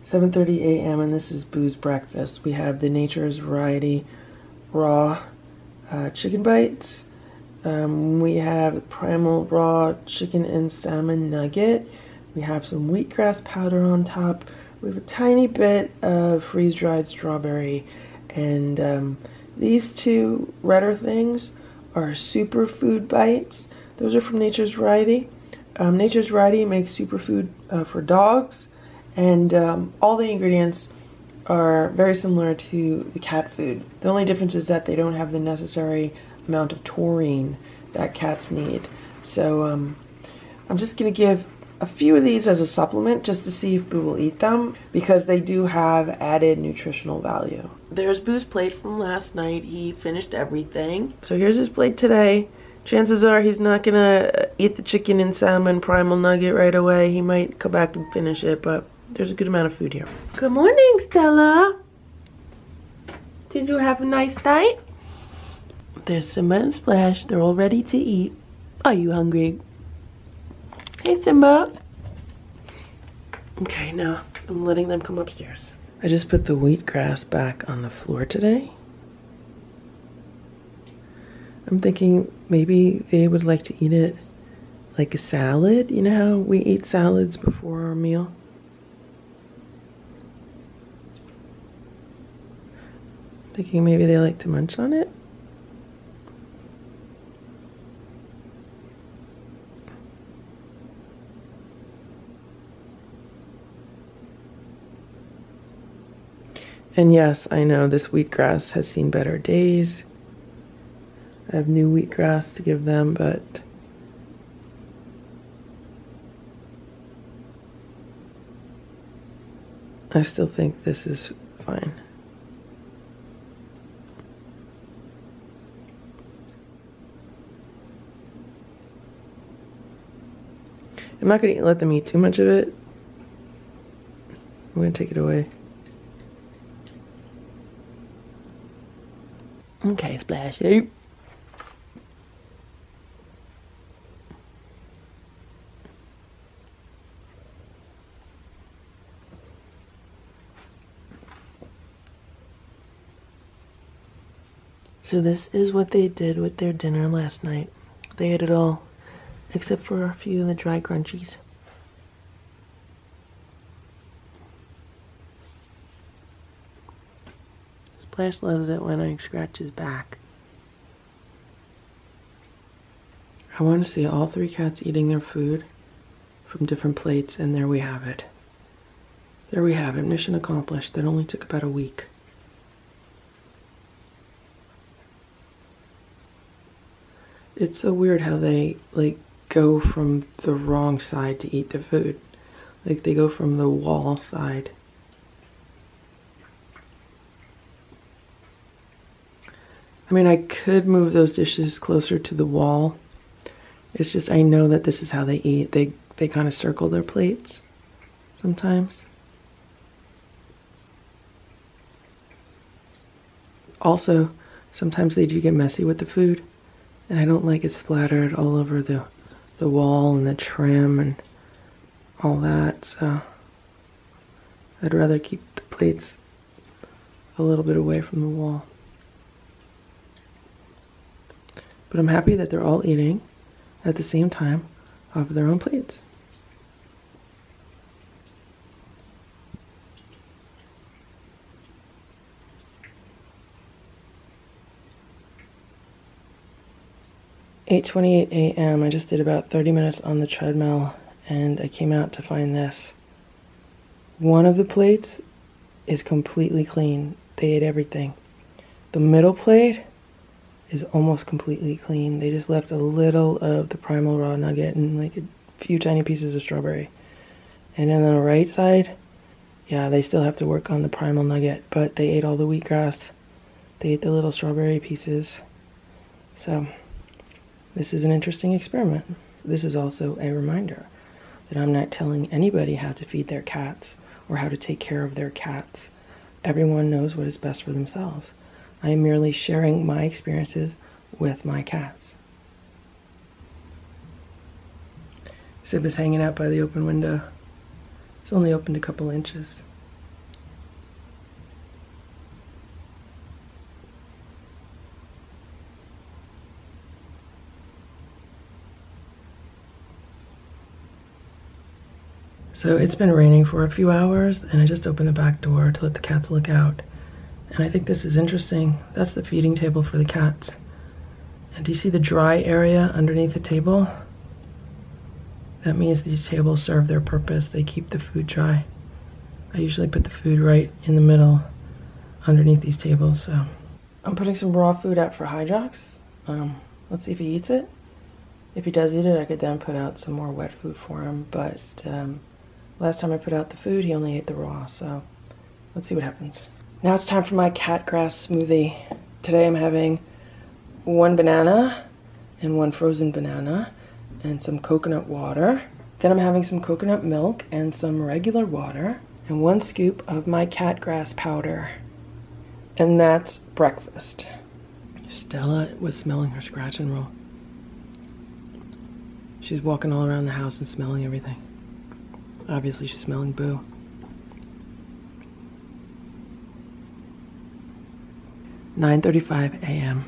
7:30 a.m. and this is Boo's breakfast. We have the Nature's Variety raw chicken bites. We have Primal raw chicken and salmon nugget. We have some wheatgrass powder on top. We have a tiny bit of freeze-dried strawberry. And these two redder things are superfood bites. Those are from Nature's Variety. Nature's Variety makes superfood for dogs. And all the ingredients are very similar to the cat food. The only difference is that they don't have the necessary amount of taurine that cats need. So I'm just going to give a few of these as a supplement just to see if Boo will eat them, because they do have added nutritional value. There's Boo's plate from last night. He finished everything. So here's his plate today. Chances are he's not going to eat the chicken and salmon primal nugget right away. He might come back and finish it, but there's a good amount of food here. Good morning, Stella. Did you have a nice night? There's Simba and Splash. They're all ready to eat. Are you hungry? Hey, Simba. Okay, now I'm letting them come upstairs. I just put the wheatgrass back on the floor today. I'm thinking maybe they would like to eat it like a salad. You know how we eat salads before our meal? Thinking maybe they like to munch on it. And yes, I know this wheatgrass has seen better days. I have new wheatgrass to give them, but I still think this is fine. I'm not going to let them eat too much of it. I'm going to take it away. Okay, Splash. Hey. So this is what they did with their dinner last night. They ate it all, except for a few of the dry crunchies. Splash loves it when I scratch his back. I want to see all three cats eating their food from different plates, and there we have it. There we have it. Mission accomplished. That only took about a week. It's so weird how they go from the wrong side to eat the food. Like they go from the wall side. I mean, I could move those dishes closer to the wall. It's just I know that this is how they eat. They kind of circle their plates sometimes. Also, sometimes they do get messy with the food, and I don't like it splattered all over the wall and the trim and all that, so I'd rather keep the plates a little bit away from the wall. But I'm happy that they're all eating at the same time off of their own plates. "8:28 a.m. I just did about 30 minutes on the treadmill and I came out to find this. One of the plates is completely clean. They ate everything. The middle plate is almost completely clean. They just left a little of the primal raw nugget and like a few tiny pieces of strawberry. And then on the right side, yeah, they still have to work on the primal nugget, but they ate all the wheatgrass. They ate the little strawberry pieces. So this is an interesting experiment. This is also a reminder that I'm not telling anybody how to feed their cats or how to take care of their cats. Everyone knows what is best for themselves. I am merely sharing my experiences with my cats. Simba's hanging out by the open window. It's only opened a couple inches. So it's been raining for a few hours, and I just opened the back door to let the cats look out. And I think this is interesting. That's the feeding table for the cats. And do you see the dry area underneath the table? That means these tables serve their purpose. They keep the food dry. I usually put the food right in the middle underneath these tables. So I'm putting some raw food out for Hydrox. Let's see if he eats it. If he does eat it, I could then put out some more wet food for him. But last time I put out the food, he only ate the raw. So let's see what happens. Now it's time for my cat grass smoothie. Today I'm having 1 banana and 1 frozen banana and some coconut water. Then I'm having some coconut milk and some regular water and 1 scoop of my cat grass powder. And that's breakfast. Stella was smelling her scratch and roll. She's walking all around the house and smelling everything. Obviously she's smelling Boo. 9:35 a.m.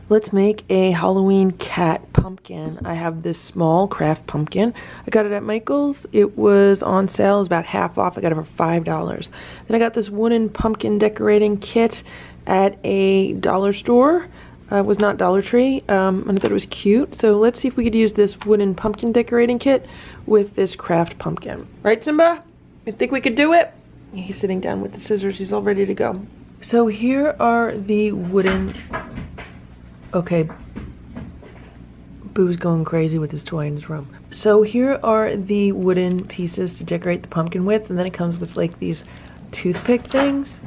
Let's make a Halloween cat pumpkin. I have this small craft pumpkin. I got it at Michael's. It was on sale. It was about half off. I got it for $5. Then I got this wooden pumpkin decorating kit at a dollar store. It was not Dollar Tree, and I thought it was cute. So let's see if we could use this wooden pumpkin decorating kit with this craft pumpkin. Right, Simba? You think we could do it? He's sitting down with the scissors. He's all ready to go. So here are the wooden... Okay, Boo's going crazy with his toy in his room. So here are the wooden pieces to decorate the pumpkin with, and then it comes with like these toothpick things.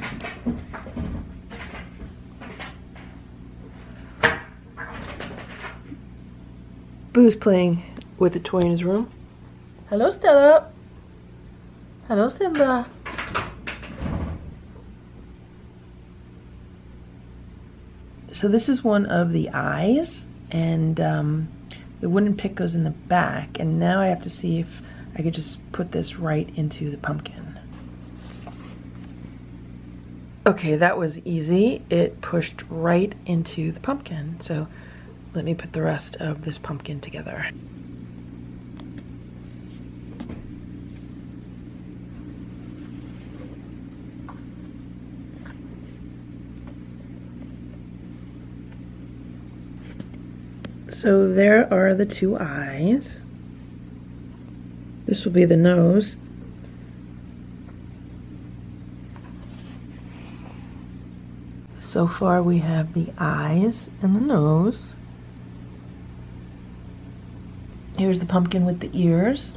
Boo's playing with a toy in his room. Hello, Stella. Hello, Simba. So this is one of the eyes, and the wooden pick goes in the back, and now I have to see if I could just put this right into the pumpkin. Okay, that was easy. It pushed right into the pumpkin. So let me put the rest of this pumpkin together. So there are the 2 eyes. This will be the nose. So far we have the eyes and the nose. Here's the pumpkin with the ears.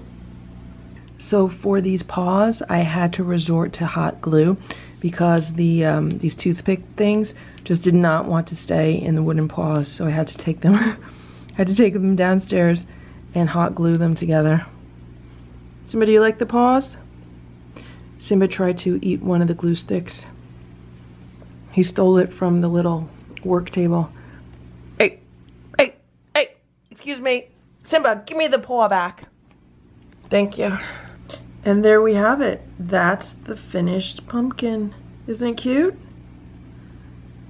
So for these paws, I had to resort to hot glue because the these toothpick things just did not want to stay in the wooden paws. So I had to take them downstairs and hot glue them together. Simba, do you like the paws? Simba tried to eat one of the glue sticks. He stole it from the little work table. Hey, excuse me. Simba, give me the paw back. Thank you. And there we have it. That's the finished pumpkin. Isn't it cute?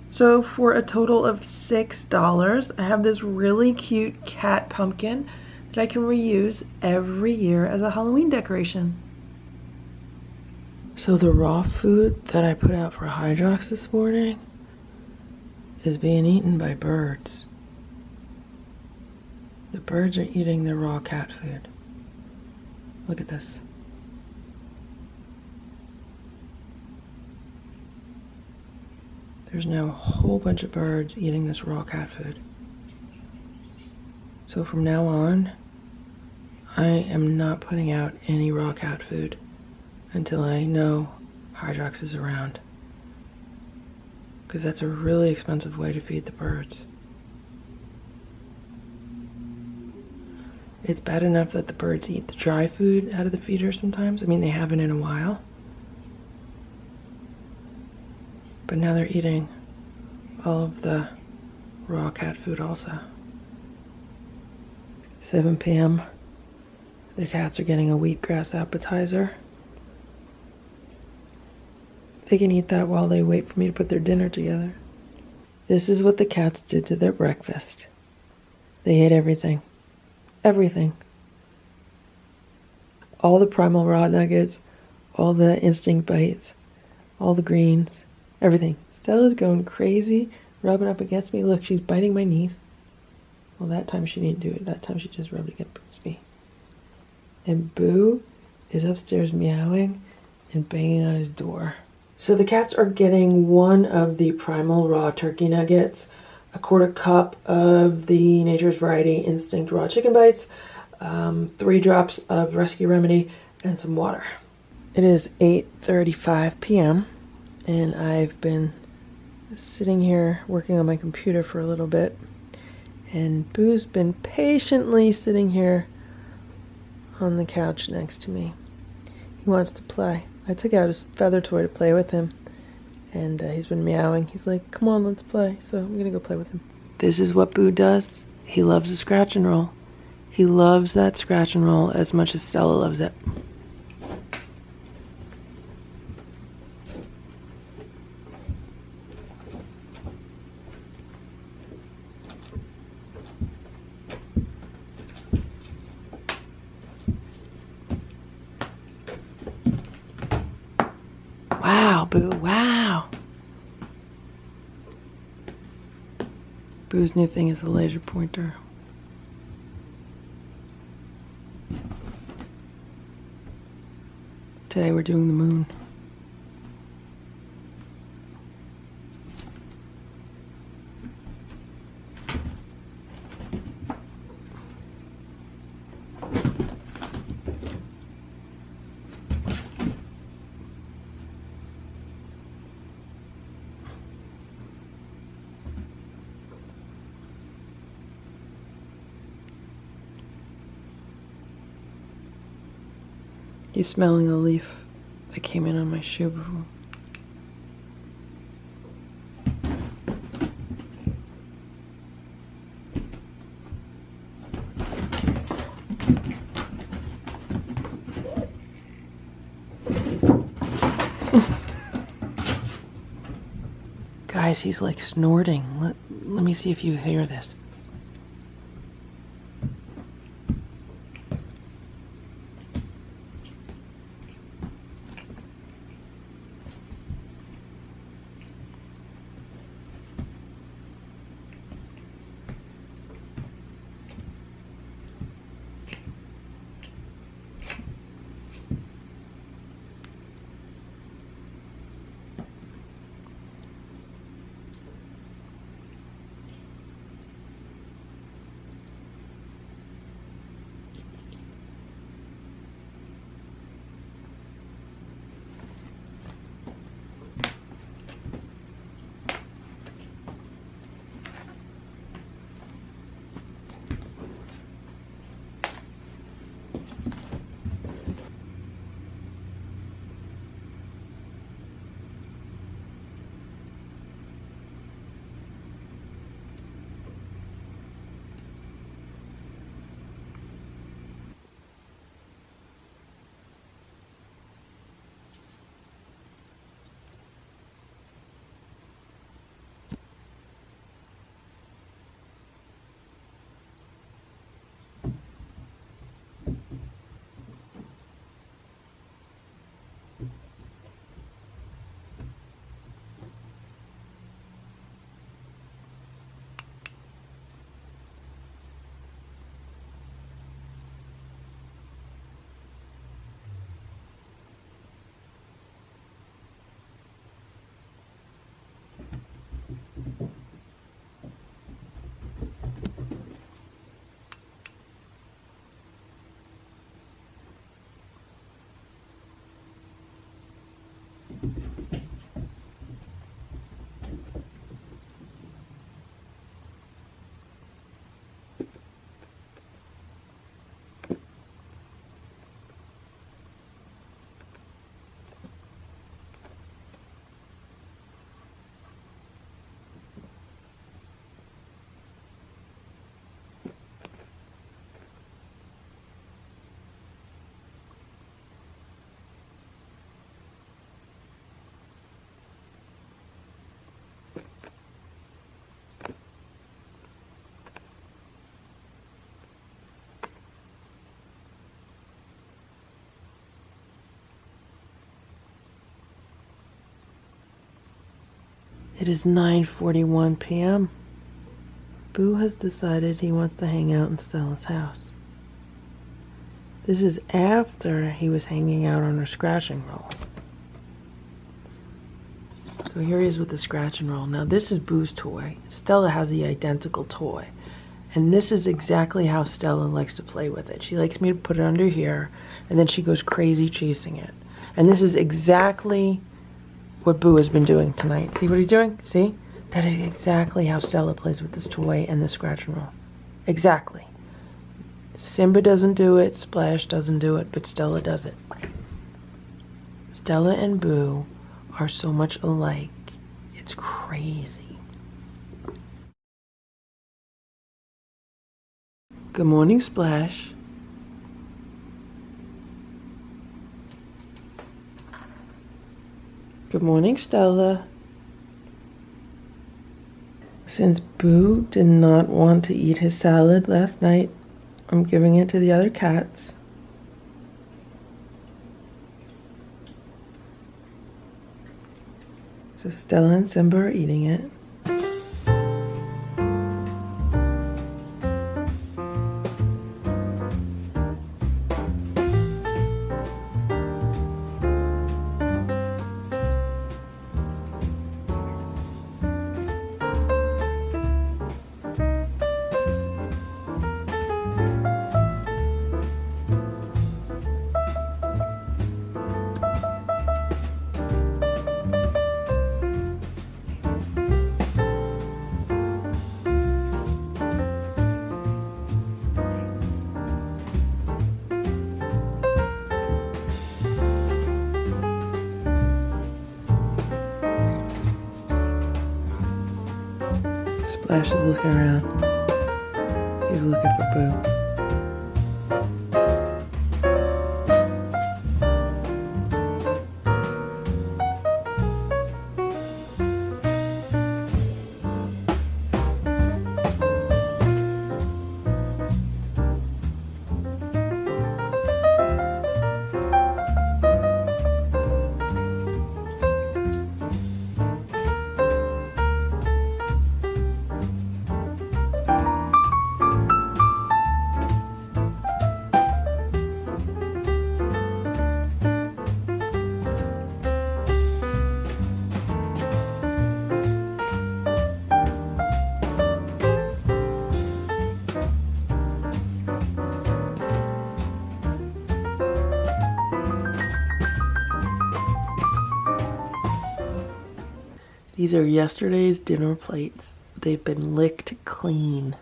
So for a total of $6, I have this really cute cat pumpkin that I can reuse every year as a Halloween decoration. So the raw food that I put out for Hydrox this morning is being eaten by birds. The birds are eating the raw cat food. Look at this. There's now a whole bunch of birds eating this raw cat food. So from now on, I am not putting out any raw cat food until I know Hydrox is around. Because that's a really expensive way to feed the birds. It's bad enough that the birds eat the dry food out of the feeder sometimes. I mean, they haven't in a while. But now they're eating all of the raw cat food also. 7 p.m. Their cats are getting a wheatgrass appetizer. They can eat that while they wait for me to put their dinner together. This is what the cats did to their breakfast. They ate everything. Everything. All the primal raw nuggets, all the instinct bites, all the greens, everything. Stella's going crazy, rubbing up against me. Look, she's biting my knees. Well, that time she didn't do it. That time she just rubbed against me. And Boo is upstairs meowing and banging on his door. So the cats are getting one of the primal raw turkey nuggets, a quarter cup of the Nature's Variety Instinct raw chicken bites, 3 drops of Rescue Remedy, and some water. It is 8:35 p.m. and I've been sitting here working on my computer for a little bit, and Boo's been patiently sitting here on the couch next to me. He wants to play. I took out his feather toy to play with him, and he's been meowing. He's like, come on, let's play. So I'm gonna go play with him. This is what Boo does. He loves a scratch and roll. He loves that scratch and roll as much as Stella loves it. Wow, Boo, wow. Boo's new thing is a laser pointer. Today we're doing the moon. He's smelling a leaf that came in on my shoe before. Guys, he's like snorting. Let me see if you hear this. It is 9:41 p.m. Boo has decided he wants to hang out in Stella's house. This is after he was hanging out on her scratch and roll. So here he is with the scratch and roll. Now this is Boo's toy. Stella has the identical toy. And this is exactly how Stella likes to play with it. She likes me to put it under here, and then she goes crazy chasing it. And this is exactly what Boo has been doing tonight. See what he's doing? See? That is exactly how Stella plays with this toy and this scratch and roll. Exactly. Simba doesn't do it, Splash doesn't do it, but Stella does it. Stella and Boo are so much alike. It's crazy. Good morning, Splash. Good morning, Stella. Since Boo did not want to eat his salad last night, I'm giving it to the other cats. So Stella and Simba are eating it. Splash is looking around. He's looking for Boo. These are yesterday's dinner plates. They've been licked clean.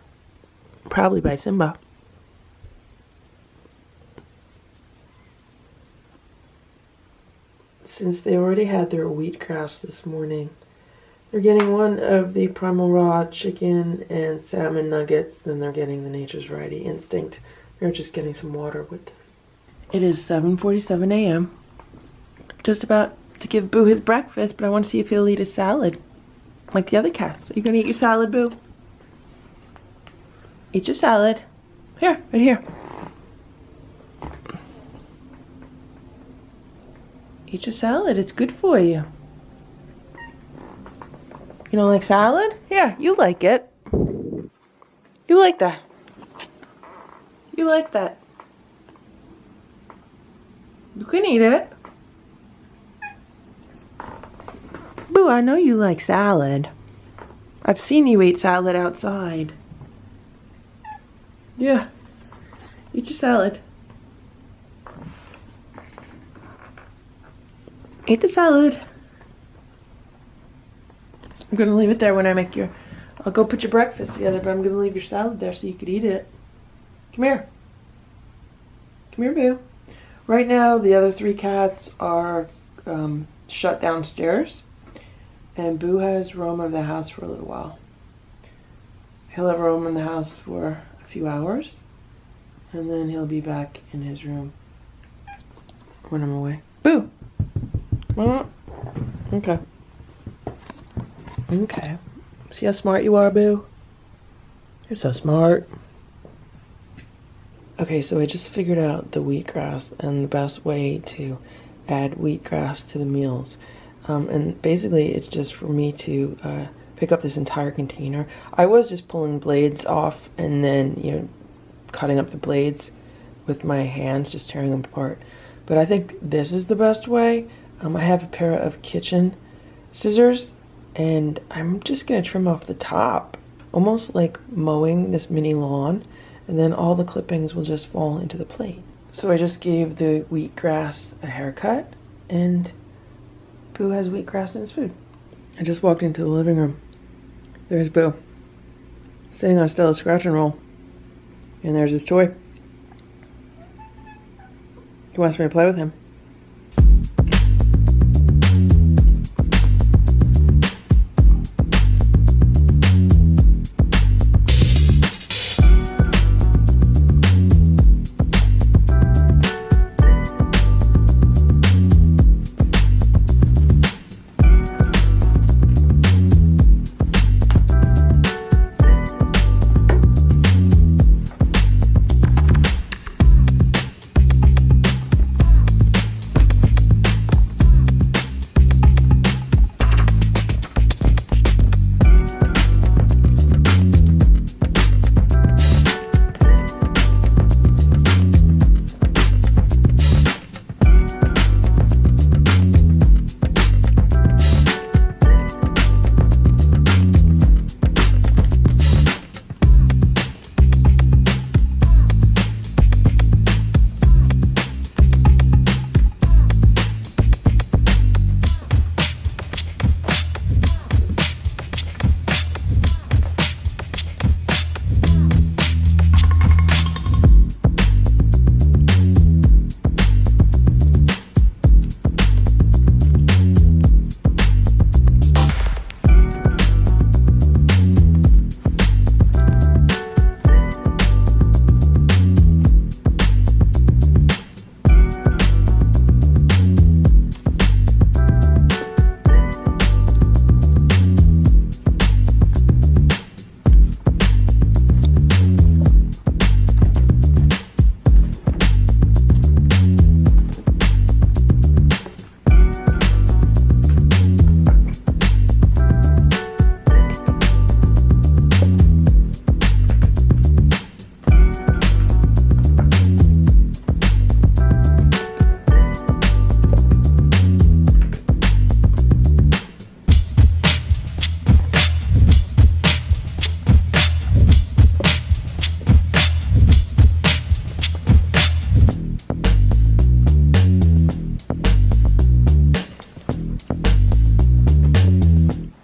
Probably by Simba. Since they already had their wheatgrass this morning, they're getting one of the primal raw chicken and salmon nuggets, then they're getting the Nature's Variety Instinct. They're just getting some water with this. It is 7:47 a.m. Just about to give Boo his breakfast, but I want to see if he'll eat a salad like the other cats. Are you gonna eat your salad, Boo? Eat your salad. Here, right here. Eat your salad, it's good for you. You don't like salad? Here, you like it. You like that. You like that. You can eat it. Boo, I know you like salad. I've seen you eat salad outside. Yeah. Eat your salad. Eat the salad. I'm gonna leave it there when I make your... I'll go put your breakfast together, but I'm gonna leave your salad there so you could eat it. Come here. Come here, Boo. Right now, the other three cats are shut downstairs. And Boo has roam of the house for a little while. He'll have roam in the house for a few hours. And then he'll be back in his room when I'm away. Boo! Come on. Okay. Okay. See how smart you are, Boo? You're so smart. Okay, so I just figured out the wheatgrass and the best way to add wheatgrass to the meals. And basically it's just for me to pick up this entire container. I was just pulling blades off and then, you know, cutting up the blades with my hands, just tearing them apart. But I think this is the best way. I have a pair of kitchen scissors and I'm just gonna trim off the top, almost like mowing this mini lawn, and then all the clippings will just fall into the plate. So I just gave the wheatgrass a haircut, and Boo has wheatgrass in his food. I just walked into the living room. There's Boo, sitting on Stella's scratch and roll, and there's his toy. He wants me to play with him.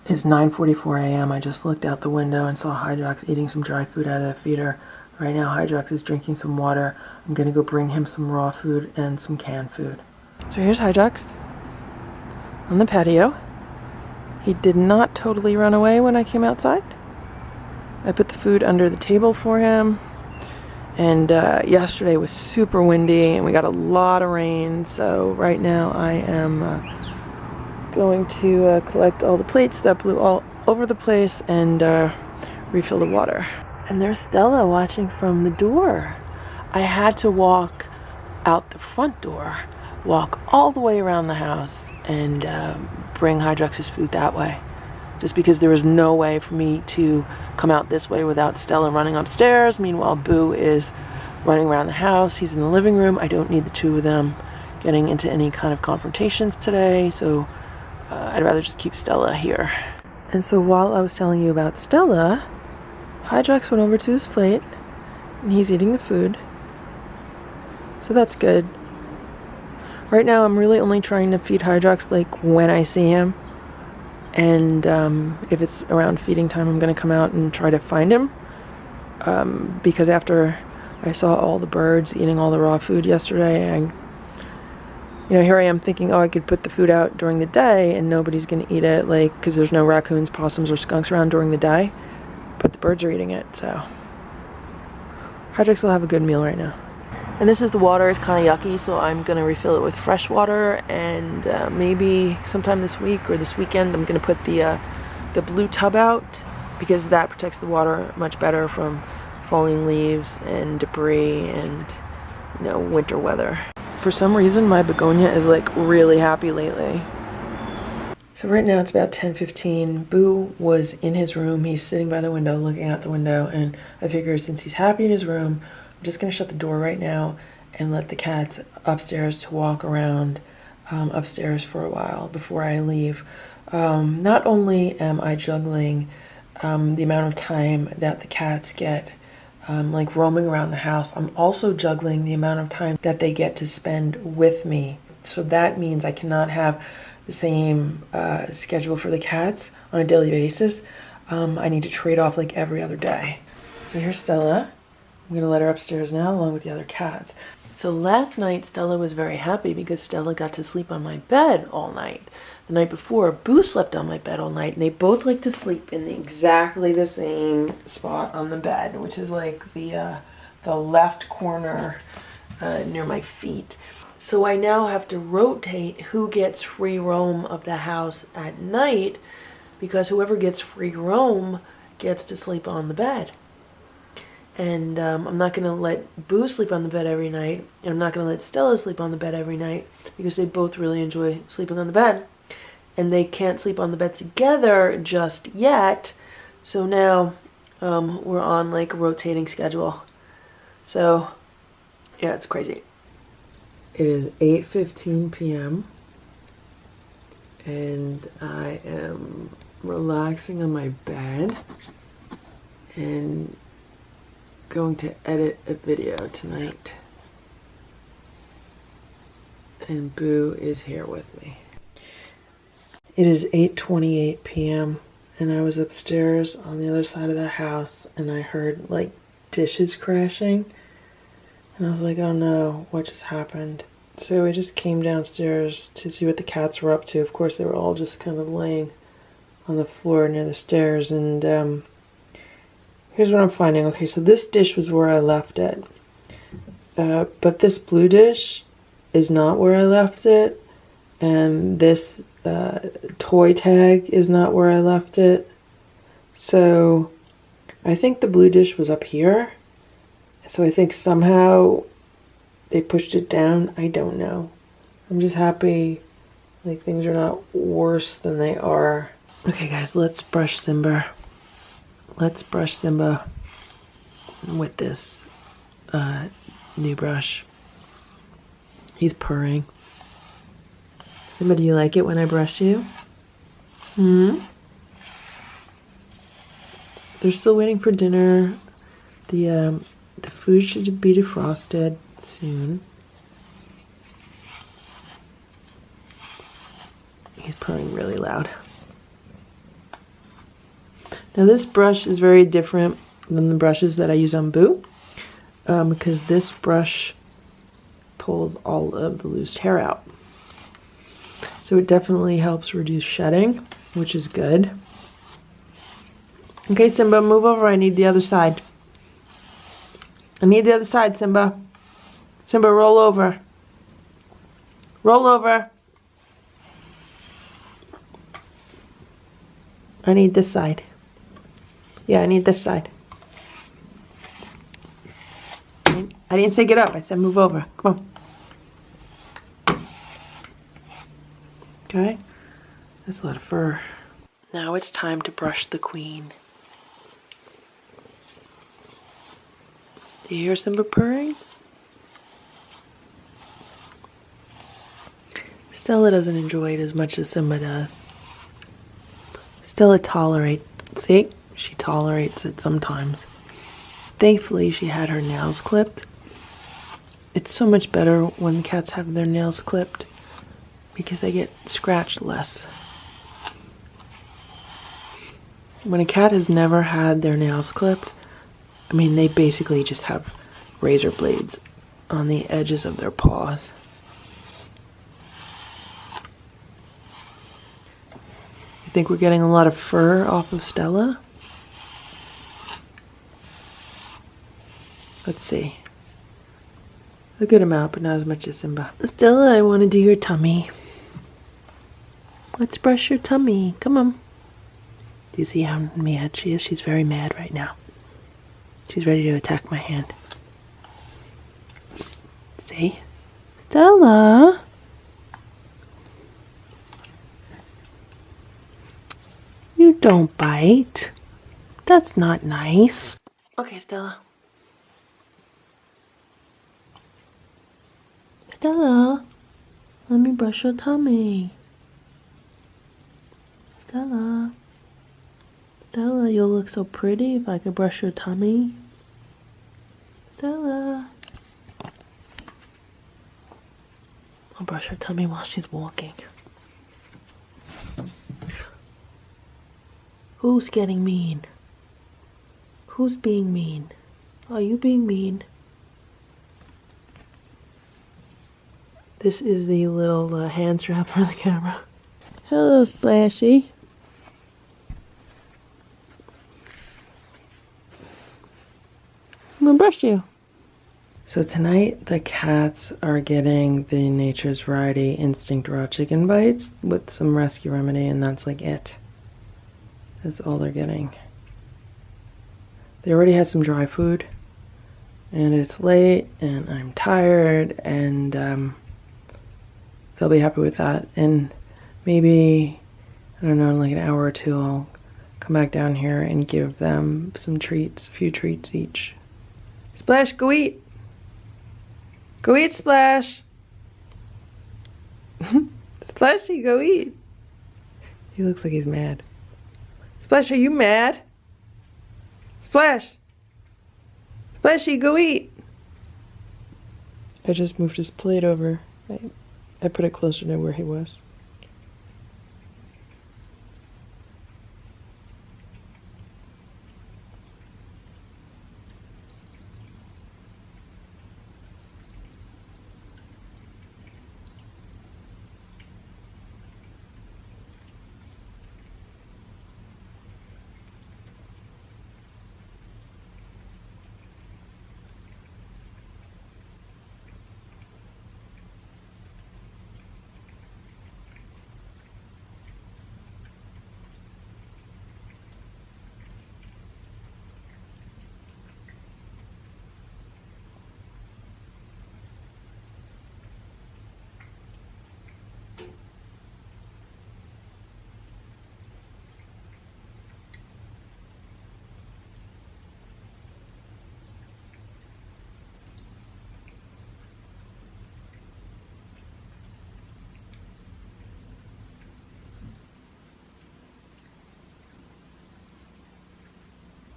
It's 9:44 a.m. I just looked out the window and saw Hydrox eating some dry food out of the feeder. Right now Hydrox is drinking some water. I'm gonna go bring him some raw food and some canned food. So here's Hydrox on the patio. He did not totally run away when I came outside. I put the food under the table for him. And yesterday was super windy and we got a lot of rain. So right now I am going to collect all the plates that blew all over the place and refill the water. And there's Stella watching from the door. I had to walk out the front door, walk all the way around the house, and bring Hydrox's food that way. Just because there was no way for me to come out this way without Stella running upstairs. Meanwhile, Boo is running around the house. He's in the living room. I don't need the two of them getting into any kind of confrontations today, so I'd rather just keep Stella here. And so while I was telling you about Stella, Hydrox went over to his plate and he's eating the food. So that's good. Right now I'm really only trying to feed Hydrox like when I see him. And if it's around feeding time, I'm going to come out and try to find him. Because after I saw all the birds eating all the raw food yesterday, here I am thinking, oh, I could put the food out during the day and nobody's going to eat it, because there's no raccoons, possums, or skunks around during the day. But the birds are eating it, so Hydrox will have a good meal right now. And this is the water. It's kind of yucky, so I'm going to refill it with fresh water, and maybe sometime this week or this weekend I'm going to put the blue tub out, because that protects the water much better from falling leaves and debris and winter weather. For some reason my begonia is really happy lately. So right now it's about 10:15. Boo was in his room. He's sitting by the window, looking out the window, and I figure since he's happy in his room, I'm just gonna shut the door right now and let the cats upstairs to walk around upstairs for a while before I leave. Not only am I juggling the amount of time that the cats get like roaming around the house, I'm also juggling the amount of time that they get to spend with me. So that means I cannot have the same schedule for the cats on a daily basis. I need to trade off like every other day. So here's Stella. I'm gonna let her upstairs now along with the other cats. So last night Stella was very happy because Stella got to sleep on my bed all night. The night before, Boo slept on my bed all night, and they both like to sleep in exactly the same spot on the bed, which is like the left corner near my feet. So I now have to rotate who gets free roam of the house at night, because whoever gets free roam gets to sleep on the bed. And I'm not going to let Boo sleep on the bed every night, and I'm not going to let Stella sleep on the bed every night, because they both really enjoy sleeping on the bed. And they can't sleep on the bed together just yet, so now we're on like a rotating schedule. So yeah, it's crazy. It is 8:15 p.m. and I am relaxing on my bed and going to edit a video tonight. And Boo is here with me. It is 8:28 p.m. and I was upstairs on the other side of the house and I heard like dishes crashing. And I was like, oh no, what just happened? So I just came downstairs to see what the cats were up to. Of course, they were all just kind of laying on the floor near the stairs. And here's what I'm finding. Okay, so this dish was where I left it. But this blue dish is not where I left it. And this toy tag is not where I left it. So I think the blue dish was up here. So I think somehow they pushed it down. I don't know. I'm just happy like things are not worse than they are. Okay guys, let's brush Simba. Let's brush Simba with this new brush. He's purring. Simba, do you like it when I brush you? They're still waiting for dinner. The food should be defrosted soon. He's purring really loud. Now this brush is very different than the brushes that I use on Boo, because this brush pulls all of the loose hair out. So it definitely helps reduce shedding, which is good. Okay, Simba, move over. I need the other side. I need the other side, Simba. Simba, roll over. Roll over. I need this side. Yeah, I need this side. I didn't say get up. I said move over. Come on. Okay. That's a lot of fur. Now it's time to brush the queen. Do you hear Simba purring? Stella doesn't enjoy it as much as Simba does. Stella tolerates, see? She tolerates it sometimes. Thankfully, she had her nails clipped. It's so much better when the cats have their nails clipped because they get scratched less. When a cat has never had their nails clipped, I mean, they basically just have razor blades on the edges of their paws. You think we're getting a lot of fur off of Stella? Let's see. A good amount, but not as much as Simba. Stella, I want to do your tummy. Let's brush your tummy. Come on. Do you see how mad she is? She's very mad right now. She's ready to attack my hand. See? Stella? Don't bite. That's not nice. Okay, Stella. Stella, let me brush your tummy. Stella. Stella, you'll look so pretty if I could brush your tummy. Stella. I'll brush her tummy while she's walking. Who's getting mean? Who's being mean? Are you being mean? This is the little hand strap for the camera. Hello, Splashy. I'm gonna brush you. So tonight the cats are getting the Nature's Variety Instinct Raw Chicken Bites with some Rescue Remedy, and that's like it. That's all they're getting. They already had some dry food, and it's late, and I'm tired, and they'll be happy with that. And maybe, I don't know, in like an hour or two, I'll come back down here and give them some treats, a few treats each. Splash, go eat. Go eat, Splash. Splashy, go eat. He looks like he's mad. Splash, are you mad? Splash. Splashy, go eat. I just moved his plate over. I put it closer to where he was.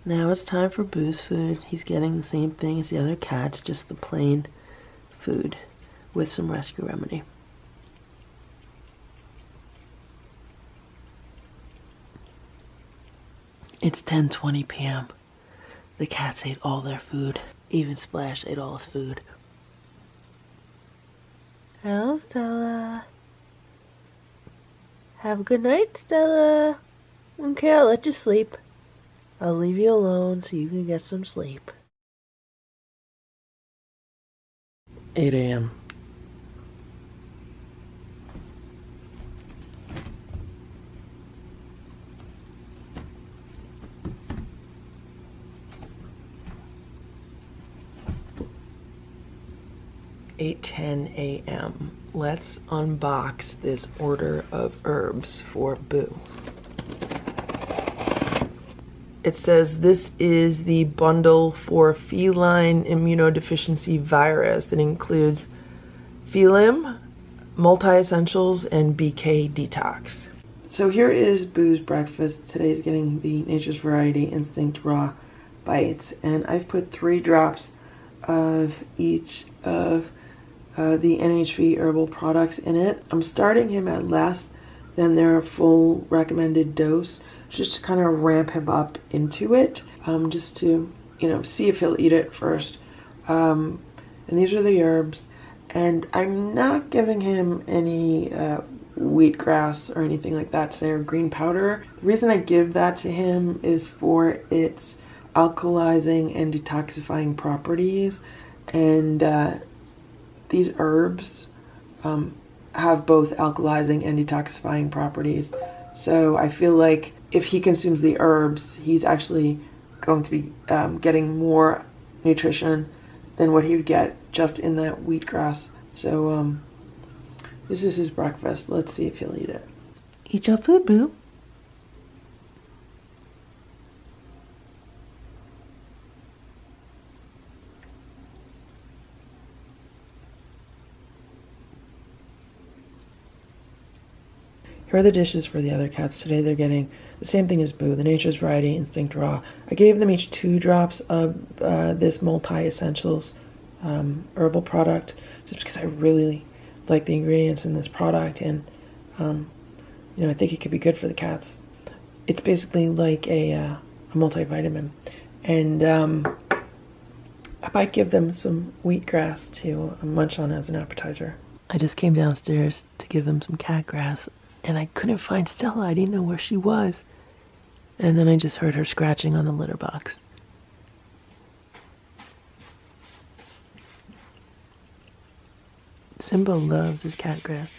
Now it's time for Boo's food. He's getting the same thing as the other cats, just the plain food with some Rescue Remedy. It's 10:20 p.m. The cats ate all their food. Even Splash ate all his food. Hello, Stella. Have a good night, Stella. Okay, I'll let you sleep. I'll leave you alone so you can get some sleep. 8 a.m. (8:10 a.m.) Let's unbox this order of herbs for Boo. It says this is the bundle for feline immunodeficiency virus. It includes Felim, multi-essentials, and BK detox. So here is Boo's breakfast. Today's getting the Nature's Variety Instinct Raw Bites, and I've put 3 drops of each of the NHV herbal products in it. I'm starting him at less than their full recommended dose, just to kind of ramp him up into it, just to, see if he'll eat it first. And these are the herbs, and I'm not giving him any wheatgrass or anything like that today, or green powder. The reason I give that to him is for its alkalizing and detoxifying properties, and these herbs have both alkalizing and detoxifying properties. So I feel like if he consumes the herbs, he's actually going to be getting more nutrition than what he would get just in that wheatgrass. So this is his breakfast. Let's see if he'll eat it. Eat your food, Boo. Here are the dishes for the other cats. Today they're getting the same thing as Boo, the Nature's Variety Instinct Raw. I gave them each 2 drops of this multi-essentials herbal product, just because I really like the ingredients in this product, and you know, I think it could be good for the cats. It's basically like a multivitamin, and I might give them some wheatgrass to munch on as an appetizer. I just came downstairs to give them some cat grass, and I couldn't find Stella. I didn't know where she was. And then I just heard her scratching on the litter box. Simba loves his cat grass.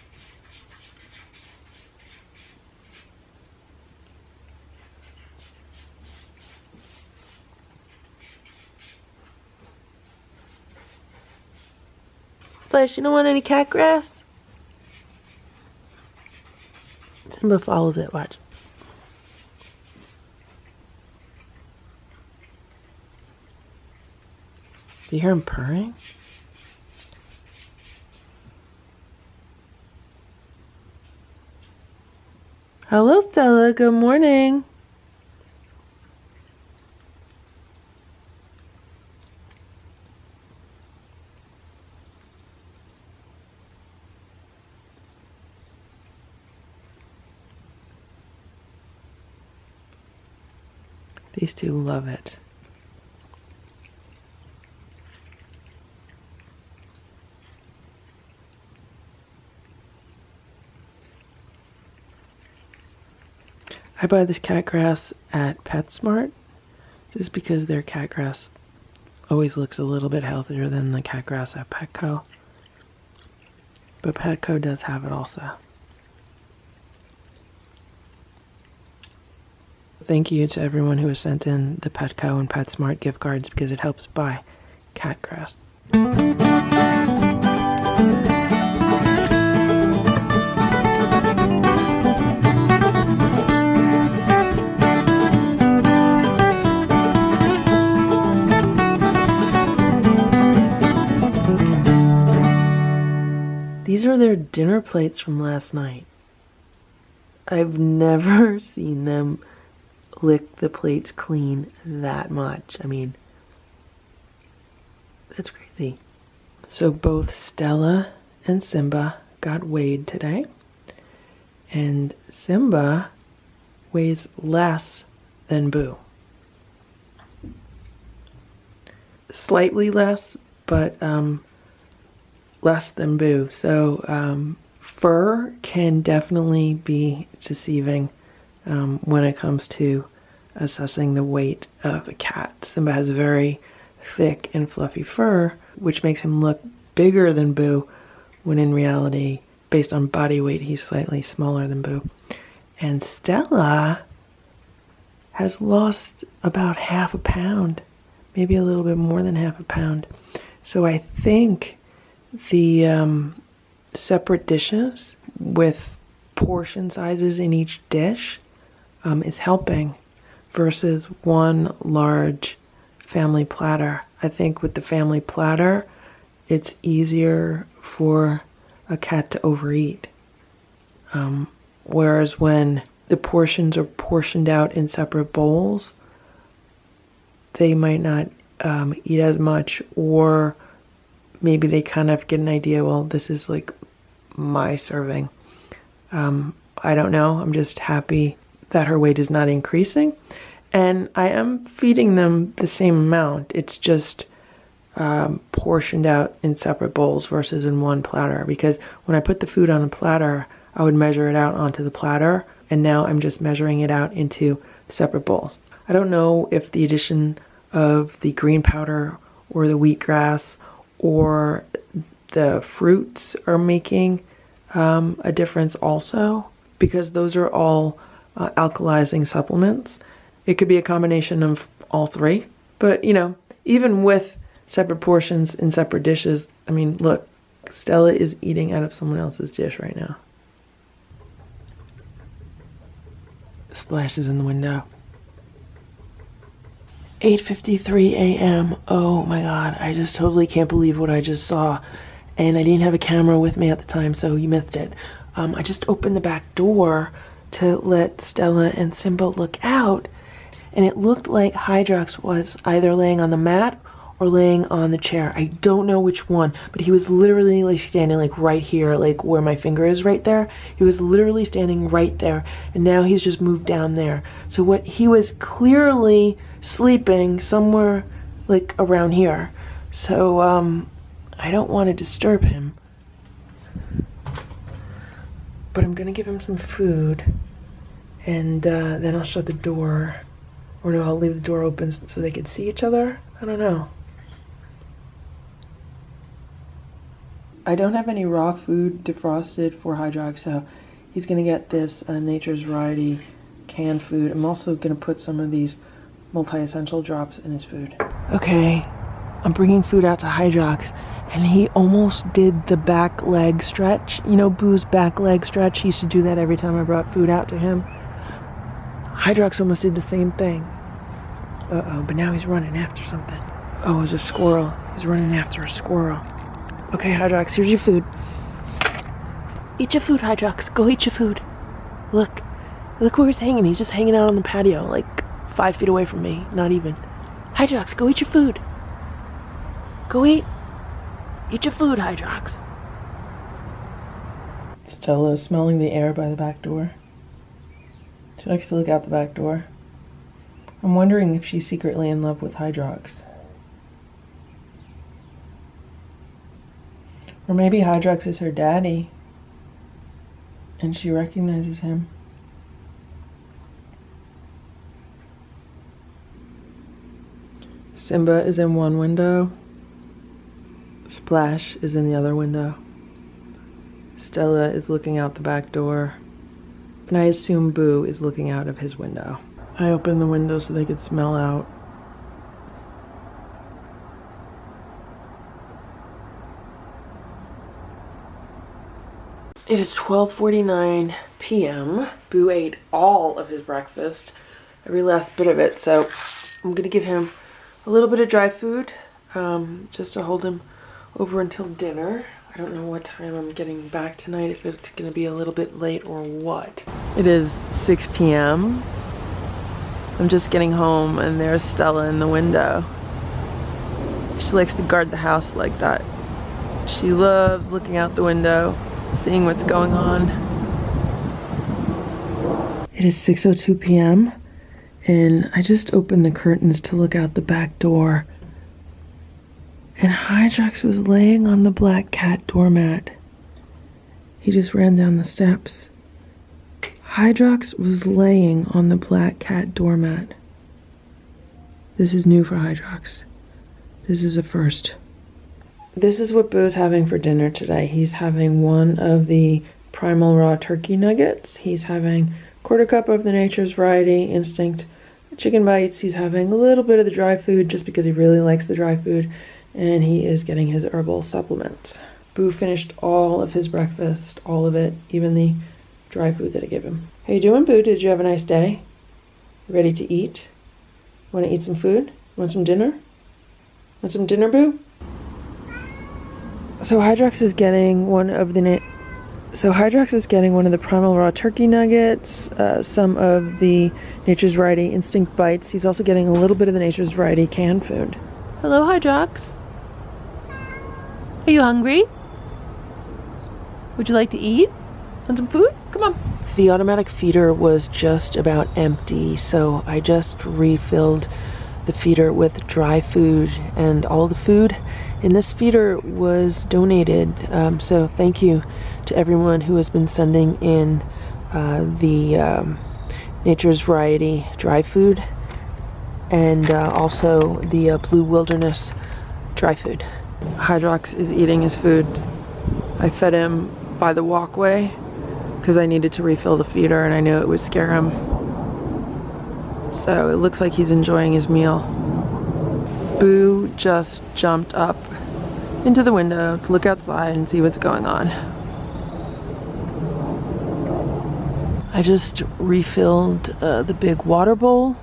Splash, you don't want any cat grass? Simba follows it, watch. Do you hear him purring? Hello, Stella. Good morning. These two love it. I buy this cat grass at PetSmart just because their cat grass always looks a little bit healthier than the cat grass at Petco. But Petco does have it also. Thank you to everyone who has sent in the Petco and PetSmart gift cards because it helps buy cat grass. These are their dinner plates from last night. I've never seen them lick the plates clean that much. I mean, that's crazy. So both Stella and Simba got weighed today. And Simba weighs less than Boo. Slightly less, but less than Boo. So fur can definitely be deceiving when it comes to assessing the weight of a cat. Simba has very thick and fluffy fur, which makes him look bigger than Boo, when in reality, based on body weight, he's slightly smaller than Boo. And Stella has lost about half a pound, maybe a little bit more than half a pound. So I think the separate dishes with portion sizes in each dish is helping versus one large family platter. I think with the family platter, it's easier for a cat to overeat. Whereas when the portions are portioned out in separate bowls, they might not eat as much, or maybe they kind of get an idea, well, this is like my serving. I don't know. I'm just happy that her weight is not increasing. And I am feeding them the same amount. It's just portioned out in separate bowls versus in one platter. Because when I put the food on a platter, I would measure it out onto the platter. And now I'm just measuring it out into separate bowls. I don't know if the addition of the green powder or the wheatgrass or the fruits are making a difference also, because those are all alkalizing supplements. It could be a combination of all three. But, you know, even with separate portions in separate dishes, I mean, look, Stella is eating out of someone else's dish right now. Splash is in the window. 8:53 a.m. Oh my god, I just totally can't believe what I just saw. And I didn't have a camera with me at the time, so you missed it. I just opened the back door to let Stella and Simba look out, and it looked like Hydrox was either laying on the mat or laying on the chair. I don't know which one, but he was literally like standing like right here, like where my finger is right there. He was literally standing right there, and now he's just moved down there. So what, he was clearly sleeping somewhere like around here. So I don't want to disturb him, but I'm gonna give him some food, and then I'll shut the door, or no, I'll leave the door open so they could see each other. I don't know. I don't have any raw food defrosted for Hydrox, so he's gonna get this Nature's Variety canned food. I'm also gonna put some of these multi-essential drops in his food. Okay, I'm bringing food out to Hydrox, and he almost did the back leg stretch. You know, Boo's back leg stretch? He used to do that every time I brought food out to him. Hydrox almost did the same thing. Uh-oh, but now he's running after something. Oh, it was a squirrel. He's running after a squirrel. Okay, Hydrox, here's your food. Eat your food, Hydrox. Go eat your food. Look where he's hanging. He's just hanging out on the patio, like 5 feet away from me. Not even. Hydrox, go eat your food. Go eat. Eat your food, Hydrox. Stella is smelling the air by the back door. She likes to look out the back door. I'm wondering if she's secretly in love with Hydrox. Or maybe Hydrox is her daddy, and she recognizes him. Simba is in one window. Splash is in the other window. Stella is looking out the back door, and I assume Boo is looking out of his window. I opened the window so they could smell out. It is 12:49 p.m. Boo ate all of his breakfast, every last bit of it, so I'm gonna give him a little bit of dry food, just to hold him over until dinner. I don't know what time I'm getting back tonight, if it's gonna be a little bit late or what. It is 6 p.m. I'm just getting home, and there's Stella in the window. She likes to guard the house like that. She loves looking out the window, seeing what's going on. It is 6:02 p.m. and I just opened the curtains to look out the back door, and Hydrox was laying on the black cat doormat. He just ran down the steps. Hydrox was laying on the black cat doormat. This is new for Hydrox. This is a first. This is what Boo's having for dinner today. He's having one of the Primal Raw turkey nuggets. He's having a 1/4 cup of the Nature's Variety Instinct chicken bites. He's having a little bit of the dry food just because he really likes the dry food. And he is getting his herbal supplements. Boo finished all of his breakfast, all of it, even the dry food that I gave him. How you doing, Boo? Did you have a nice day? Ready to eat? Want to eat some food? Want some dinner? Want some dinner, Boo? So Hydrox is getting one of the Primal Raw turkey nuggets, some of the Nature's Variety Instinct bites. He's also getting a little bit of the Nature's Variety canned food. Hello, Hydrox. Are you hungry? Would you like to eat? Want some food? Come on. The automatic feeder was just about empty, so I just refilled the feeder with dry food, and all the food in this feeder was donated. So thank you to everyone who has been sending in the Nature's Variety dry food, and also the Blue Wilderness dry food. Hydrox is eating his food. I fed him by the walkway because I needed to refill the feeder and I knew it would scare him. So it looks like he's enjoying his meal. Boo just jumped up into the window to look outside and see what's going on. I just refilled the big water bowl,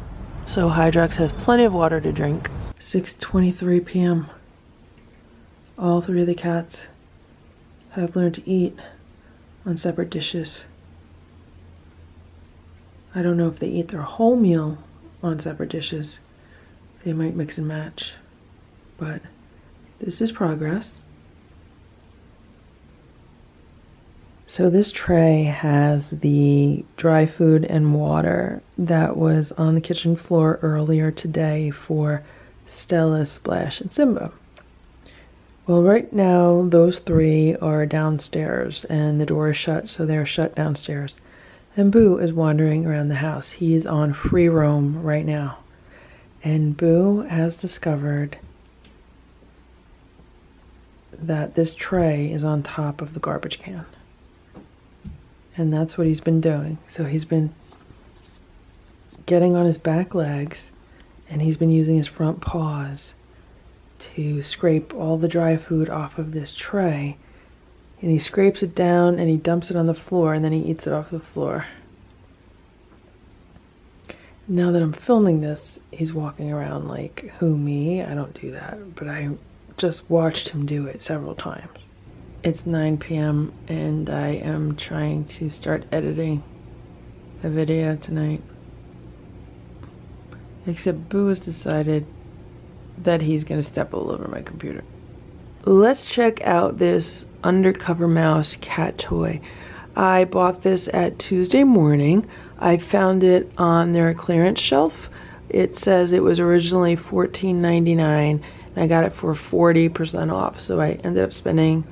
so Hydrox has plenty of water to drink. 6:23 p.m. All 3 of the cats have learned to eat on separate dishes. I don't know if they eat their whole meal on separate dishes. They might mix and match, but this is progress. So this tray has the dry food and water that was on the kitchen floor earlier today for Stella, Splash, and Simba. Well, right now those three are downstairs and the door is shut, so they're shut downstairs. And Boo is wandering around the house. He is on free roam right now. And Boo has discovered that this tray is on top of the garbage can. And that's what he's been doing. So he's been getting on his back legs and he's been using his front paws to scrape all the dry food off of this tray. And he scrapes it down and he dumps it on the floor and then he eats it off the floor. Now that I'm filming this, he's walking around like, who, me? I don't do that, but I just watched him do it several times. It's 9 p.m. and I am trying to start editing a video tonight. Except Boo has decided that he's gonna step all over my computer. Let's check out this Undercover Mouse cat toy. I bought this at Tuesday morning. I found it on their clearance shelf. It says it was originally $14.99 and I got it for 40% off, so I ended up spending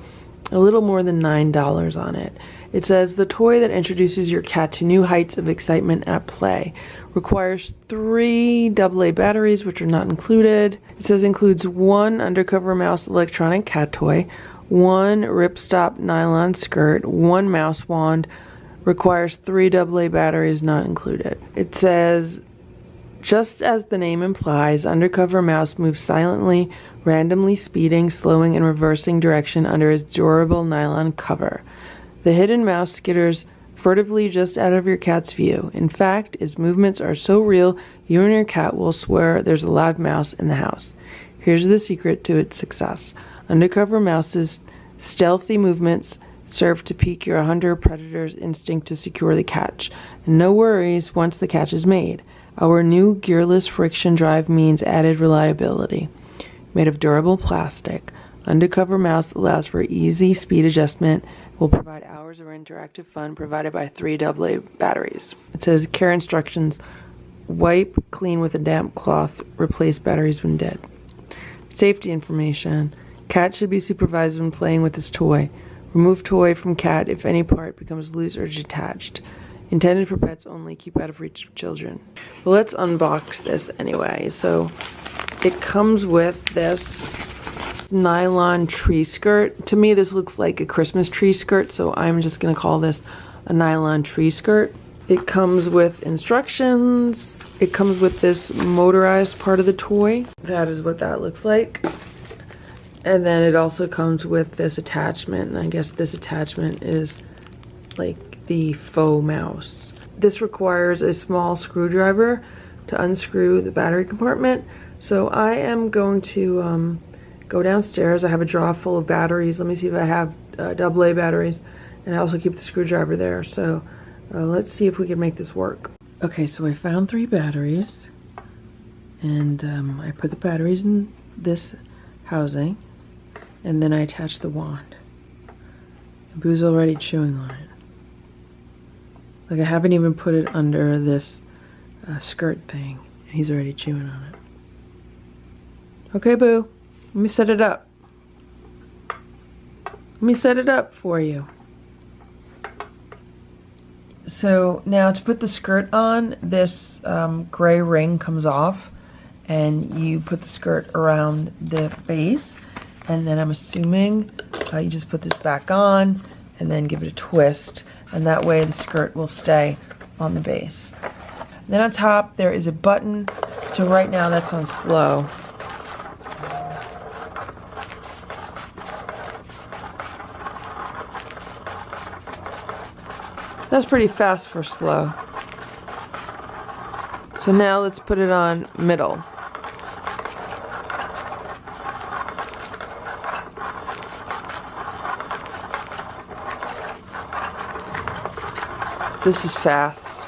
a little more than $9 on it. It says the toy that introduces your cat to new heights of excitement at play. Requires 3 AA batteries, which are not included. It says includes 1 Undercover Mouse electronic cat toy, 1 ripstop nylon skirt, 1 mouse wand. Requires 3 AA batteries, not included. It says, just as the name implies, Undercover Mouse moves silently, randomly speeding, slowing, and reversing direction under his durable nylon cover. The hidden mouse skitters furtively just out of your cat's view. In fact, its movements are so real, you and your cat will swear there's a live mouse in the house. Here's the secret to its success. Undercover Mouse's stealthy movements serve to pique your hunter-predator's instinct to secure the catch. And no worries once the catch is made. Our new gearless friction drive means added reliability. Made of durable plastic, Undercover Mouse allows for easy speed adjustment, will provide hours of interactive fun provided by 3 AA batteries. It says care instructions: wipe clean with a damp cloth, replace batteries when dead. Safety information: cat should be supervised when playing with this toy. Remove toy from cat if any part becomes loose or detached. Intended for pets only, keep out of reach of children. Well, let's unbox this anyway. So it comes with this nylon tree skirt. To me, this looks like a Christmas tree skirt, so I'm just gonna call this a nylon tree skirt. It comes with instructions. It comes with this motorized part of the toy. That is what that looks like. And then it also comes with this attachment, and I guess this attachment is like the faux mouse. This requires a small screwdriver to unscrew the battery compartment. So I am going to go downstairs. I have a drawer full of batteries. Let me see if I have AA batteries, and I also keep the screwdriver there. So let's see if we can make this work. Okay, so I found 3 batteries, and I put the batteries in this housing, and then I attached the wand. Boo's already chewing on it. Like, I haven't even put it under this skirt thing, and he's already chewing on it. Okay, Boo, let me set it up. Let me set it up for you. So now to put the skirt on, this gray ring comes off, and you put the skirt around the base, and then I'm assuming you just put this back on and then give it a twist, and that way the skirt will stay on the base. And then on top there is a button, so right now that's on slow. That's pretty fast for slow. So now let's put it on middle. This is fast.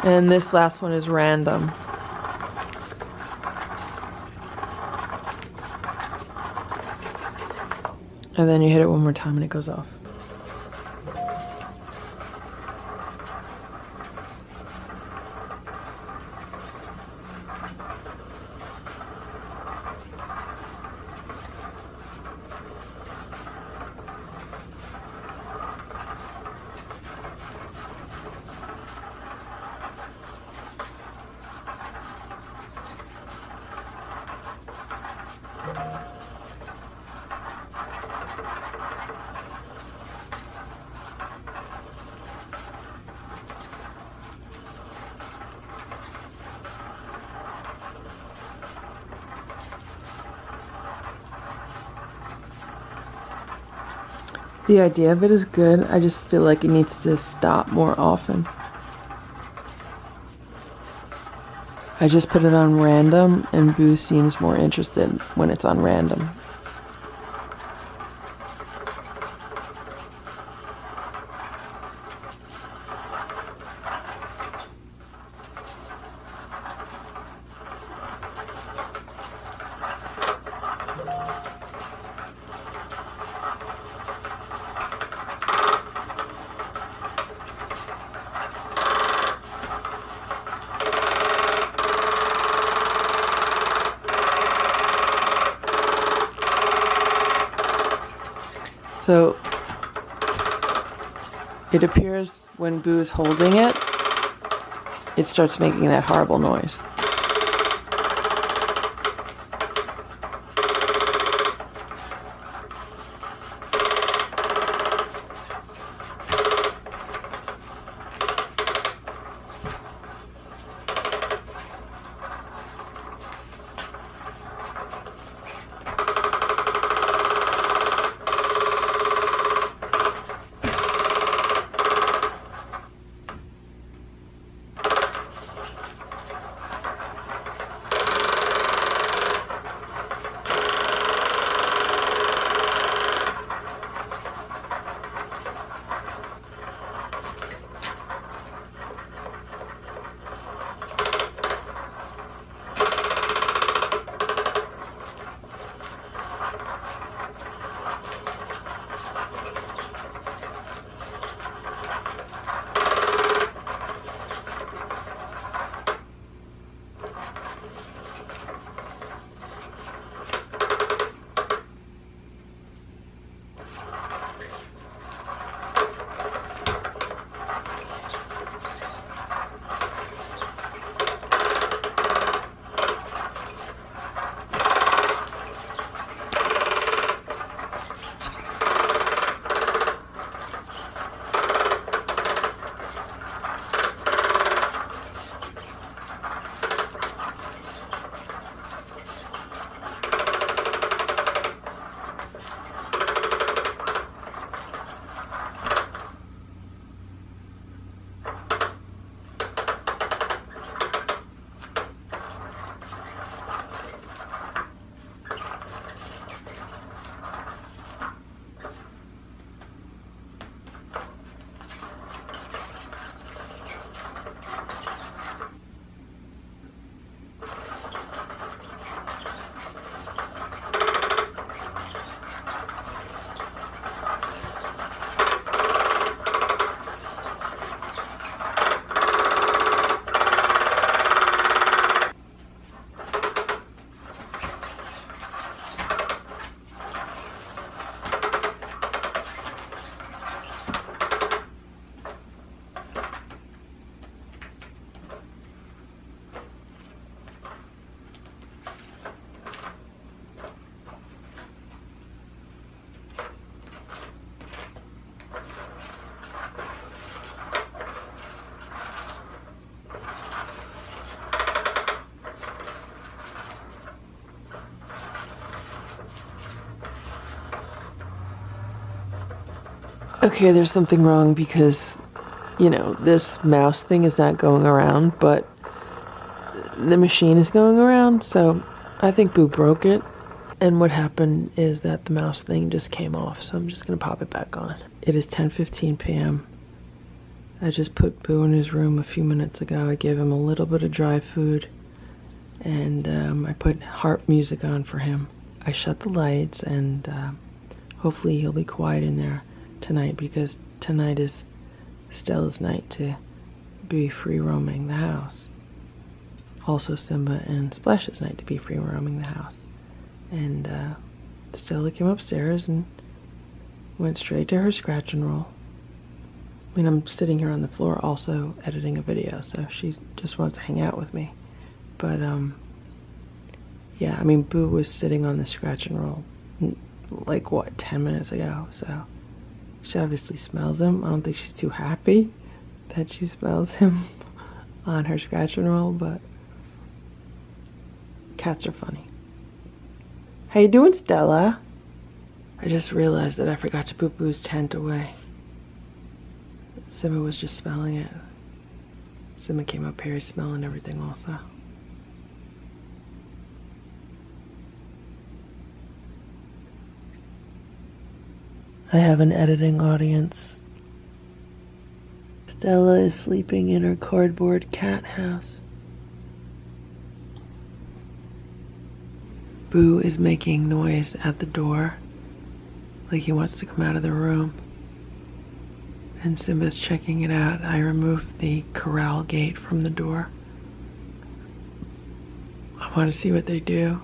And this last one is random. And then you hit it one more time and it goes off. The idea of it is good, I just feel like it needs to stop more often. I just put it on random, and Boo seems more interested when it's on random. So it appears when Boo is holding it, it starts making that horrible noise. Okay, there's something wrong because, you know, this mouse thing is not going around, but the machine is going around, so I think Boo broke it. And what happened is that the mouse thing just came off, so I'm just gonna pop it back on. It is 10:15 p.m. I just put Boo in his room a few minutes ago. I gave him a little bit of dry food, and I put harp music on for him. I shut the lights, and hopefully he'll be quiet in there tonight, because tonight is Stella's night to be free roaming the house. Also Simba and Splash's night to be free roaming the house. And Stella came upstairs and went straight to her scratch and roll. I mean, I'm sitting here on the floor also editing a video, so she just wants to hang out with me. But yeah, I mean, Boo was sitting on the scratch and roll like, what, 10 minutes ago, so she obviously smells him. I don't think she's too happy that she smells him on her scratch and roll, but cats are funny. How you doing, Stella? I just realized that I forgot to put Boo's tent away. Simba was just smelling it. Simba came up here, he's smelling everything also. I have an editing audience. Stella is sleeping in her cardboard cat house. Boo is making noise at the door, like he wants to come out of the room. And Simba's checking it out. I removed the corral gate from the door. I want to see what they do.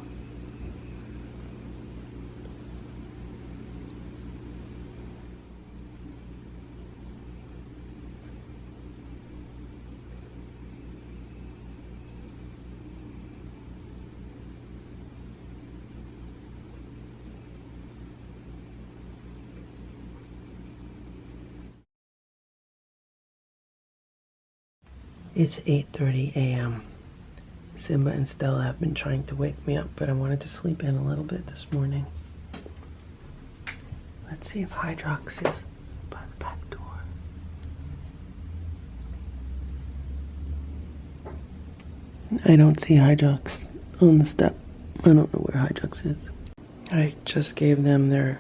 It's 8:30 a.m. Simba and Stella have been trying to wake me up, but I wanted to sleep in a little bit this morning. Let's see if Hydrox is by the back door. I don't see Hydrox on the step. I don't know where Hydrox is. I just gave them their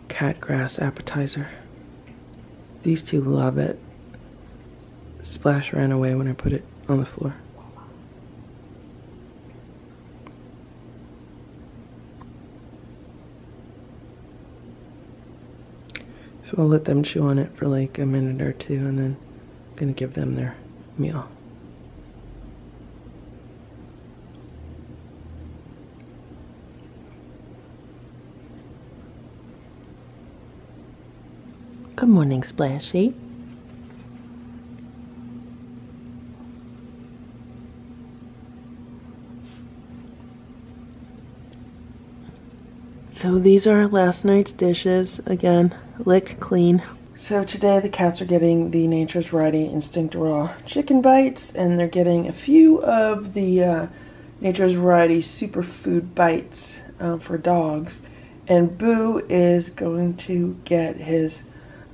cat grass appetizer. These two love it. Splash ran away when I put it on the floor. So I'll let them chew on it for like a minute or two, and then I'm gonna give them their meal. Good morning, Splashy. So these are last night's dishes, again, licked clean. So today the cats are getting the Nature's Variety Instinct Raw chicken bites, and they're getting a few of the Nature's Variety Superfood bites for dogs. And Boo is going to get his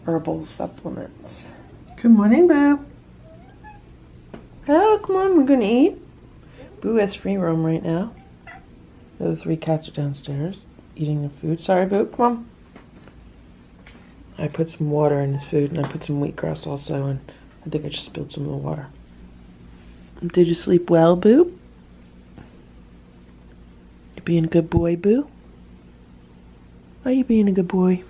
herbal supplements. Good morning, Boo. Oh, come on, we're gonna eat. Boo has free roam right now. The other three cats are downstairs eating their food. Sorry, Boo, come on. I put some water in his food, and I put some wheatgrass also, and I think I just spilled some of the water. Did you sleep well, Boo? You being a good boy, Boo? Are you being a good boy?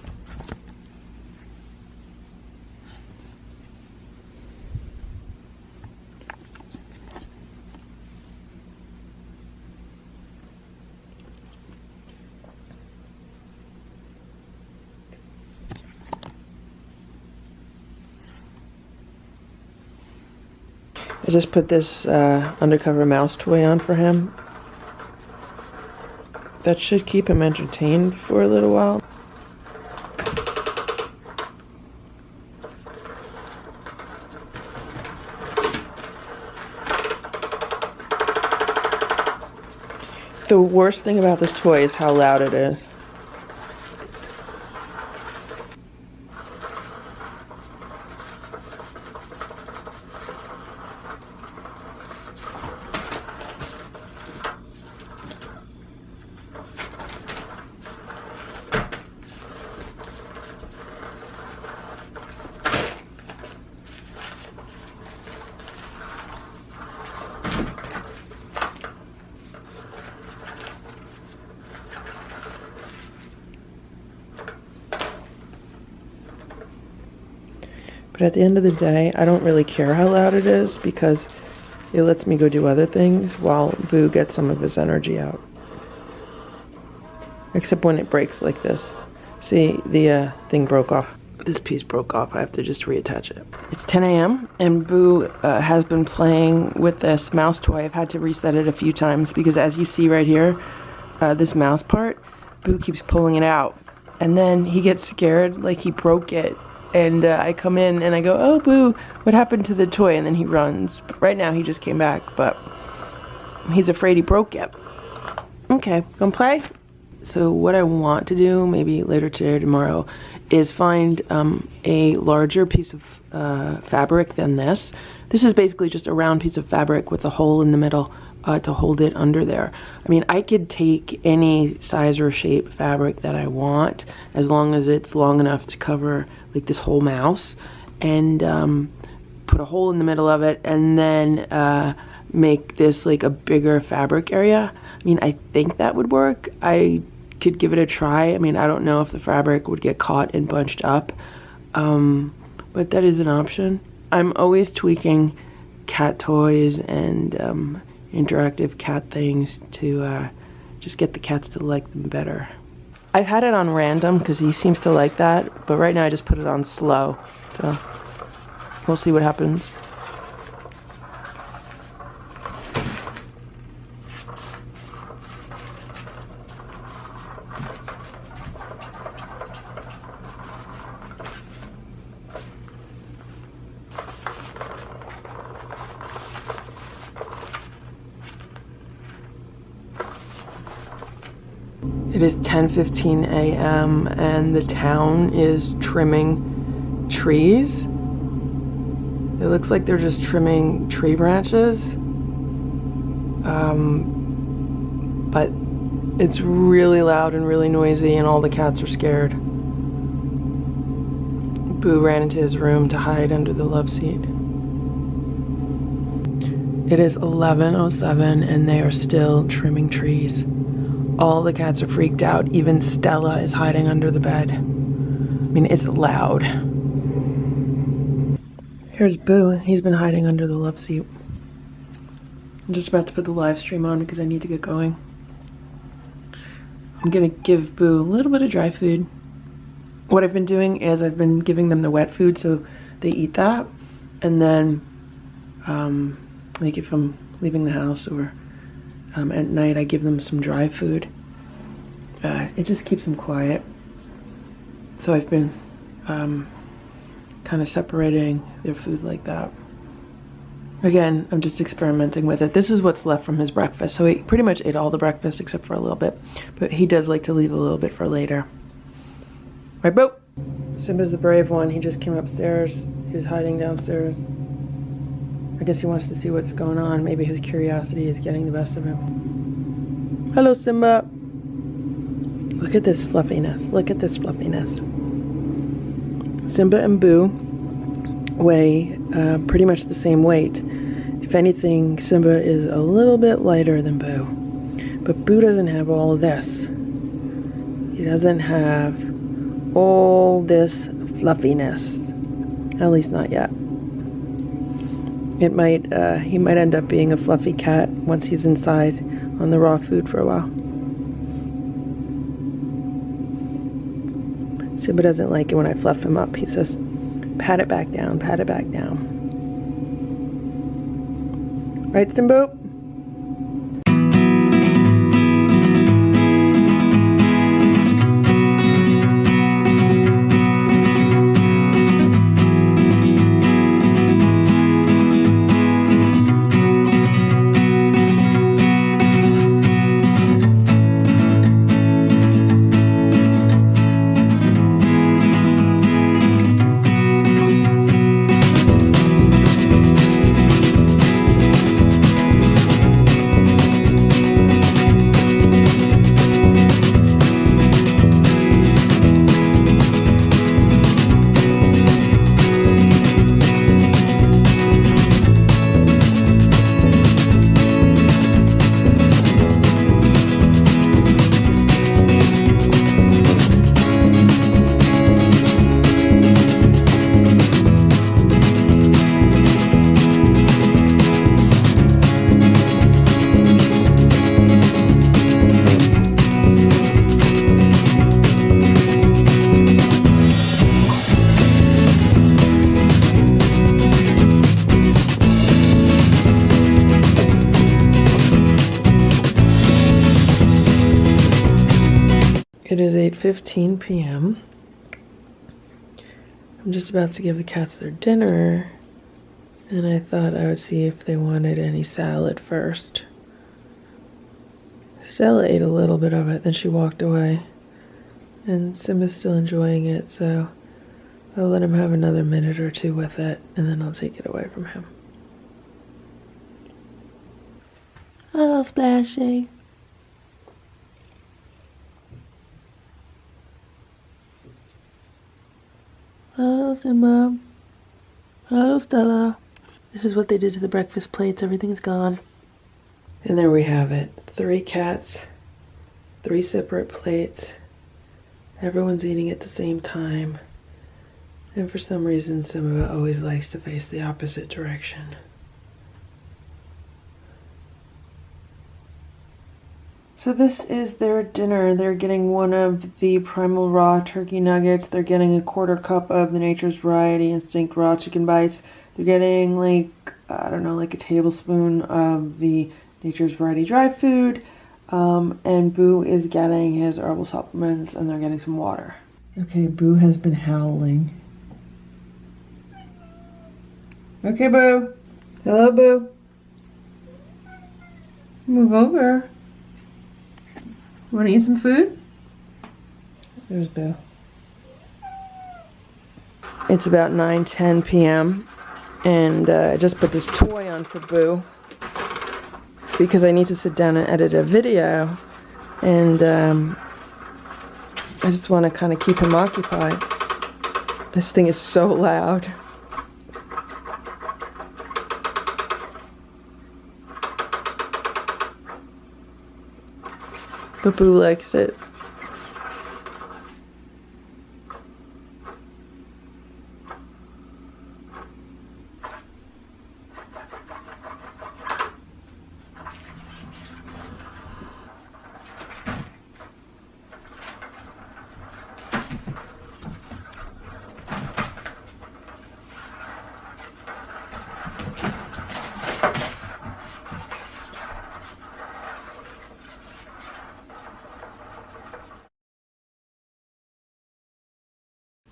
I just put this undercover mouse toy on for him. That should keep him entertained for a little while. The worst thing about this toy is how loud it is. But at the end of the day, I don't really care how loud it is because it lets me go do other things while Boo gets some of his energy out. Except when it breaks like this. See, the thing broke off. This piece broke off. I have to just reattach it. It's 10 a.m. and Boo has been playing with this mouse toy. I've had to reset it a few times because as you see right here, this mouse part, Boo keeps pulling it out. And then he gets scared, like he broke it. And I come in and I go, oh, Boo, what happened to the toy? And then he runs. But right now he just came back, but he's afraid he broke it. Okay, gonna play? So what I want to do, maybe later today or tomorrow, is find a larger piece of fabric than this. This is basically just a round piece of fabric with a hole in the middle to hold it under there. I mean, I could take any size or shape fabric that I want as long as it's long enough to cover like this whole mouse, and put a hole in the middle of it, and then make this like a bigger fabric area. I mean, I think that would work. I could give it a try. I mean, I don't know if the fabric would get caught and bunched up, but that is an option. I'm always tweaking cat toys and interactive cat things to just get the cats to like them better. I've had it on random because he seems to like that, but right now I just put it on slow, so we'll see what happens. It is 10:15 a.m. and the town is trimming trees. It looks like they're just trimming tree branches. But it's really loud and really noisy and all the cats are scared. Boo ran into his room to hide under the love seat. It is 11:07 and they are still trimming trees. All the cats are freaked out. Even Stella is hiding under the bed. I mean, it's loud. Here's Boo. He's been hiding under the love seat. I'm just about to put the live stream on because I need to get going. I'm gonna give Boo a little bit of dry food. What I've been doing is I've been giving them the wet food so they eat that. And then, like if I'm leaving the house or at night, I give them some dry food. It just keeps them quiet. So I've been kind of separating their food like that. Again, I'm just experimenting with it. This is what's left from his breakfast. So he pretty much ate all the breakfast except for a little bit. But he does like to leave a little bit for later. Right, Boo? Simba's the brave one. He just came upstairs. He was hiding downstairs. I guess he wants to see what's going on. Maybe his curiosity is getting the best of him. Hello, Simba. Look at this fluffiness. Look at this fluffiness. Simba and Boo weigh pretty much the same weight. If anything, Simba is a little bit lighter than Boo. But Boo doesn't have all of this. He doesn't have all this fluffiness. At least not yet. He might end up being a fluffy cat once he's inside on the raw food for a while. Simba doesn't like it when I fluff him up. He says, pat it back down, pat it back down. Right, Simba? 9:15 p.m. I'm just about to give the cats their dinner, and I thought I would see if they wanted any salad first. Stella ate a little bit of it, then she walked away. And Simba's still enjoying it, so I'll let him have another minute or two with it, and then I'll take it away from him. Oh, Splashy. Hello, Simba. Hello, Stella. This is what they did to the breakfast plates. Everything's gone. And there we have it. 3 cats, 3 separate plates. Everyone's eating at the same time. And for some reason, Simba always likes to face the opposite direction. So this is their dinner. They're getting one of the Primal Raw turkey nuggets. They're getting a 1/4 cup of the Nature's Variety Instinct Raw chicken bites. They're getting like, I don't know, like a tablespoon of the Nature's Variety dry food. And Boo is getting his herbal supplements, and they're getting some water. Okay, Boo has been howling. Okay, Boo. Hello, Boo. Move over. Want to eat some food? There's Boo. It's about 9:10 p.m. and I just put this toy on for Boo because I need to sit down and edit a video, and I just want to kind of keep him occupied. This thing is so loud. But Boo likes it.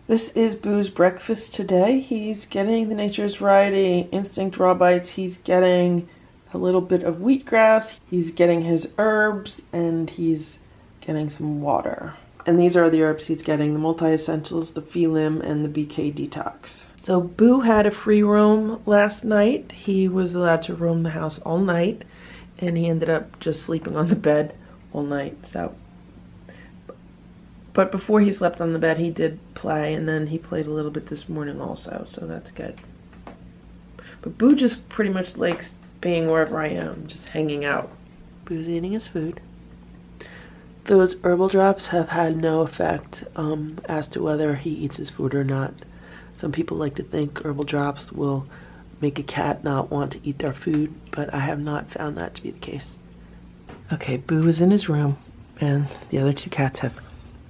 This is Boo's breakfast today. He's getting the Nature's Variety Instinct Raw Bites. He's getting a little bit of wheatgrass. He's getting his herbs, and he's getting some water. And these are the herbs he's getting: the multi-essentials, the Phelim, and the BK Detox. So Boo had a free roam last night. He was allowed to roam the house all night, and he ended up just sleeping on the bed all night. But before he slept on the bed, he did play, and then he played a little bit this morning also, so that's good. But Boo just pretty much likes being wherever I am, just hanging out. Boo's eating his food. Those herbal drops have had no effect as to whether he eats his food or not. Some people like to think herbal drops will make a cat not want to eat their food, but I have not found that to be the case. Okay, Boo is in his room, and the other 2 cats have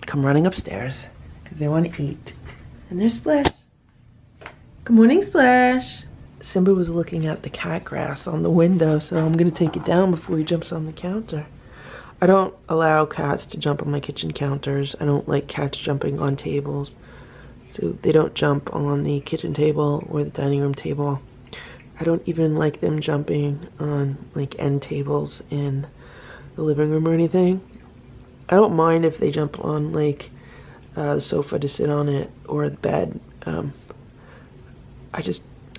come running upstairs because they want to eat. And there's Splash. Good morning, Splash. Simba was looking at the cat grass on the window, so I'm going to take it down before he jumps on the counter. I don't allow cats to jump on my kitchen counters. I don't like cats jumping on tables. So they don't jump on the kitchen table or the dining room table. I don't even like them jumping on like end tables in the living room or anything. I don't mind if they jump on like the sofa to sit on it or the bed. I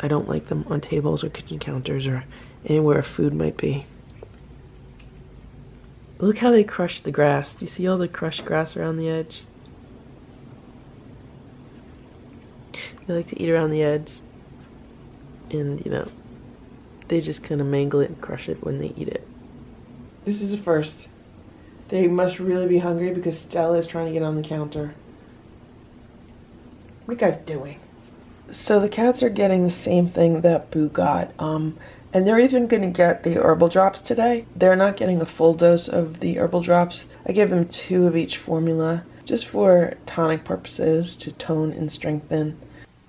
don't like them on tables or kitchen counters or anywhere food might be. Look how they crush the grass. Do you see all the crushed grass around the edge? They like to eat around the edge, and you know, they just kind of mangle it and crush it when they eat it. This is a first. They must really be hungry because Stella is trying to get on the counter. What are you guys doing? So the cats are getting the same thing that Boo got. And they're even going to get the herbal drops today. They're not getting a full dose of the herbal drops. I gave them 2 of each formula just for tonic purposes to tone and strengthen.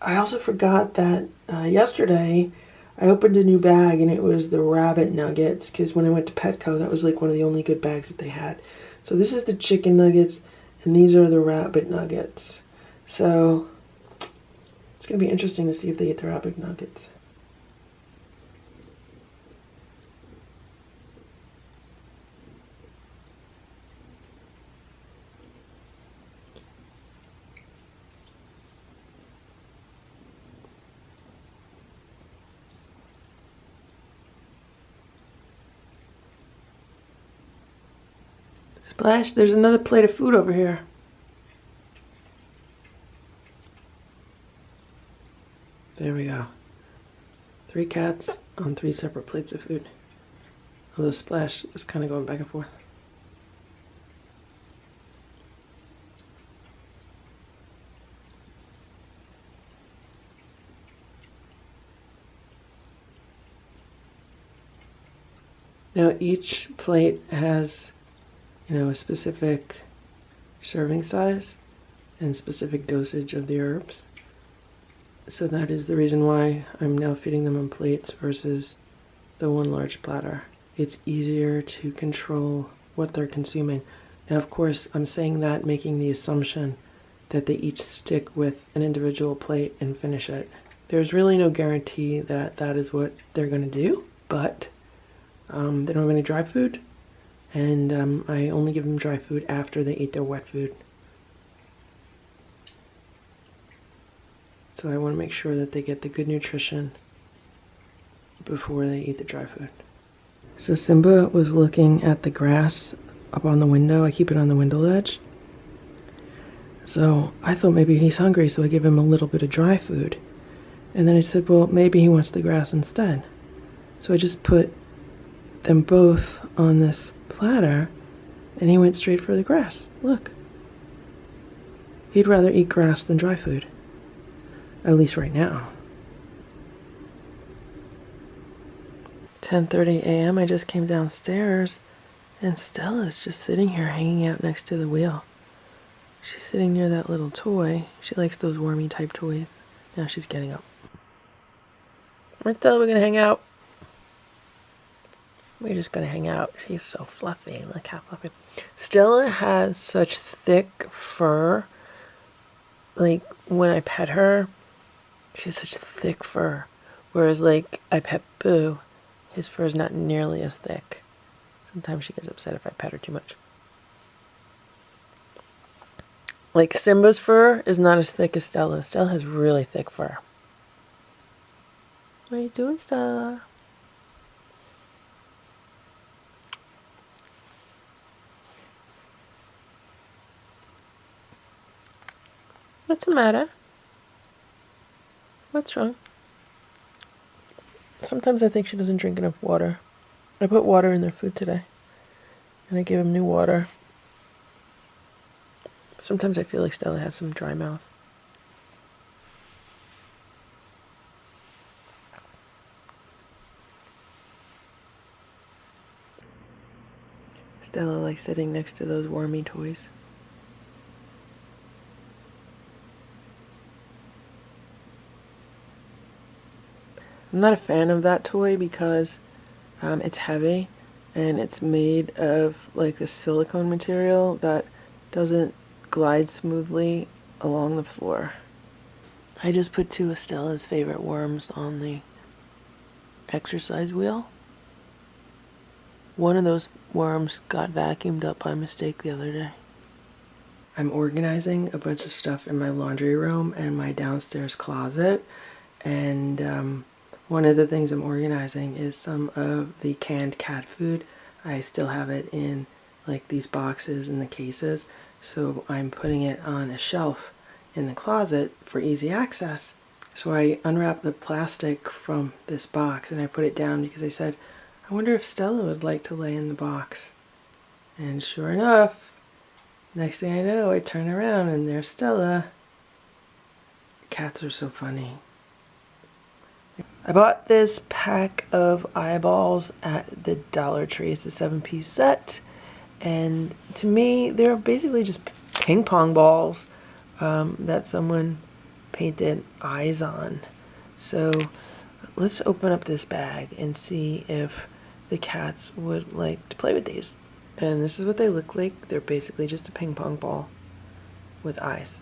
I also forgot that yesterday I opened a new bag, and it was the rabbit nuggets, because when I went to Petco, that was like one of the only good bags that they had. So this is the chicken nuggets, And these are the rabbit nuggets. So it's going to be interesting to see if they eat the rabbit nuggets. Splash, there's another plate of food over here. There we go. 3 cats on 3 separate plates of food. Although Splash is kind of going back and forth. Now each plate has, a specific serving size and specific dosage of the herbs. So that is the reason why I'm now feeding them on plates versus the one large platter. It's easier to control what they're consuming. Now, of course, I'm saying that making the assumption that they each stick with an individual plate and finish it. There's really no guarantee that that is what they're going to do, but they don't have any dry food, and I only give them dry food after they eat their wet food. So I want to make sure that they get the good nutrition before they eat the dry food. So Simba was looking at the grass up on the window. I keep it on the window ledge. So I thought maybe he's hungry, so I gave him a little bit of dry food. And then I said, well, maybe he wants the grass instead. So I just put them both on this platter, and he went straight for the grass. Look. He'd rather eat grass than dry food. At least right now. 10:30 a.m. I just came downstairs, and Stella's just sitting here hanging out next to the wheel. She's sitting near that little toy. She likes those wormy type toys. Now she's getting up. Where's Stella? We're gonna hang out. We're just gonna hang out. She's so fluffy. Look how fluffy. Stella has such thick fur. Like when I pet her, she has such thick fur. Whereas like I pet Boo, his fur is not nearly as thick. Sometimes she gets upset if I pet her too much. Like Simba's fur is not as thick as Stella's. Stella has really thick fur. What are you doing, Stella? What's the matter? What's wrong? Sometimes I think she doesn't drink enough water. I put water in their food today. And I gave them new water. Sometimes I feel like Stella has some dry mouth. Stella likes sitting next to those wormy toys. I'm not a fan of that toy because it's heavy and it's made of like a silicone material that doesn't glide smoothly along the floor. I just put 2 of Stella's favorite worms on the exercise wheel. One of those worms got vacuumed up by mistake the other day. I'm organizing a bunch of stuff in my laundry room and my downstairs closet, and one of the things I'm organizing is some of the canned cat food. I still have it in like these boxes in the cases, so I'm putting it on a shelf in the closet for easy access. So I unwrapped the plastic from this box and I put it down because I said, I wonder if Stella would like to lay in the box. And sure enough, next thing I know, I turn around and there's Stella. Cats are so funny. I bought this pack of eyeballs at the Dollar Tree. It's a 7-piece set. And to me, they're basically just ping pong balls that someone painted eyes on. So let's open up this bag and see if the cats would like to play with these. And this is what they look like. They're basically just a ping pong ball. with eyes.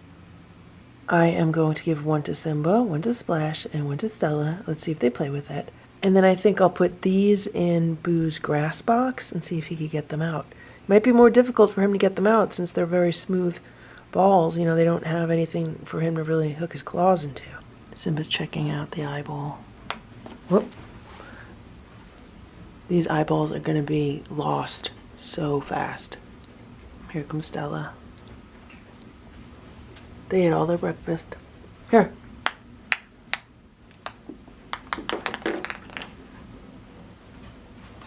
I am going to give one to Simba, one to Splash, and one to Stella. Let's see if they play with it. And then I think I'll put these in Boo's grass box and see if he could get them out. It might be more difficult for him to get them out since they're very smooth balls. You know, they don't have anything for him to really hook his claws into. Simba's checking out the eyeball. Whoop. These eyeballs are going to be lost so fast. Here comes Stella. They ate all their breakfast. Here.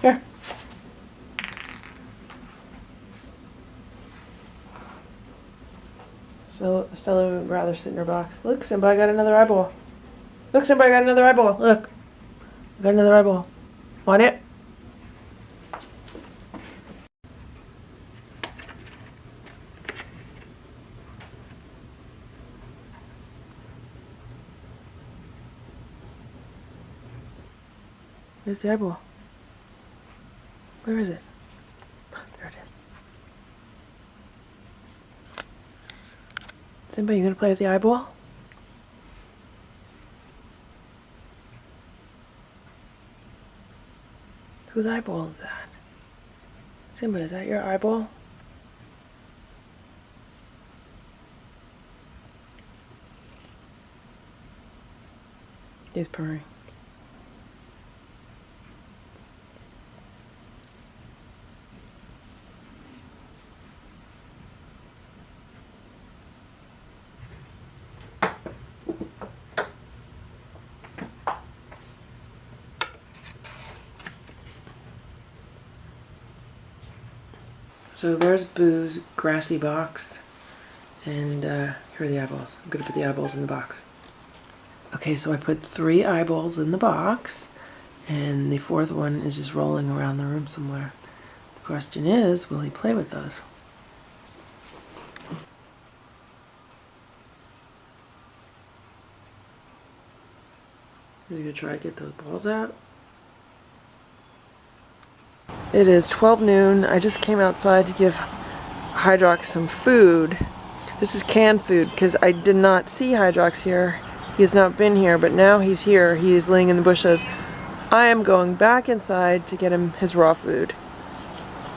Here. So Stella would rather sit in her box. Look, Simba, I got another eyeball. Look, Simba, I got another eyeball. Look. I got another eyeball. Want it? Where's the eyeball? Where is it? There it is. Simba, you gonna play with the eyeball? Whose eyeball is that? Simba, is that your eyeball? He's purring. So there's Boo's grassy box, and here are the eyeballs. I'm gonna put the eyeballs in the box. Okay, so I put 3 eyeballs in the box, and the 4th one is just rolling around the room somewhere. The question is, will he play with those? Is he gonna try to get those balls out? It is 12 noon. I just came outside to give Hydrox some food. This is canned food because I did not see Hydrox here. He has not been here, but now he's here. He is laying in the bushes. I am going back inside to get him his raw food,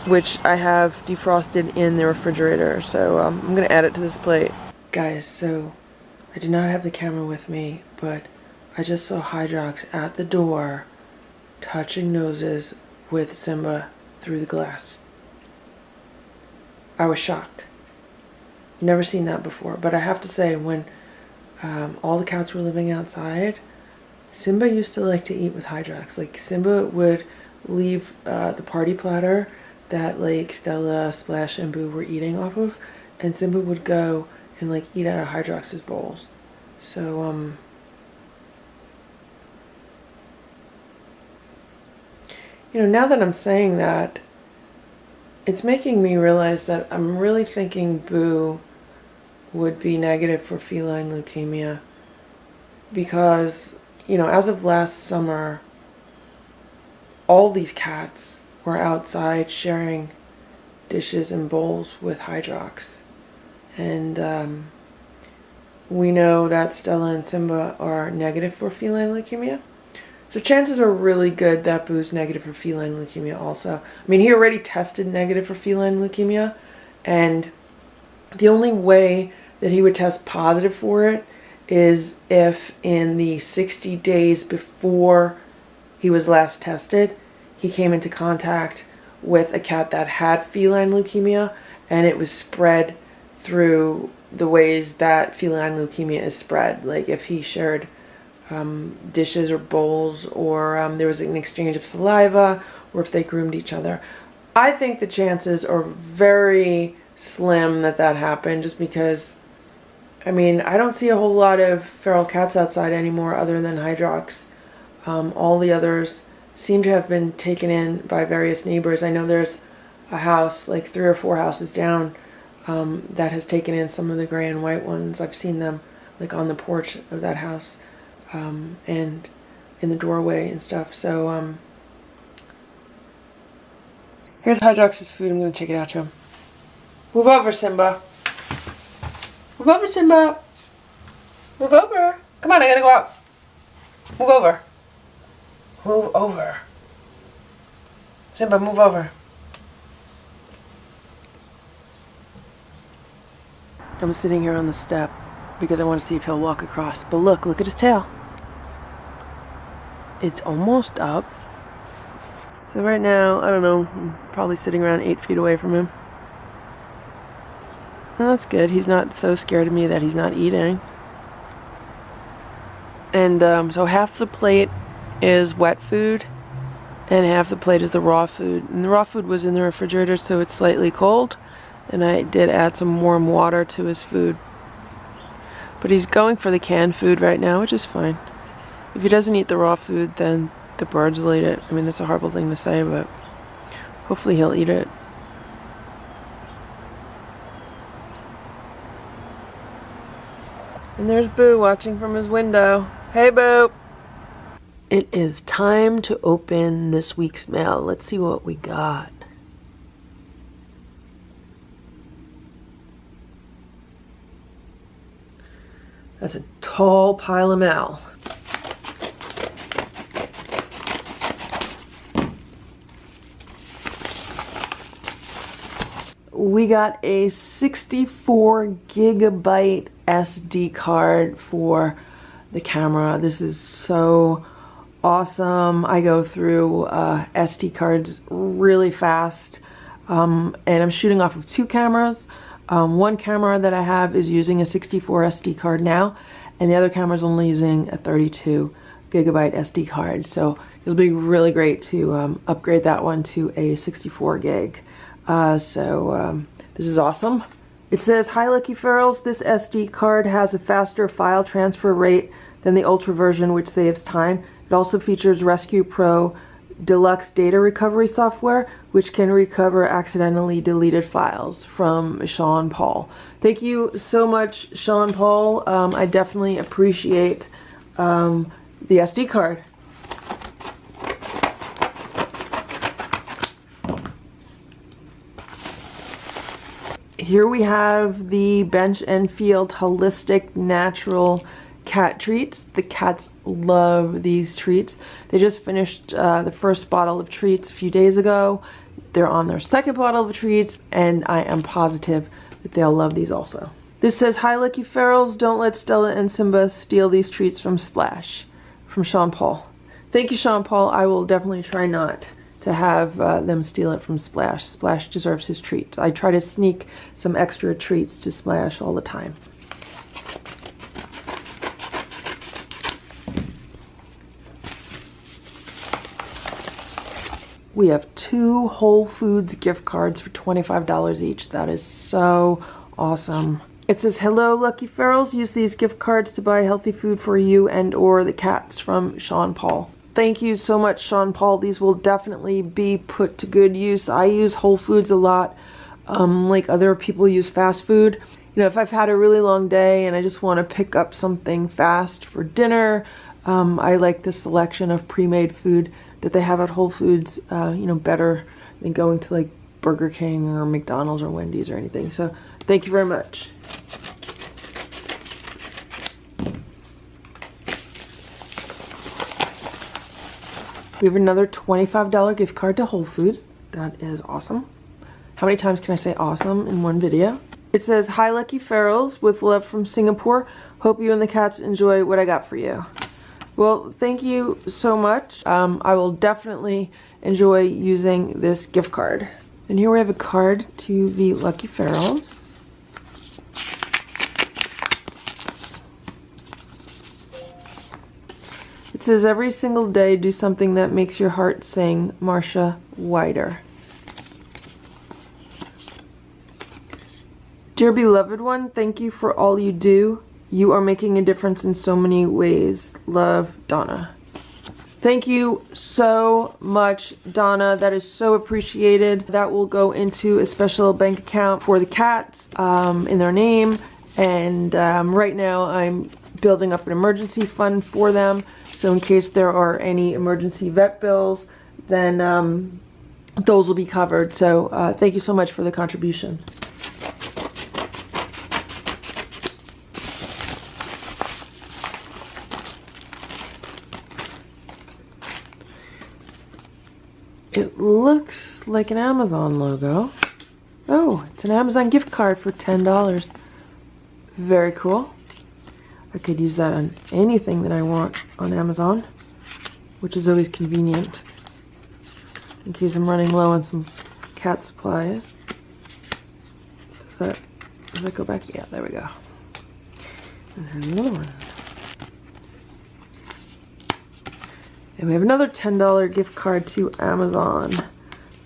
which I have defrosted in the refrigerator. So I'm going to add it to this plate. Guys, so I did not have the camera with me, but I just saw Hydrox at the door touching noses with Simba through the glass. I was shocked. Never seen that before, but I have to say, when all the cats were living outside, Simba used to like to eat with Hydrox. Like, Simba would leave the party platter that like Stella, Splash, and Boo were eating off of, and Simba would go and like eat out of Hydrox's bowls. So you know, now that I'm saying that, it's making me realize that I'm really thinking Boo would be negative for feline leukemia because, you know, as of last summer, all these cats were outside sharing dishes and bowls with Hydrox. And we know that Stella and Simba are negative for feline leukemia. So chances are really good that Boo's negative for feline leukemia also. I mean, he already tested negative for feline leukemia, and the only way that he would test positive for it is if in the 60 days before he was last tested, he came into contact with a cat that had feline leukemia, and it was spread through the ways that feline leukemia is spread. Like if he shared dishes or bowls, or there was an exchange of saliva, or if they groomed each other. I think the chances are very slim that that happened, just because, I mean, I don't see a whole lot of feral cats outside anymore other than Hydrox. All the others seem to have been taken in by various neighbors. I know there's a house, like 3 or 4 houses down, that has taken in some of the gray and white ones. I've seen them like on the porch of that house. And in the doorway and stuff. So here's Hydrox's food. I'm going to take it out to him. Move over, Simba. Move over, Simba. Move over. Come on, I gotta go out. Move over. Move over. Simba, move over. I'm sitting here on the step because I want to see if he'll walk across. But look at his tail. It's almost up. So right now, I don't know, I'm probably sitting around 8 feet away from him. And that's good. He's not so scared of me that he's not eating. And so half the plate is wet food and half the plate is the raw food. And the raw food was in the refrigerator, so it's slightly cold. And I did add some warm water to his food. But he's going for the canned food right now, which is fine. If he doesn't eat the raw food, then the birds will eat it. I mean, that's a horrible thing to say, but hopefully he'll eat it. And there's Boo watching from his window. Hey, Boo! It is time to open this week's mail. Let's see what we got. That's a tall pile of mail. We got a 64 gigabyte SD card for the camera. This is so awesome. I go through SD cards really fast, and I'm shooting off of 2 cameras. One camera that I have is using a 64 SD card now, and the other camera is only using a 32 gigabyte SD card. So it'll be really great to upgrade that one to a 64 gig. This is awesome. It says, "Hi Lucky Ferals, this SD card has a faster file transfer rate than the Ultra version, which saves time. It also features Rescue Pro Deluxe data recovery software, which can recover accidentally deleted files." From Sean Paul. Thank you so much, Sean Paul. I definitely appreciate the SD card. Here we have the Bench and Field Holistic Natural Cat Treats. The cats love these treats. They just finished the first bottle of treats a few days ago. They're on their second bottle of treats, and I am positive that they'll love these also. This says, "Hi Lucky Ferals, don't let Stella and Simba steal these treats from Splash." From Sean Paul. Thank you, Sean Paul. I will definitely try not to have them steal it from Splash. Splash deserves his treats. I try to sneak some extra treats to Splash all the time. We have 2 Whole Foods gift cards for $25 each. That is so awesome. It says, "Hello Lucky Ferals, use these gift cards to buy healthy food for you and or the cats." From Sean Paul. Thank you so much, Sean Paul. These will definitely be put to good use. I use Whole Foods a lot, like other people use fast food. You know, if I've had a really long day and I just want to pick up something fast for dinner, I like the selection of pre-made food that they have at Whole Foods, you know, better than going to like Burger King or McDonald's or Wendy's or anything. So thank you very much. We have another $25 gift card to Whole Foods. That is awesome. How many times can I say awesome in one video? It says, "Hi Lucky Ferals, with love from Singapore. Hope you and the cats enjoy what I got for you." Well, thank you so much. I will definitely enjoy using this gift card. And here we have a card to the Lucky Ferals. It says, "Every single day do something that makes your heart sing, Marcia Wider." Dear beloved one, thank you for all you do. You are making a difference in so many ways. Love, Donna. Thank you so much, Donna. That is so appreciated. That will go into a special bank account for the cats in their name. And right now I'm building up an emergency fund for them. So in case there are any emergency vet bills, then those will be covered. So thank you so much for the contribution. It looks like an Amazon logo. Oh, it's an Amazon gift card for $10. Very cool. I could use that on anything that I want on Amazon, which is always convenient in case I'm running low on some cat supplies. Does that go back? Yeah, there we go. And there's another one. And we have another $10 gift card to Amazon.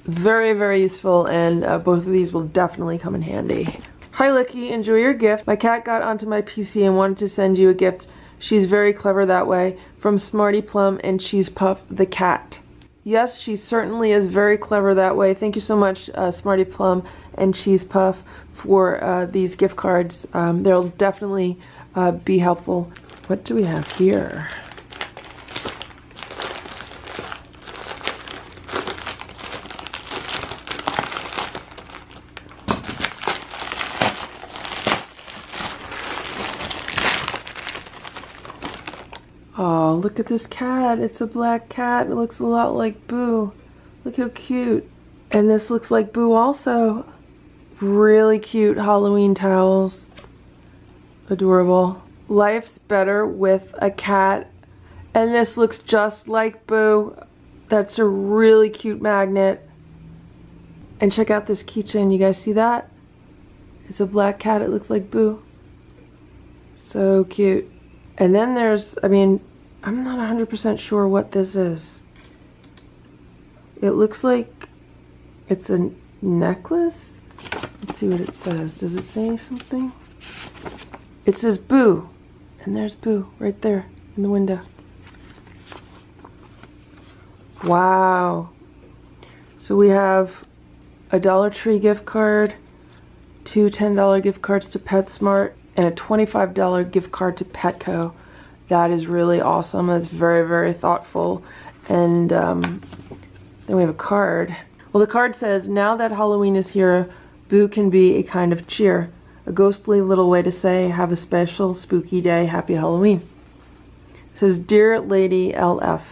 Very, very useful, and both of these will definitely come in handy. Hi Licky, enjoy your gift. My cat got onto my PC and wanted to send you a gift. She's very clever that way. From Smarty Plum and Cheese Puff the cat. Yes, she certainly is very clever that way. Thank you so much, Smarty Plum and Cheese Puff, for these gift cards. They'll definitely be helpful. What do we have here? Oh, look at this cat. It's a black cat. It looks a lot like Boo. Look how cute. And this looks like Boo also. Really cute Halloween towels. Adorable. Life's better with a cat. And this looks just like Boo. That's a really cute magnet. And check out this keychain. You guys see that? It's a black cat. It looks like Boo. So cute. And then there's, I mean, I'm not 100% sure what this is. It looks like it's a necklace. Let's see what it says. Does it say something? It says Boo. And there's Boo right there in the window. Wow. So we have a Dollar Tree gift card, two $10 gift cards to PetSmart, and a $25 gift card to Petco. That is really awesome. That's very, very thoughtful. And then we have a card. Well, the card says, now that Halloween is here, Boo can be a kind of cheer. A ghostly little way to say, have a special spooky day, happy Halloween. It says, Dear Lady LF,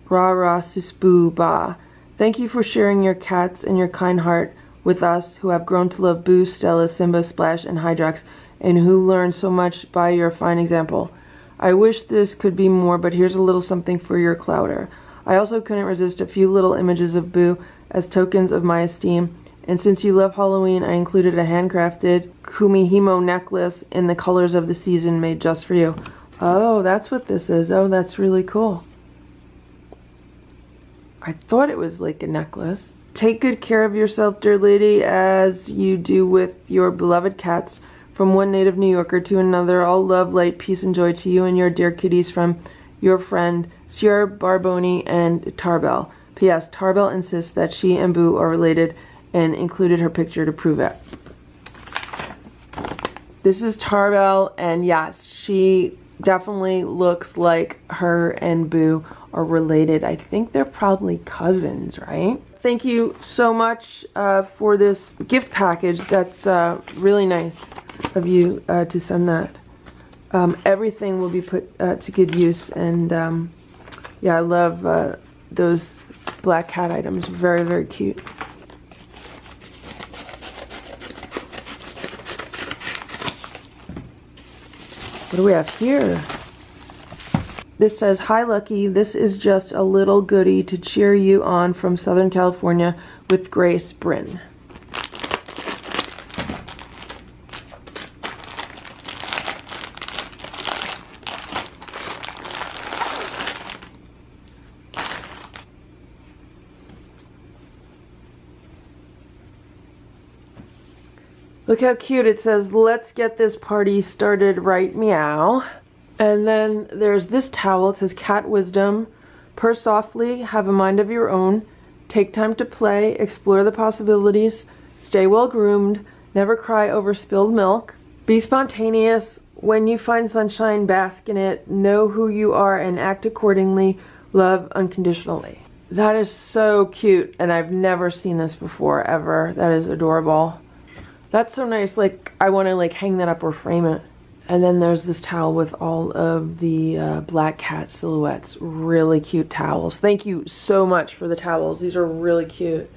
Ra Ra Sis Boo Ba, thank you for sharing your cats and your kind heart with us who have grown to love Boo, Stella, Simba, Splash, and Hydrox, and who learned so much by your fine example. I wish this could be more, but here's a little something for your clouder. I also couldn't resist a few little images of Boo as tokens of my esteem, and since you love Halloween, I included a handcrafted Kumihimo necklace in the colors of the season made just for you. Oh, that's what this is. Oh, that's really cool. I thought it was like a necklace. Take good care of yourself, dear lady, as you do with your beloved cats. From one native New Yorker to another, all love, light, peace, and joy to you and your dear kitties from your friend C.R.Barboni and Tarbell. P.S. Tarbell insists that she and Boo are related and included her picture to prove it. This is Tarbell, and yes, she definitely looks like her and Boo are related. I think they're probably cousins, right? Thank you so much for this gift package. That's really nice of you to send that. Everything will be put to good use, and yeah, I love those black cat items. Very, very cute. What do we have here? This says, Hi Lucky, this is just a little goodie to cheer you on from Southern California with Grace Bryn. Look how cute. It says, let's get this party started right meow. And then there's this towel. It says, Cat Wisdom. Purr softly, have a mind of your own. Take time to play, explore the possibilities. Stay well groomed. Never cry over spilled milk. Be spontaneous. When you find sunshine, bask in it. Know who you are and act accordingly. Love unconditionally. That is so cute, and I've never seen this before, ever. That is adorable. That's so nice. Like, I want to like hang that up or frame it. And then there's this towel with all of the black cat silhouettes. Really cute towels. Thank you so much for the towels. These are really cute.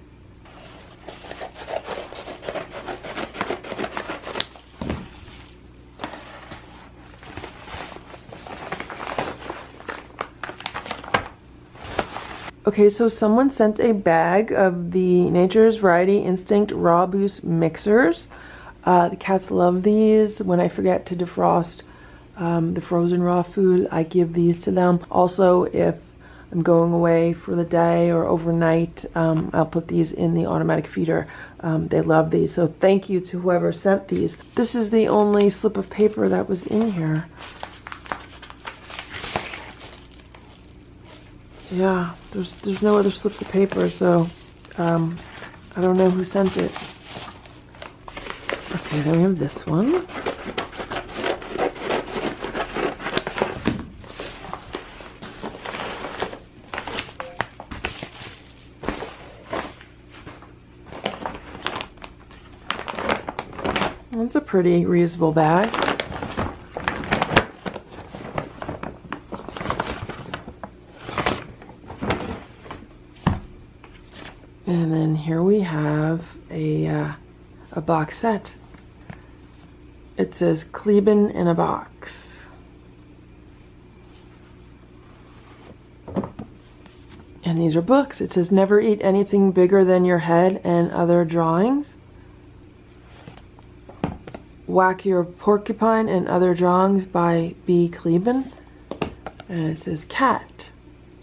Okay, so someone sent a bag of the Nature's Variety Instinct Raw Boost mixers. The cats love these. When I forget to defrost the frozen raw food, I give these to them. Also, if I'm going away for the day or overnight, I'll put these in the automatic feeder. They love these, so thank you to whoever sent these. This is the only slip of paper that was in here. Yeah, there's no other slips of paper, so I don't know who sent it. Okay, then we have this one. That's a pretty reusable bag. And then here we have a box set. It says Kleben in a box. And these are books. It says Never Eat Anything Bigger Than Your Head and Other Drawings. Whack Your Porcupine and Other Drawings by B. Kleben. And it says Cat.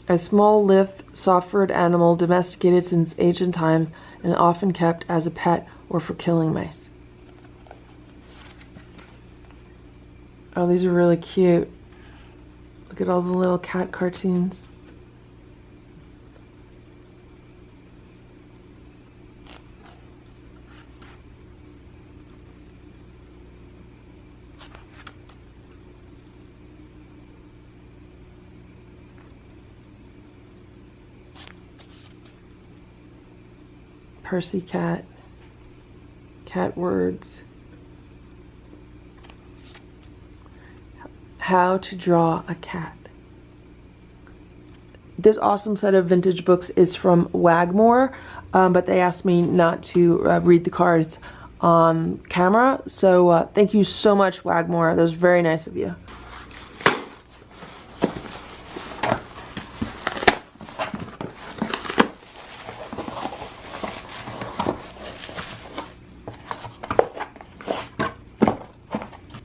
A small, lithe, soft-furred animal domesticated since ancient times and often kept as a pet or for killing mice. Oh, these are really cute. Look at all the little cat cartoons. Percy cat, cat words, how to draw a cat. This awesome set of vintage books is from Wagmore, but they asked me not to read the cards on camera, so thank you so much, Wagmore. That was very nice of you.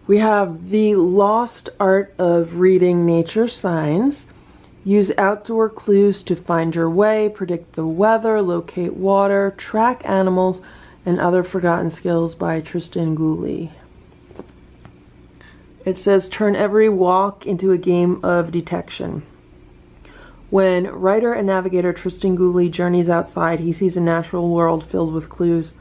We have The Lost Art of Reading Nature Signs. Use outdoor clues to find your way, predict the weather, locate water, track animals, and other forgotten skills by Tristan Gooley. It says turn every walk into a game of detection. When writer and navigator Tristan Gooley journeys outside, he sees a natural world filled with clues.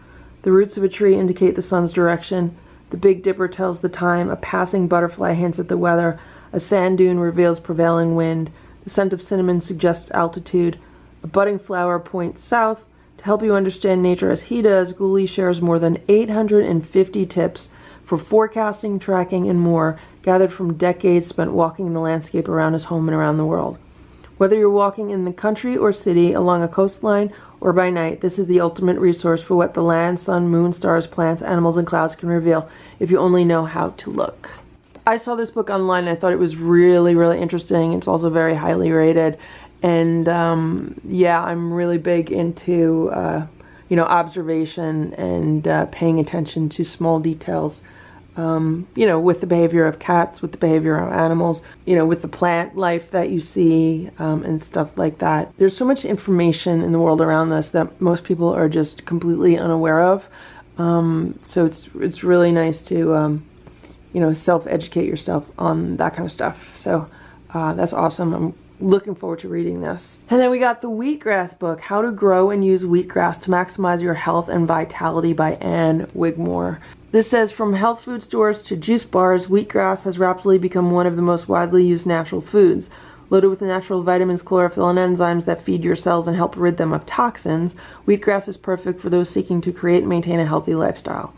The roots of a tree indicate the sun's direction. The Big Dipper tells the time, a passing butterfly hints at the weather, a sand dune reveals prevailing wind, the scent of cinnamon suggests altitude, a budding flower points south. To help you understand nature as he does, Gooley shares more than 850 tips for forecasting, tracking, and more, gathered from decades spent walking the landscape around his home and around the world. Whether you're walking in the country or city, along a coastline, or by night, this is the ultimate resource for what the land, sun, moon, stars, plants, animals, and clouds can reveal if you only know how to look. I saw this book online and I thought it was really, really interesting. It's also very highly rated. And yeah, I'm really big into, you know, observation and paying attention to small details. You know, with the behavior of cats, with the behavior of animals, you know, with the plant life that you see, and stuff like that. There's so much information in the world around us that most people are just completely unaware of. So it's really nice to, you know, self-educate yourself on that kind of stuff. So that's awesome. I'm looking forward to reading this. And then we got the Wheatgrass book, How to Grow and Use Wheatgrass to Maximize Your Health and Vitality by Anne Wigmore. This says, from health food stores to juice bars, wheatgrass has rapidly become one of the most widely used natural foods. Loaded with natural vitamins, chlorophyll, and enzymes that feed your cells and help rid them of toxins, wheatgrass is perfect for those seeking to create and maintain a healthy lifestyle.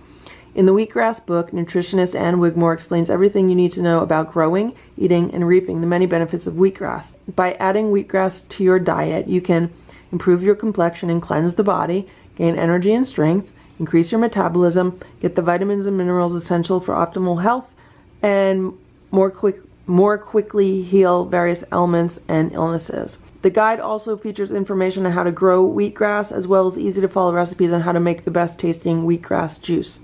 In the wheatgrass book, nutritionist Ann Wigmore explains everything you need to know about growing, eating, and reaping the many benefits of wheatgrass. By adding wheatgrass to your diet, you can improve your complexion and cleanse the body, gain energy and strength, increase your metabolism, get the vitamins and minerals essential for optimal health, and more quickly heal various ailments and illnesses. The guide also features information on how to grow wheatgrass, as well as easy to follow recipes on how to make the best tasting wheatgrass juice.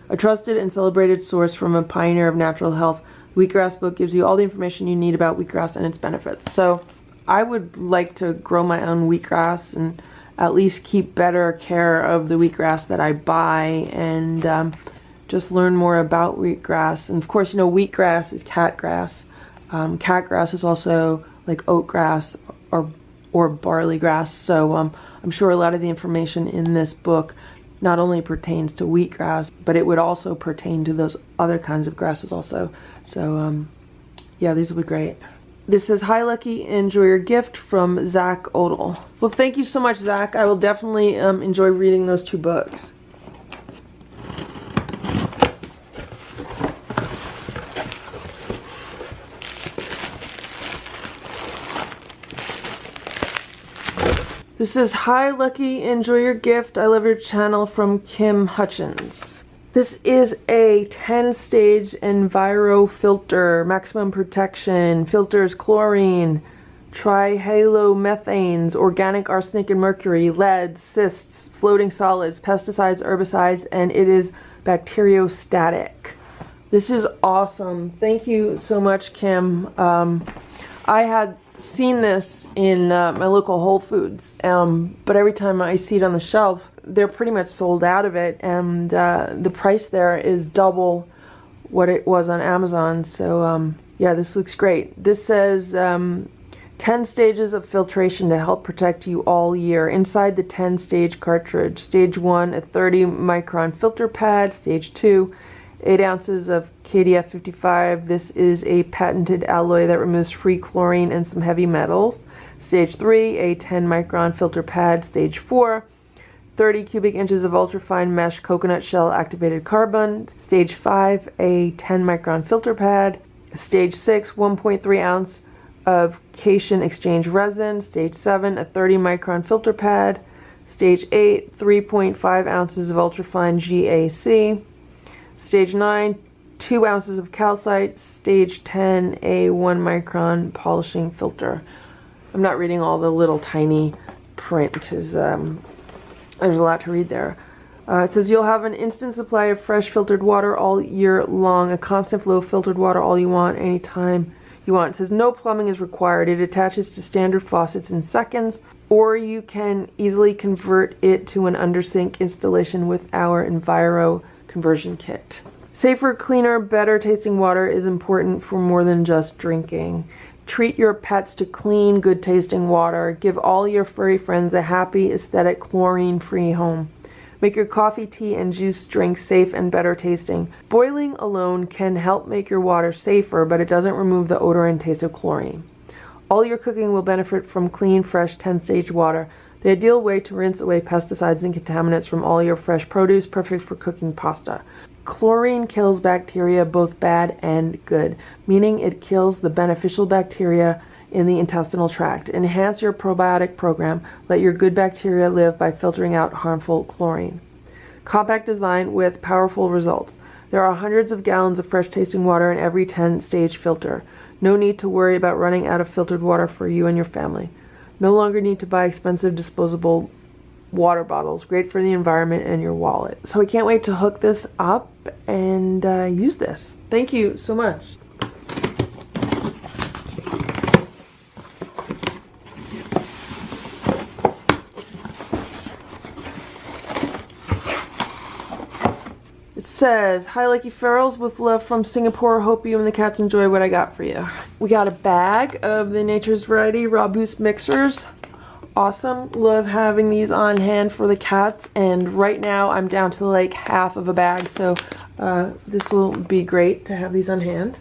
A trusted and celebrated source from a pioneer of natural health, Wheatgrass book gives you all the information you need about wheatgrass and its benefits. So I would like to grow my own wheatgrass and at least keep better care of the wheatgrass that I buy, and just learn more about wheatgrass. And of course, you know, wheatgrass is catgrass. Catgrass is also like oatgrass or barley grass. So I'm sure a lot of the information in this book not only pertains to wheatgrass, but it would also pertain to those other kinds of grasses also. So yeah, these will be great. This says, "Hi Lucky, enjoy your gift," from Zach Odell. Well, thank you so much, Zach. I will definitely enjoy reading those two books. This is, "Hi Lucky, enjoy your gift. I love your channel," from Kim Hutchins. This is a 10-stage Enviro filter, maximum protection, filters chlorine, trihalomethanes, organic arsenic and mercury, lead, cysts, floating solids, pesticides, herbicides, and it is bacteriostatic. This is awesome. Thank you so much, Kim. I had seen this in my local Whole Foods, but every time I see it on the shelf, they're pretty much sold out of it, and the price there is double what it was on Amazon. So yeah, this looks great. This says 10 stages of filtration to help protect you all year inside the 10-stage cartridge. Stage 1, a 30 micron filter pad. Stage 2, 8 ounces of KDF 55. This is a patented alloy that removes free chlorine and some heavy metals. Stage 3, a 10 micron filter pad. Stage 4, 30 cubic inches of ultrafine mesh coconut shell activated carbon. Stage 5, a 10 micron filter pad. Stage 6, 1.3 ounce of cation exchange resin. Stage 7, a 30 micron filter pad. Stage 8, 3.5 ounces of ultrafine GAC. Stage 9, 2 ounces of calcite. Stage 10, a 1 micron polishing filter. I'm not reading all the little tiny print because there's a lot to read there. It says you'll have an instant supply of fresh filtered water all year long, a constant flow of filtered water all you want, anytime you want. It says no plumbing is required. It attaches to standard faucets in seconds, or you can easily convert it to an under-sink installation with our Enviro conversion kit. Safer, cleaner, better tasting water is important for more than just drinking. Treat your pets to clean, good tasting water. Give all your furry friends a happy, aesthetic, chlorine-free home. Make your coffee, tea, and juice drinks safe and better tasting. Boiling alone can help make your water safer, but it doesn't remove the odor and taste of chlorine. All your cooking will benefit from clean, fresh 10-stage water. The ideal way to rinse away pesticides and contaminants from all your fresh produce, perfect for cooking pasta. Chlorine kills bacteria, both bad and good, meaning it kills the beneficial bacteria in the intestinal tract. Enhance your probiotic program. Let your good bacteria live by filtering out harmful chlorine. Compact design with powerful results. There are hundreds of gallons of fresh tasting water in every 10-stage filter. No need to worry about running out of filtered water for you and your family. No longer need to buy expensive disposable water bottles. Great for the environment and your wallet. So I can't wait to hook this up and use this. Thank you so much. It says, "Hi Lucky Ferals, with love from Singapore. Hope you and the cats enjoy what I got for you." We got a bag of the Nature's Variety Raw Boost mixers. Awesome. Love having these on hand for the cats, and right now I'm down to like half of a bag, so this will be great to have these on hand.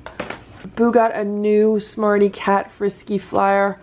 Boo got a new Smarty Cat Frisky Flyer.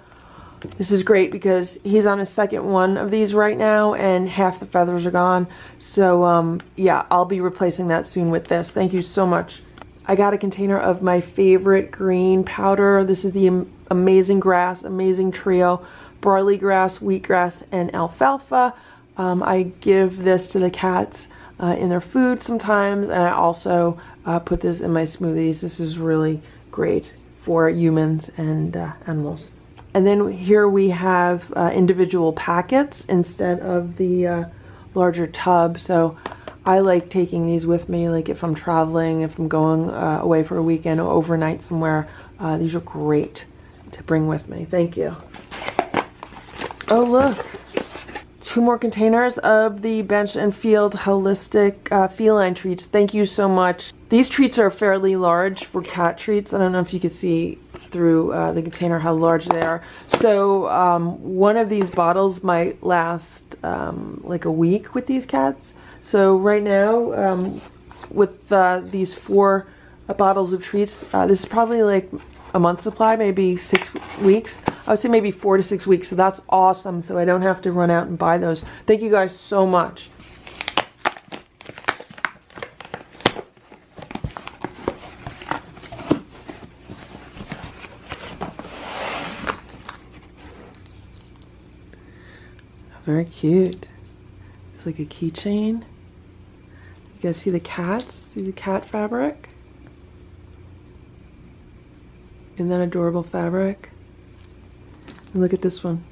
This is great because he's on his second one of these right now and half the feathers are gone. So yeah, I'll be replacing that soon with this. Thank you so much. I got a container of my favorite green powder. This is the Amazing Grass, Amazing Trio, barley grass, wheatgrass, and alfalfa. I give this to the cats in their food sometimes, and I also put this in my smoothies. This is really great for humans and animals. And then here we have individual packets instead of the larger tub. So I like taking these with me, like if I'm traveling, if I'm going away for a weekend or overnight somewhere. These are great to bring with me. Thank you. Oh, look. 2 more containers of the Bench and Field Holistic Feline Treats. Thank you so much. These treats are fairly large for cat treats. I don't know if you could see through the container how large they are. So one of these bottles might last like a week with these cats. So right now with these 4 bottles of treats, this is probably like a month's supply, maybe 6 weeks. I would say maybe 4 to 6 weeks. So that's awesome. So I don't have to run out and buy those. Thank you guys so much. Very cute. It's like a keychain. You guys see the cats? See the cat fabric? Isn't that adorable fabric? And look at this one.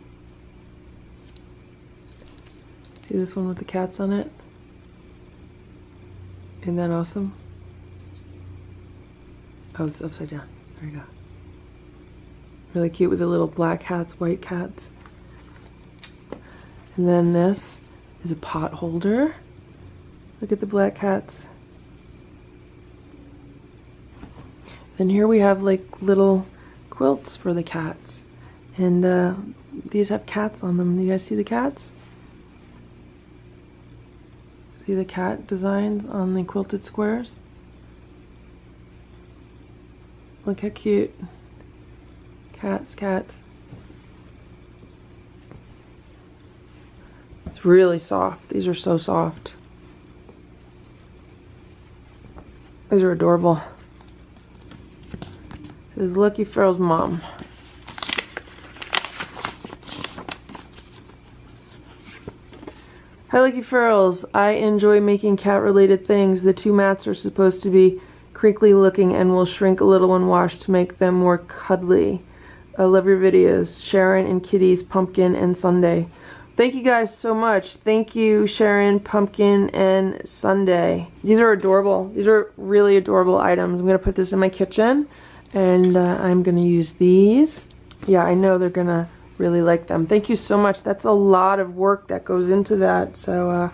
See this one with the cats on it? Isn't that awesome? Oh, it's upside down. There you go. Really cute with the little black cats, white cats. And then this is a pot holder. Look at the black cats. Then here we have like little quilts for the cats. And these have cats on them. Do you guys see the cats? See the cat designs on the quilted squares? Look how cute. Cats, cats. It's really soft. These are so soft. These are adorable. This is Lucky Feral's mom. Hi Lucky Ferals. I enjoy making cat related things. The 2 mats are supposed to be crinkly looking and will shrink a little when washed to make them more cuddly. I love your videos. Sharon and Kitty's Pumpkin and Sunday. Thank you guys so much. Thank you, Sharon, Pumpkin, and Sunday. These are adorable. These are really adorable items. I'm going to put this in my kitchen, and I'm going to use these. Yeah, I know they're going to really like them. Thank you so much. That's a lot of work that goes into that. So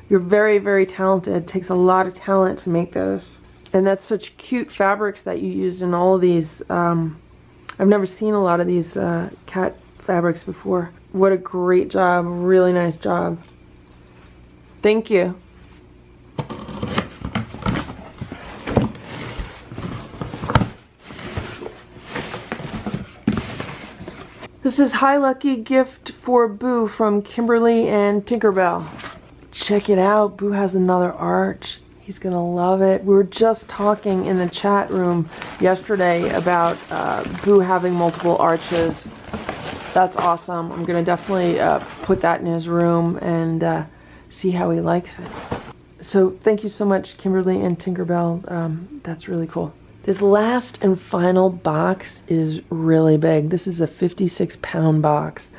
you're very, very talented. It takes a lot of talent to make those. And that's such cute fabrics that you used in all of these. I've never seen a lot of these cat fabrics before. What a great job. Really nice job. Thank you. This is Hi Lucky gift for Boo from Kimberly and Tinkerbell. Check it out. Boo has another arch. He's gonna love it. We were just talking in the chat room yesterday about Boo having multiple arches. That's awesome. I'm gonna definitely put that in his room and see how he likes it. So thank you so much, Kimberly and Tinkerbell. That's really cool. This last and final box is really big. This is a 56-pound box.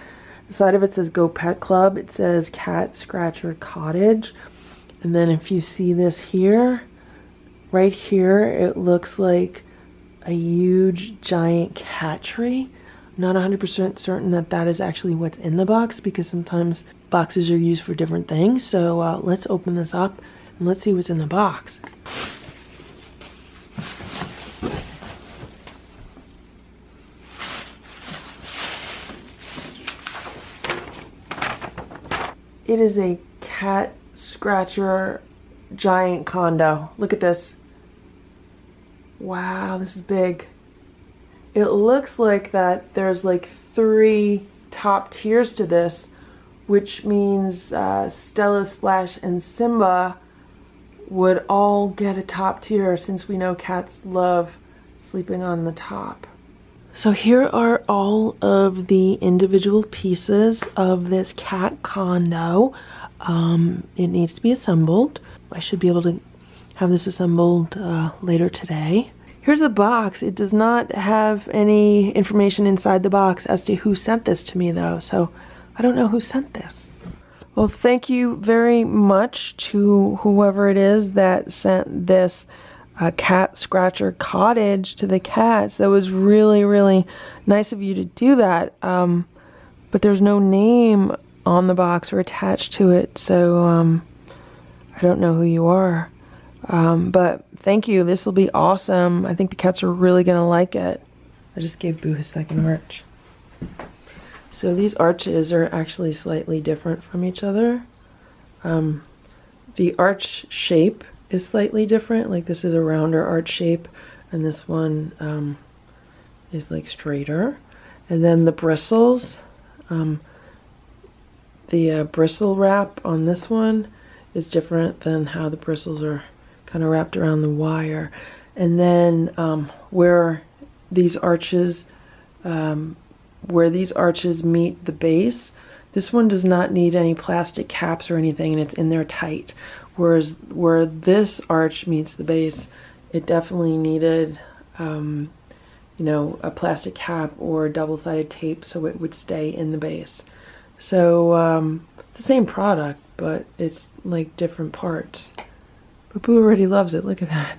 The side of it says Go Pet Club. It says Cat Scratcher Cottage. And then if you see this here, right here, it looks like a huge giant cat tree. I'm not 100% certain that that is actually what's in the box because sometimes boxes are used for different things. So let's open this up and let's see what's in the box. It is a cat scratcher giant condo. Look at this. Wow, this is big. It looks like that there's like 3 top tiers to this, which means Stella, Splash, and Simba would all get a top tier since we know cats love sleeping on the top. So here are all of the individual pieces of this cat condo. It needs to be assembled. I should be able to have this assembled later today. Here's a box. It does not have any information inside the box as to who sent this to me though, so I don't know who sent this. Well, thank you very much to whoever it is that sent this cat scratcher cottage to the cats. That was really, really nice of you to do that. But there's no name on the box or attached to it, so I don't know who you are. But thank you. This will be awesome. I think the cats are really gonna like it. I just gave Boo his second arch. So these arches are actually slightly different from each other. The arch shape is slightly different. Like this is a rounder arch shape, and this one is like straighter. And then the bristles, the bristle wrap on this one is different than how the bristles are kind of wrapped around the wire. And then where these arches meet the base, this one does not need any plastic caps or anything, and it's in there tight. Whereas where this arch meets the base, it definitely needed you know, a plastic cap or double-sided tape so it would stay in the base. So it's the same product, but it's like different parts. But Boo already loves it. Look at that.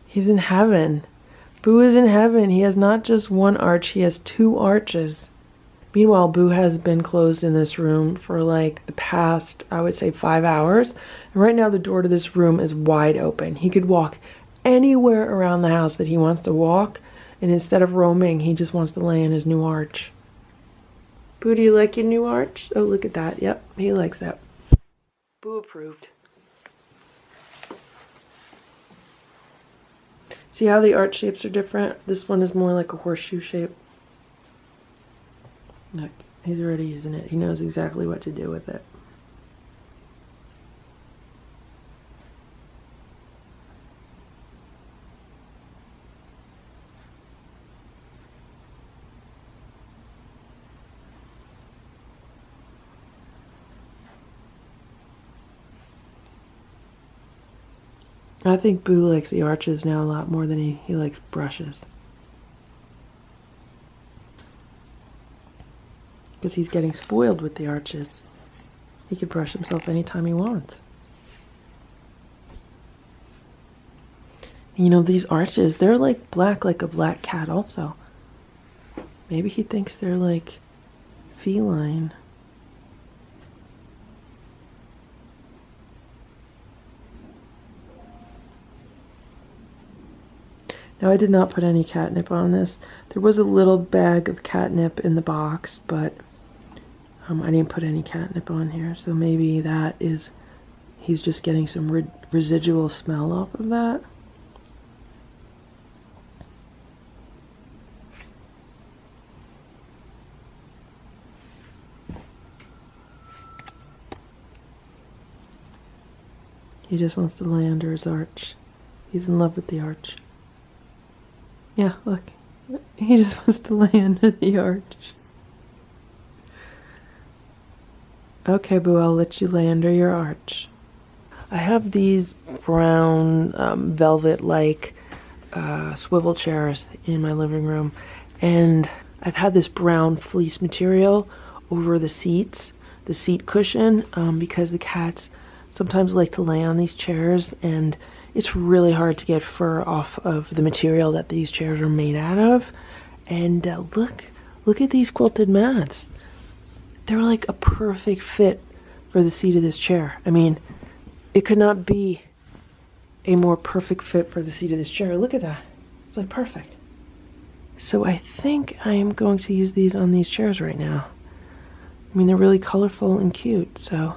He's in heaven. Boo is in heaven. He has not just one arch, he has two arches. Meanwhile, Boo has been closed in this room for like the past, I would say, 5 hours. And right now the door to this room is wide open. He could walk anywhere around the house that he wants to walk. And instead of roaming, he just wants to lay in his new arch. Boo, do you like your new arch? Oh, look at that. Yep, he likes that. Boo approved. See how the arch shapes are different? This one is more like a horseshoe shape. Look, he's already using it. He knows exactly what to do with it. I think Boo likes the arches now a lot more than he likes brushes. Because he's getting spoiled with the arches. He can brush himself anytime he wants. And you know, these arches, they're like black, like a black cat also. Maybe he thinks they're like feline. Now, I did not put any catnip on this. There was a little bag of catnip in the box, but I didn't put any catnip on here. So maybe that is, he's just getting some residual smell off of that. He just wants to lay under his arch. He's in love with the arch. Yeah, look. He just wants to lay under the arch. Okay, Boo, I'll let you lay under your arch. I have these brown velvet-like swivel chairs in my living room, and I've had this brown fleece material over the seats, the seat cushion, because the cats sometimes like to lay on these chairs, and it's really hard to get fur off of the material that these chairs are made out of. And look at these quilted mats. They're like a perfect fit for the seat of this chair. I mean, it could not be a more perfect fit for the seat of this chair. Look at that. It's like perfect. So I think I am going to use these on these chairs right now. I mean, they're really colorful and cute, so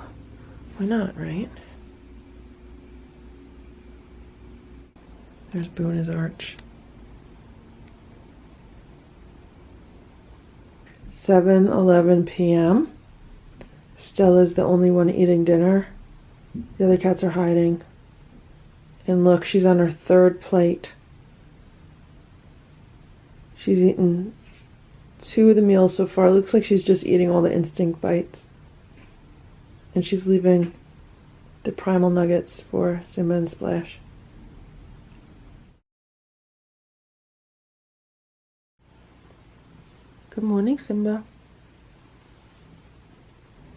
why not, right? There's Boo and his arch. 7:11 p.m. Stella's the only one eating dinner. The other cats are hiding. And look, she's on her third plate. She's eaten 2 of the meals so far. It looks like she's just eating all the instinct bites. And she's leaving the primal nuggets for Simba and Splash. Good morning, Simba.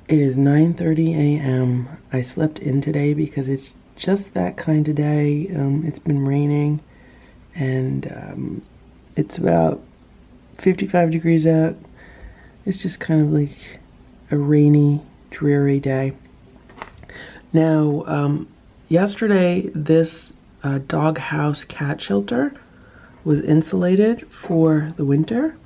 It is 9:30 a.m. I slept in today because it's just that kind of day. It's been raining and it's about 55 degrees out. It's just kind of like a rainy, dreary day. Now, yesterday this doghouse cat shelter was insulated for the winter.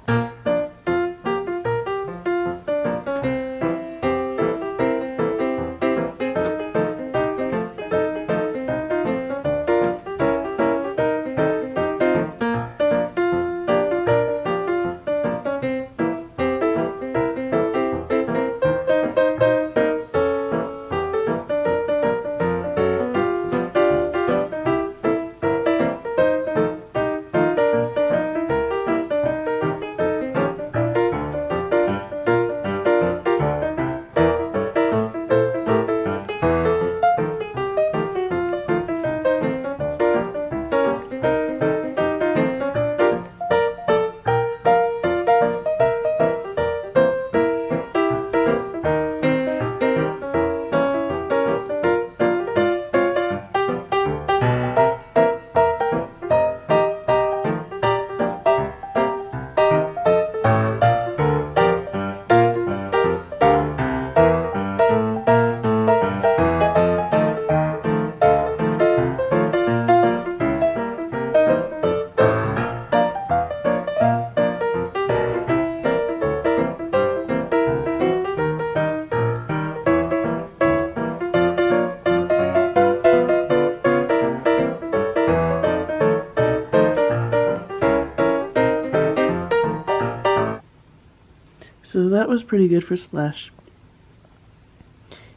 So that was pretty good for Splash.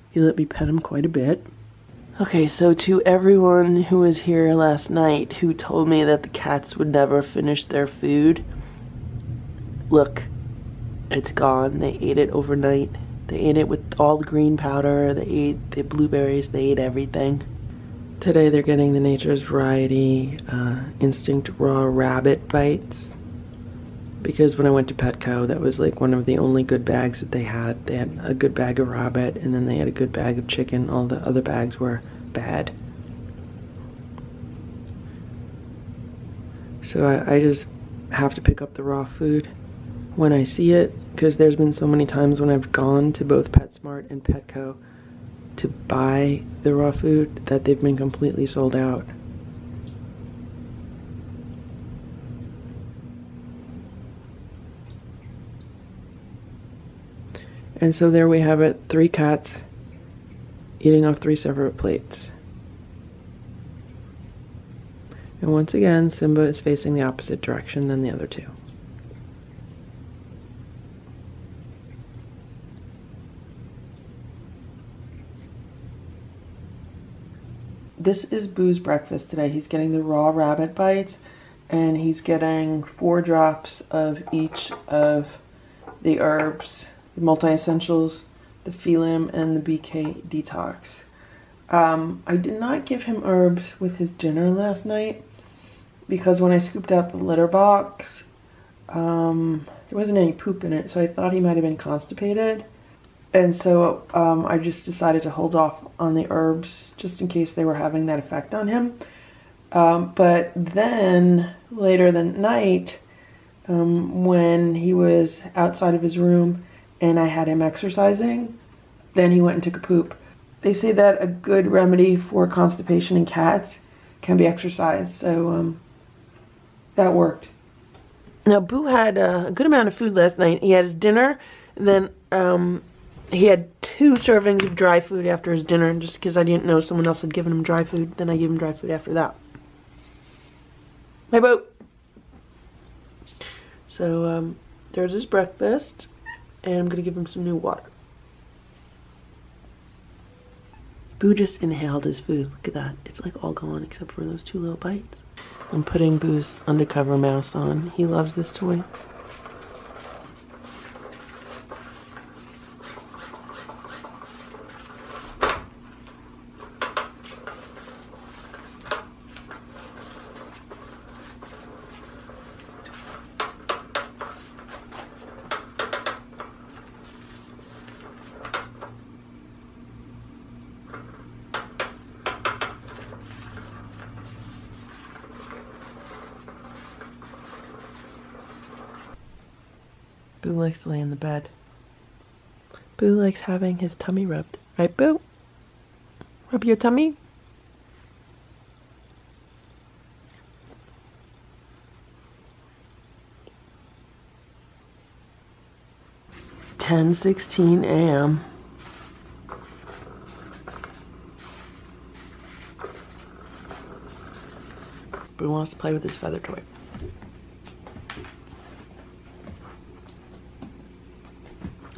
He let me pet him quite a bit. Okay, so to everyone who was here last night who told me that the cats would never finish their food, look, it's gone. They ate it overnight. They ate it with all the green powder. They ate the blueberries. They ate everything. Today they're getting the Nature's Variety Instinct Raw Rabbit Bites. Because when I went to Petco, that was like one of the only good bags that they had. They had a good bag of rabbit, and then they had a good bag of chicken. All the other bags were bad. So I just have to pick up the raw food when I see it, because there's been so many times when I've gone to both PetSmart and Petco to buy the raw food that they've been completely sold out. And so there we have it, 3 cats eating off 3 separate plates. And once again, Simba is facing the opposite direction than the other 2. This is Boo's breakfast today. He's getting the raw rabbit bites, and he's getting 4 drops of each of the herbs, the multi-essentials, the Phelim, and the BK Detox. I did not give him herbs with his dinner last night because when I scooped out the litter box, there wasn't any poop in it, so I thought he might have been constipated. And so I just decided to hold off on the herbs just in case they were having that effect on him. But then later that night, when he was outside of his room and I had him exercising, then he went and took a poop. They say that a good remedy for constipation in cats can be exercise, so that worked. Now, Boo had a good amount of food last night. He had his dinner, and then he had 2 servings of dry food after his dinner, and just because I didn't know someone else had given him dry food, then I gave him dry food after that. Hey, Boo! So, there's his breakfast. And I'm gonna give him some new water. Boo just inhaled his food. Look at that. It's like all gone except for those 2 little bites. I'm putting Boo's undercover mouse on. He loves this toy. Boo likes to lay in the bed. Boo likes having his tummy rubbed. Right, Boo? Rub your tummy? "10:16 a.m. Boo wants to play with his feather toy.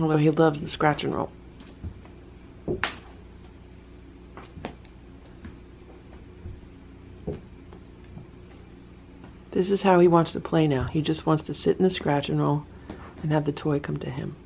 Although he loves the scratch and roll. This is how he wants to play now. He just wants to sit in the scratch and roll and have the toy come to him.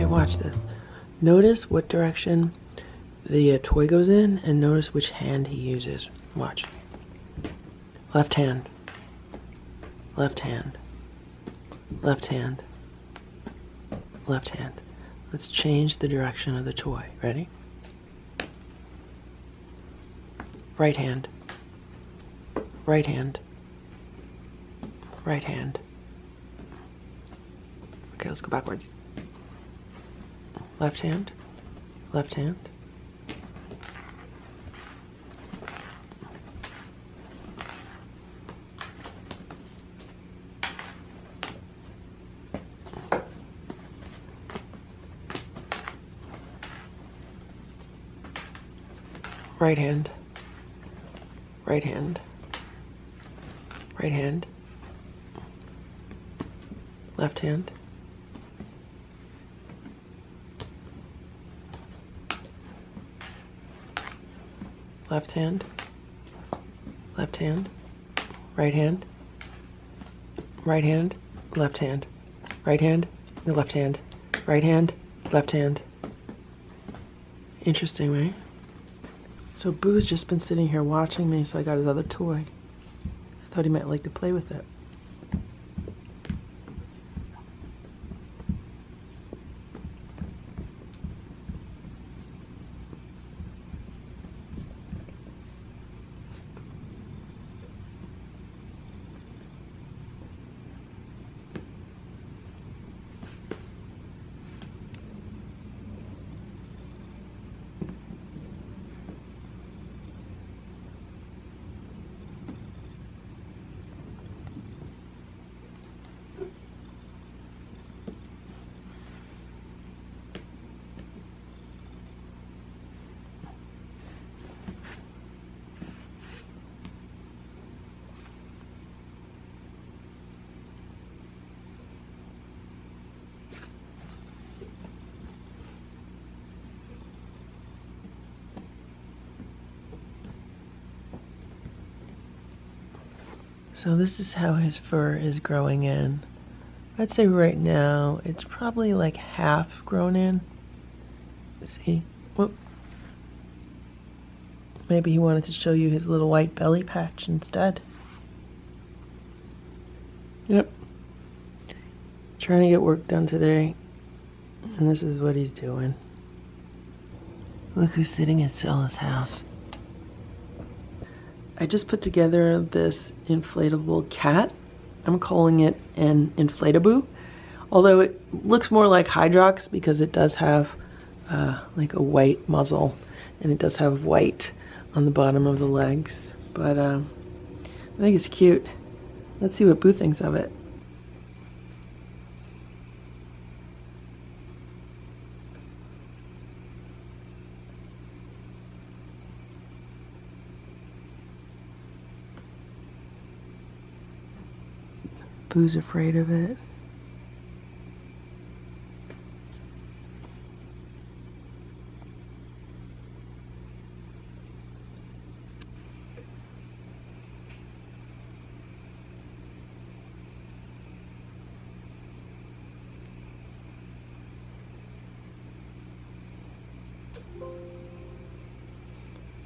Watch this. Notice what direction the toy goes in and notice which hand he uses. Watch. Left hand. Left hand. Left hand. Left hand. Let's change the direction of the toy. Ready? Right hand. Right hand. Right hand. Okay, let's go backwards. Left hand. Left hand. Right hand. Right hand. Right hand. Left hand. Left hand. Left hand. Right hand. Right hand. Left hand. Right hand. Left hand. Right hand. Left hand. Interesting, right? So Boo's just been sitting here watching me, so I got his other toy. I thought he might like to play with it. So this is how his fur is growing in. I'd say right now it's probably like half grown in. See? Whoop. Maybe he wanted to show you his little white belly patch instead. Yep. Trying to get work done today. And this is what he's doing. Look who's sitting at Stella's house. I just put together this inflatable cat. I'm calling it an inflataboo. Although it looks more like Hydrox because it does have like a white muzzle. And it does have white on the bottom of the legs. But I think it's cute. Let's see what Boo thinks of it. Boo's afraid of it.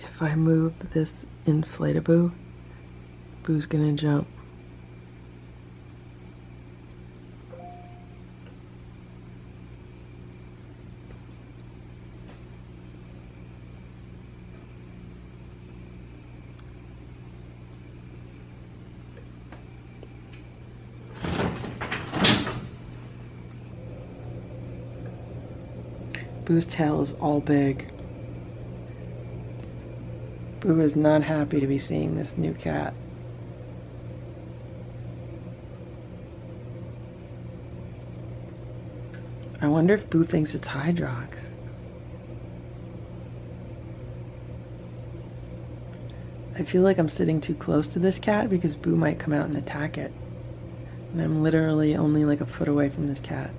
If I move this inflatable, Boo's gonna jump. Boo's tail is all big. Boo is not happy to be seeing this new cat. I wonder if Boo thinks it's Hydrox. I feel like I'm sitting too close to this cat because Boo might come out and attack it. And I'm literally only like a foot away from this cat.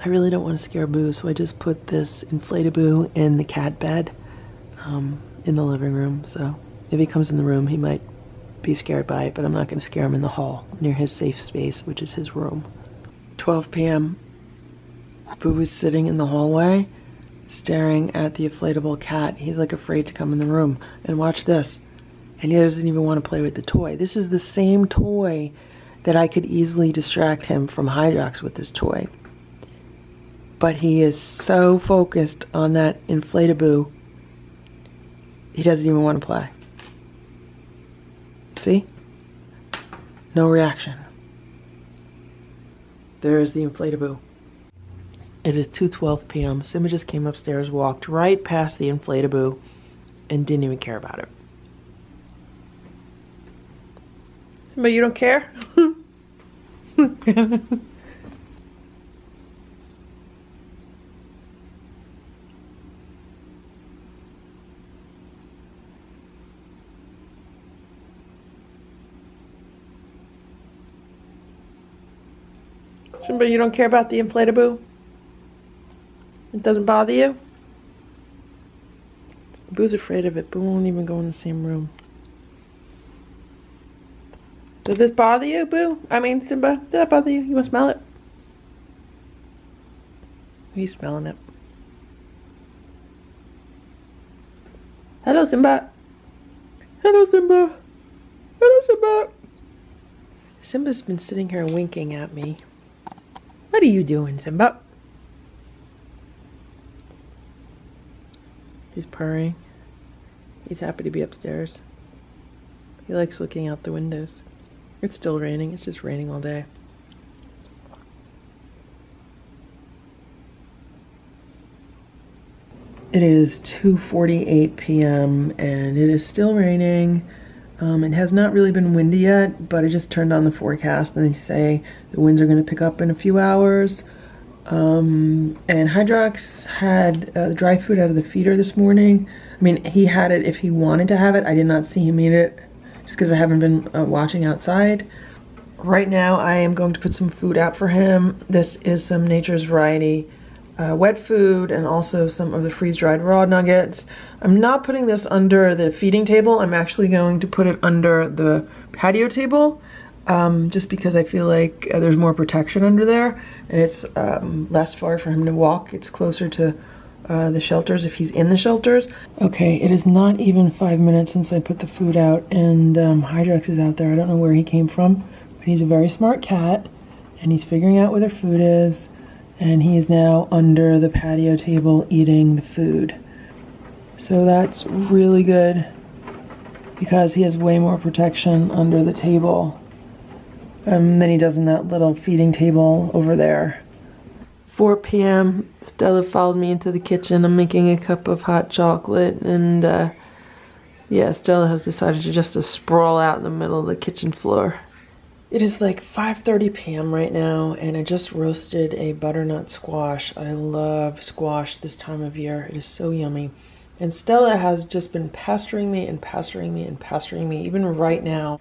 I really don't want to scare Boo, so I just put this inflatable in the cat bed in the living room. So if he comes in the room, he might be scared by it, but I'm not going to scare him in the hall near his safe space, which is his room. 12 p.m. Boo is sitting in the hallway staring at the inflatable cat. He's like afraid to come in the room. And watch this. And he doesn't even want to play with the toy. This is the same toy that I could easily distract him from Hydrox with this toy. But he is so focused on that inflatable, he doesn't even want to play. See? No reaction. There's the inflatable. It is 2:12 p.m. Simba just came upstairs, walked right past the inflatable, and didn't even care about it. Simba, you don't care? Simba, you don't care about the inflatable? It doesn't bother you? Boo's afraid of it. Boo won't even go in the same room. Does this bother you, Boo? I mean, Simba, does that bother you? You want to smell it? He's smelling it. Hello, Simba. Hello, Simba. Hello, Simba. Simba's been sitting here winking at me. What are you doing, Simba? He's purring. He's happy to be upstairs. He likes looking out the windows. It's still raining. It's just raining all day. It is 2:48 p.m. and it is still raining. It has not really been windy yet, but I just turned on the forecast and they say the winds are going to pick up in a few hours. And Hydrox had dry food out of the feeder this morning. I mean, he had it if he wanted to have it. I did not see him eat it just because I haven't been watching outside. Right now, I am going to put some food out for him. This is some Nature's Variety wet food and also some of the freeze-dried raw nuggets. I'm not putting this under the feeding table. I'm actually going to put it under the patio table. Just because I feel like there's more protection under there, and it's less far for him to walk. It's closer to the shelters if he's in the shelters. Okay, it is not even 5 minutes since I put the food out, and Hydrox is out there. I don't know where he came from, but he's a very smart cat, and he's figuring out where their food is, and he is now under the patio table eating the food. So that's really good because he has way more protection under the table than he does in that little feeding table over there. 4 p.m. Stella followed me into the kitchen. I'm making a cup of hot chocolate, and yeah, Stella has decided to just sprawl out in the middle of the kitchen floor. It is like 5:30 p.m. right now, and I just roasted a butternut squash. I love squash this time of year. It is so yummy. And Stella has just been pestering me and pestering me and pestering me, even right now.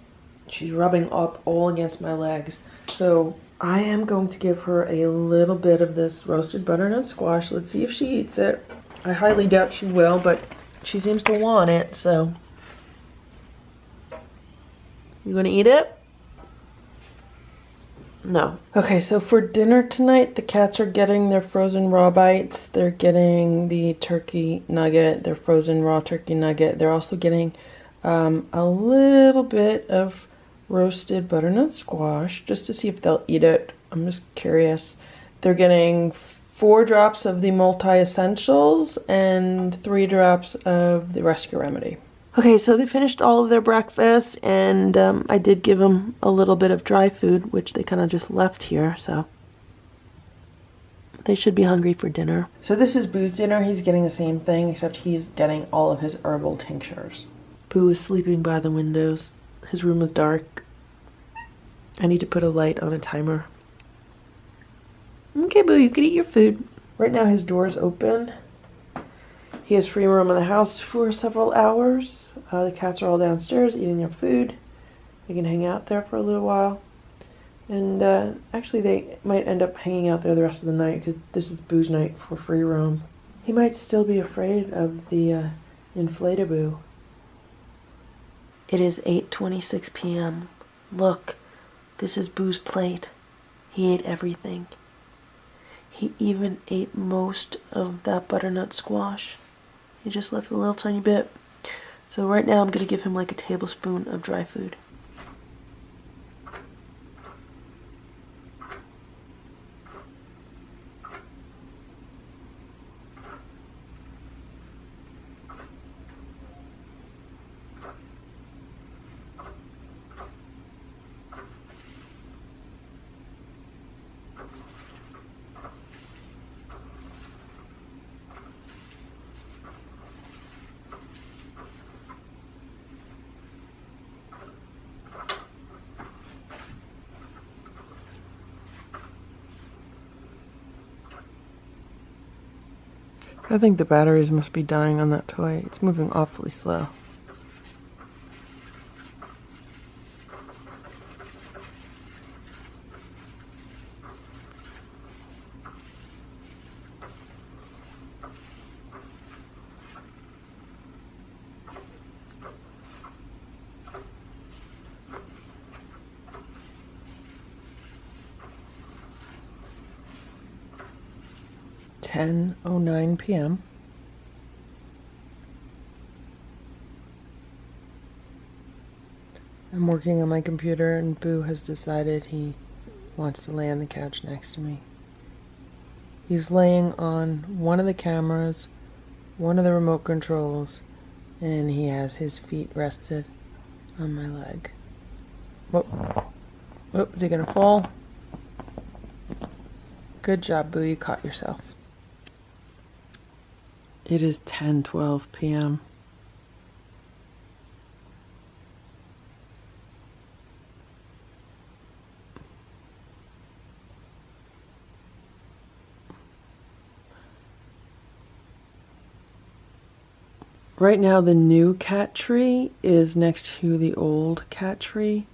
She's rubbing up all against my legs. So I am going to give her a little bit of this roasted butternut squash. Let's see if she eats it. I highly doubt she will, but she seems to want it, so. You gonna eat it? No. Okay, so for dinner tonight, the cats are getting their frozen raw bites. They're getting the turkey nugget, their frozen raw turkey nugget. They're also getting a little bit of roasted butternut squash just to see if they'll eat it. I'm just curious. They're getting 4 drops of the multi-essentials and 3 drops of the rescue remedy. Okay, so they finished all of their breakfast, and I did give them a little bit of dry food, which they kind of just left here, so they should be hungry for dinner. So this is Boo's dinner. He's getting the same thing, except he's getting all of his herbal tinctures. Boo is sleeping by the windows. His room is dark. I need to put a light on a timer. Okay, Boo, you can eat your food. Right now his door is open. He has free roam in the house for several hours. The cats are all downstairs eating their food. They can hang out there for a little while. And actually they might end up hanging out there the rest of the night because this is Boo's night for free roam. He might still be afraid of the inflatable. It is 8:26 p.m. Look, this is Boo's plate. He ate everything. He even ate most of that butternut squash. He just left a little tiny bit. So right now I'm going to give him like a tablespoon of dry food. I think the batteries must be dying on that toy. It's moving awfully slow. (10:09 p.m.) I'm working on my computer, and Boo has decided he wants to lay on the couch next to me. He's laying on one of the cameras, one of the remote controls, and he has his feet rested on my leg. Whoop. Whoop, is he gonna fall? Good job, Boo, you caught yourself. It is 10:12 p.m. Right now the new cat tree is next to the old cat tree,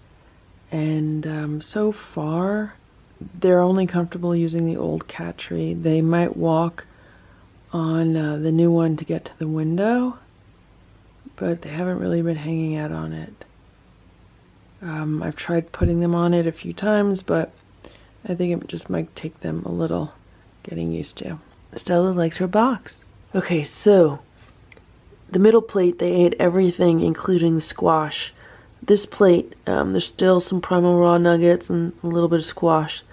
and so far they're only comfortable using the old cat tree. They might walk on the new one to get to the window, but they haven't really been hanging out on it. I've tried putting them on it a few times, but I think it just might take them a little getting used to. Stella likes her box. Okay, so the middle plate, they ate everything, including the squash. This plate, there's still some primal raw nuggets and a little bit of squash.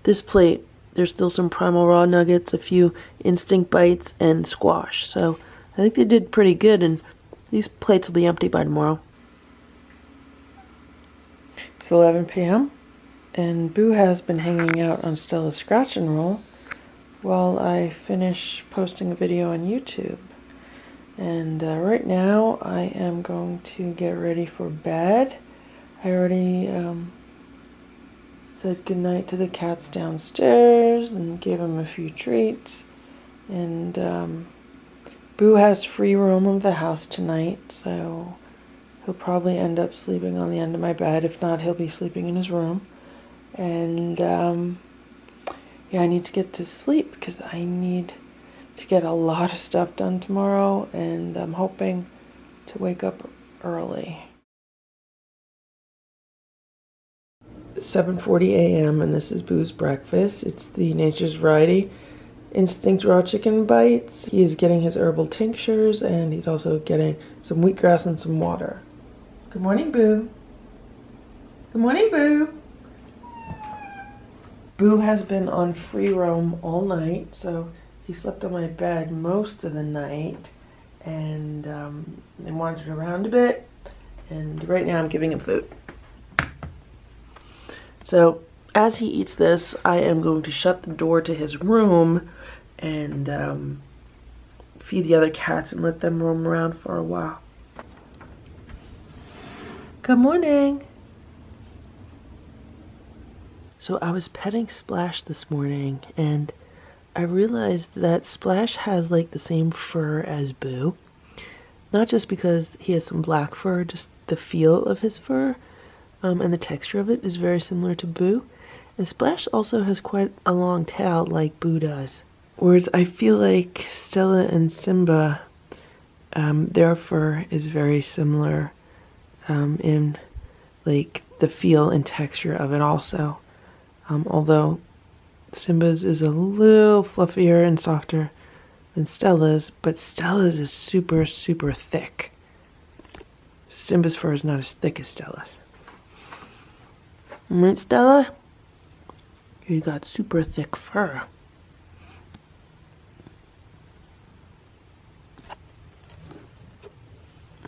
This plate, there's still some primal raw nuggets, a few instinct bites, and squash. So I think they did pretty good, and these plates will be empty by tomorrow. It's 11 p.m. and Boo has been hanging out on Stella's scratch and roll while I finish posting a video on YouTube. And right now I am going to get ready for bed. I already said goodnight to the cats downstairs and gave them a few treats. And Boo has free roam of the house tonight, so he'll probably end up sleeping on the end of my bed. If not, he'll be sleeping in his room. And yeah, I need to get to sleep because I need to get a lot of stuff done tomorrow, and I'm hoping to wake up early. 7:40 a.m. and this is Boo's breakfast. It's the Nature's Variety Instinct Raw Chicken Bites. He is getting his herbal tinctures, and he's also getting some wheatgrass and some water. Good morning, Boo. Good morning, Boo. Boo has been on free roam all night, so he slept on my bed most of the night, and wandered around a bit, and right now I'm giving him food. So as he eats this, I am going to shut the door to his room and feed the other cats and let them roam around for a while. Good morning. So I was petting Splash this morning, and I realized that Splash has like the same fur as Boo. Not just because he has some black fur, just the feel of his fur and the texture of it is very similar to Boo. And Splash also has quite a long tail like Boo does. Whereas I feel like Stella and Simba, their fur is very similar in like the feel and texture of it also. Although Simba's is a little fluffier and softer than Stella's, but Stella's is super, super thick. Simba's fur is not as thick as Stella's. Right, Stella? You got super thick fur.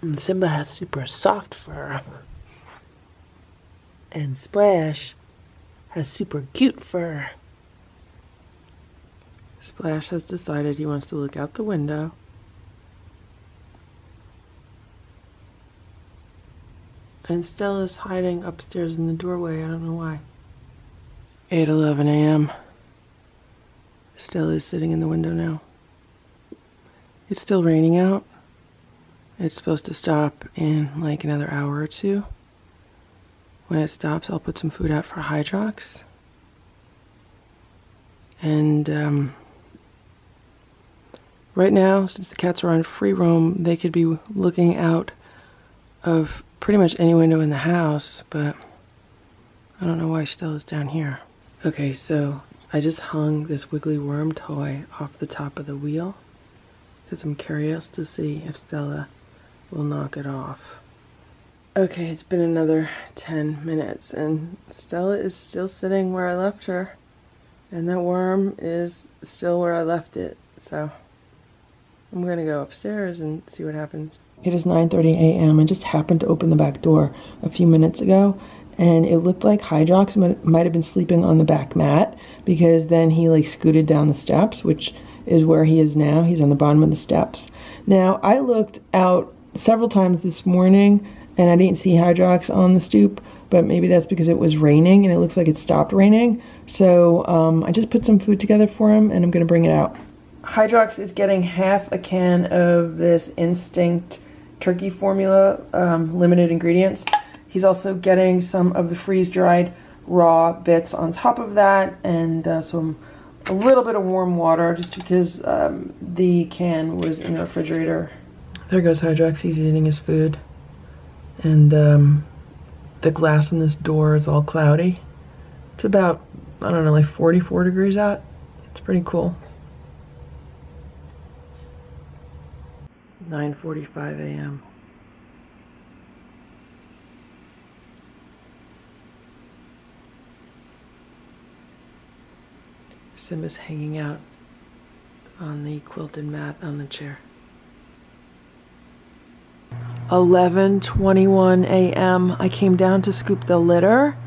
And Simba has super soft fur. And Splash has super cute fur. Splash has decided he wants to look out the window. And Stella's hiding upstairs in the doorway. I don't know why. 8:11 a.m. Stella's sitting in the window now. It's still raining out. It's supposed to stop in like another hour or two. When it stops, I'll put some food out for Hydrox. And right now, since the cats are on free roam, they could be looking out of pretty much any window in the house, but I don't know why Stella's down here. Okay, so I just hung this wiggly worm toy off the top of the wheel because I'm curious to see if Stella will knock it off. Okay, it's been another 10 minutes and Stella is still sitting where I left her, and that worm is still where I left it, so I'm gonna go upstairs and see what happens. It is 9:30 a.m. I just happened to open the back door a few minutes ago, and it looked like Hydrox might have been sleeping on the back mat, because then he like scooted down the steps, which is where he is now. He's on the bottom of the steps. Now, I looked out several times this morning and I didn't see Hydrox on the stoop, but maybe that's because it was raining and it looks like it stopped raining. So I just put some food together for him and I'm gonna bring it out. Hydrox is getting half a can of this Instinct turkey formula, limited ingredients. He's also getting some of the freeze-dried raw bits on top of that, and a little bit of warm water, just because the can was in the refrigerator. There goes Hydrox. He's eating his food, and the glass in this door is all cloudy. It's about, I don't know, like 44 degrees out. It's pretty cool. 9:45 a.m. Simba's hanging out on the quilted mat on the chair. 11:21 a.m. I came down to scoop the litter,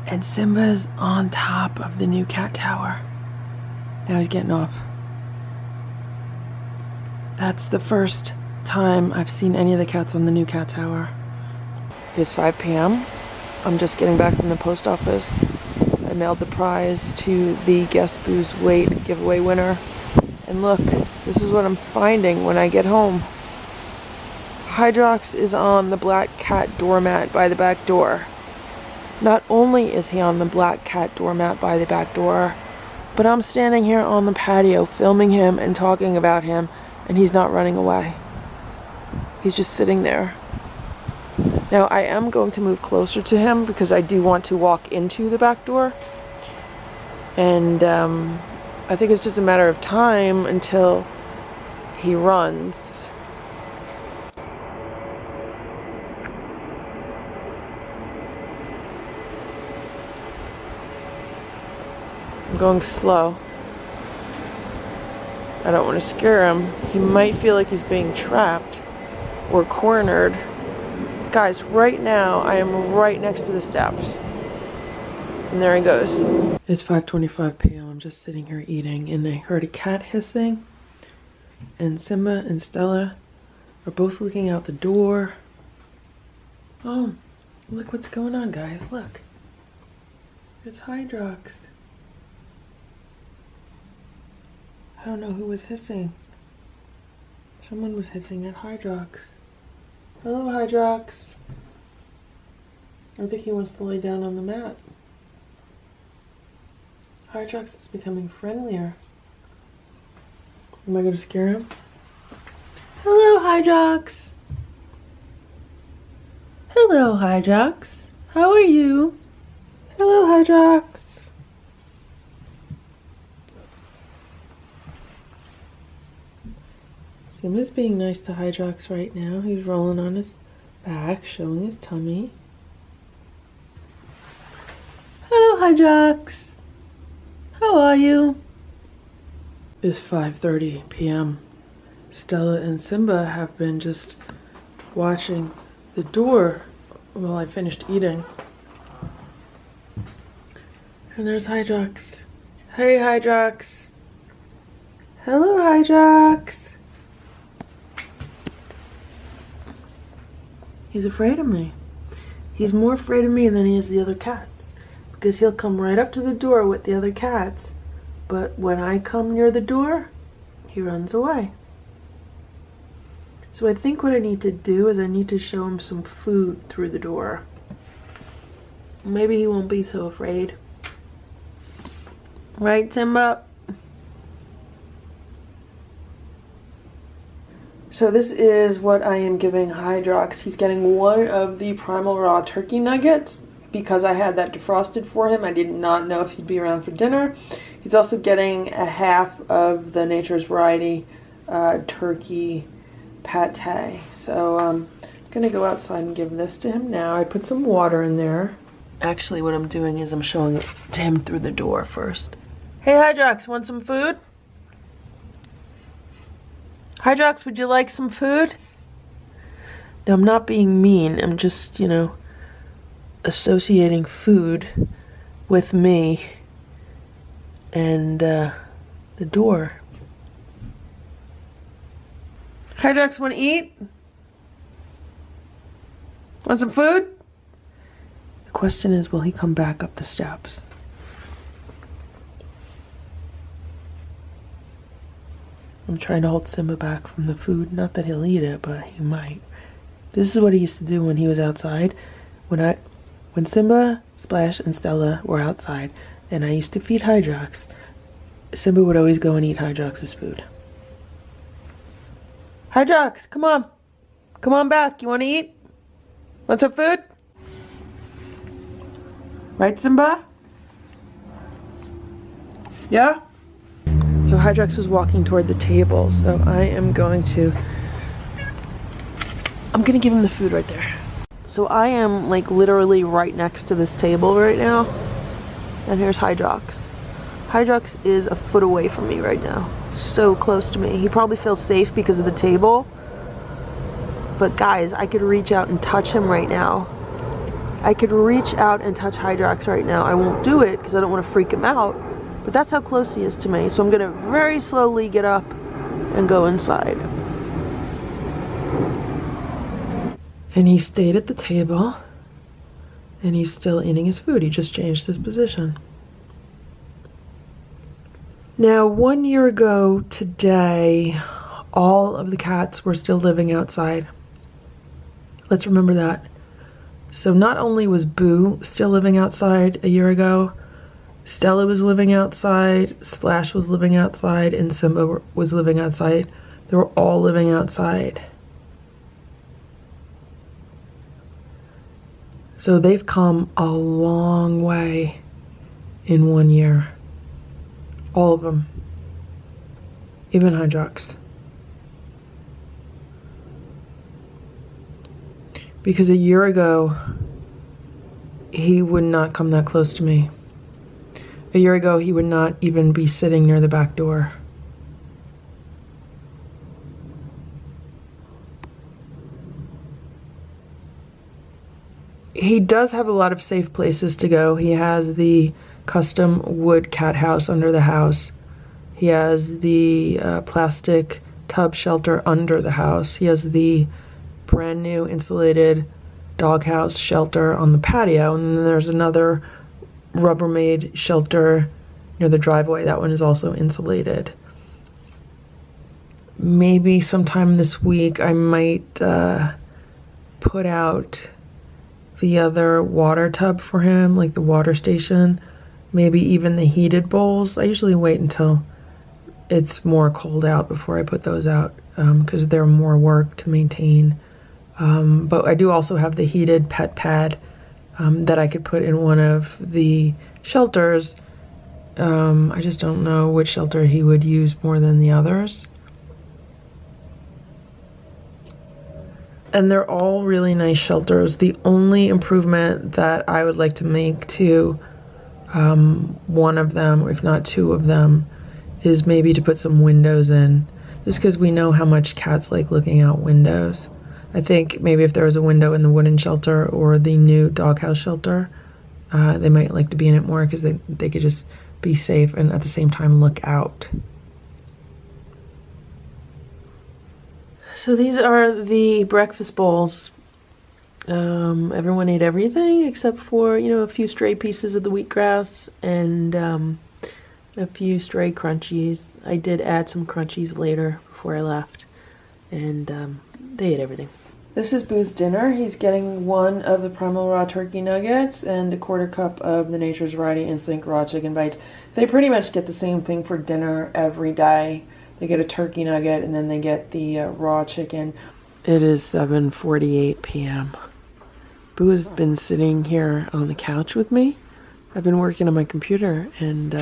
and Simba's on top of the new cat tower. Now he's getting off. That's the first time I've seen any of the cats on the new cat tower. It is 5 p.m. I'm just getting back from the post office. I mailed the prize to the Guess Booze Weight giveaway winner. And look, this is what I'm finding when I get home. Hydrox is on the black cat doormat by the back door. Not only is he on the black cat doormat by the back door, but I'm standing here on the patio filming him and talking about him, and he's not running away. He's just sitting there. Now, I am going to move closer to him because I do want to walk into the back door. And I think it's just a matter of time until he runs. I'm going slow. I don't want to scare him. He might feel like he's being trapped or cornered. Guys, right now I am right next to the steps. And there he goes. It's 5:25 p.m. I'm just sitting here eating, and I heard a cat hissing. And Simba and Stella are both looking out the door. Oh, look what's going on, guys. Look. It's Hydrox. I don't know who was hissing. Someone was hissing at Hydrox. Hello, Hydrox. I think he wants to lay down on the mat. Hydrox is becoming friendlier. Am I going to scare him? Hello, Hydrox. Hello, Hydrox. How are you? Hello, Hydrox. Simba's being nice to Hydrox right now. He's rolling on his back, showing his tummy. Hello, Hydrox. How are you? It's 5:30 p.m. Stella and Simba have been just watching the door while I finished eating. And there's Hydrox. Hey, Hydrox. Hello, Hydrox. He's afraid of me. He's more afraid of me than he is the other cats, because he'll come right up to the door with the other cats, but when I come near the door, he runs away. So I think what I need to do is I need to show him some food through the door. Maybe he won't be so afraid. Right, Simba? So this is what I am giving Hydrox. He's getting one of the Primal Raw turkey nuggets because I had that defrosted for him. I did not know if he'd be around for dinner. He's also getting a half of the Nature's Variety turkey pate. So I'm gonna go outside and give this to him now. I put some water in there. Actually, what I'm doing is I'm showing it to him through the door first. Hey, Hydrox, want some food? Hydrox, would you like some food? Now, I'm not being mean. I'm just, you know, associating food with me and the door. Hydrox, want to eat? Want some food? The question is, will he come back up the steps? I'm trying to hold Simba back from the food. Not that he'll eat it, but he might. This is what he used to do when he was outside. When Simba, Splash, and Stella were outside, and I used to feed Hydrox, Simba would always go and eat Hydrox's food. Hydrox, come on. Come on back. You want to eat? Want some food? Right, Simba? Yeah? So Hydrox was walking toward the table, so I'm gonna give him the food right there. So I am like literally right next to this table right now. And here's Hydrox. Hydrox is a foot away from me right now. So close to me. He probably feels safe because of the table. But guys, I could reach out and touch him right now. I could reach out and touch Hydrox right now. I won't do it because I don't want to freak him out. But that's how close he is to me. So I'm gonna very slowly get up and go inside. And he stayed at the table and he's still eating his food. He just changed his position. Now, 1 year ago today, all of the cats were still living outside. Let's remember that. So not only was Boo still living outside a year ago, Stella was living outside, Splash was living outside, and Simba was living outside. They were all living outside. So they've come a long way in 1 year. All of them. Even Hydrox. Because a year ago, he would not come that close to me. A year ago, he would not even be sitting near the back door. He does have a lot of safe places to go. He has the custom wood cat house under the house. He has the plastic tub shelter under the house. He has the brand new insulated doghouse shelter on the patio. And then there's another Rubbermaid shelter near the driveway. That one is also insulated. Maybe sometime this week I might put out the other water tub for him, like the water station, maybe even the heated bowls. I usually wait until it's more cold out before I put those out because they're more work to maintain. But I do also have the heated pet pad that I could put in one of the shelters. I just don't know which shelter he would use more than the others. And they're all really nice shelters. The only improvement that I would like to make to one of them, or if not two of them, is maybe to put some windows in, just because we know how much cats like looking out windows. I think maybe if there was a window in the wooden shelter or the new doghouse shelter, they might like to be in it more because they could just be safe and at the same time look out. So these are the breakfast bowls. Everyone ate everything except for, a few stray pieces of the wheatgrass and a few stray crunchies. I did add some crunchies later before I left, and they ate everything. This is Boo's dinner. He's getting one of the Primal Raw turkey nuggets and a quarter cup of the Nature's Variety Instinct raw chicken bites. They pretty much get the same thing for dinner every day. They get a turkey nugget and then they get the raw chicken. It is 7:48 p.m. Boo has been sitting here on the couch with me. I've been working on my computer and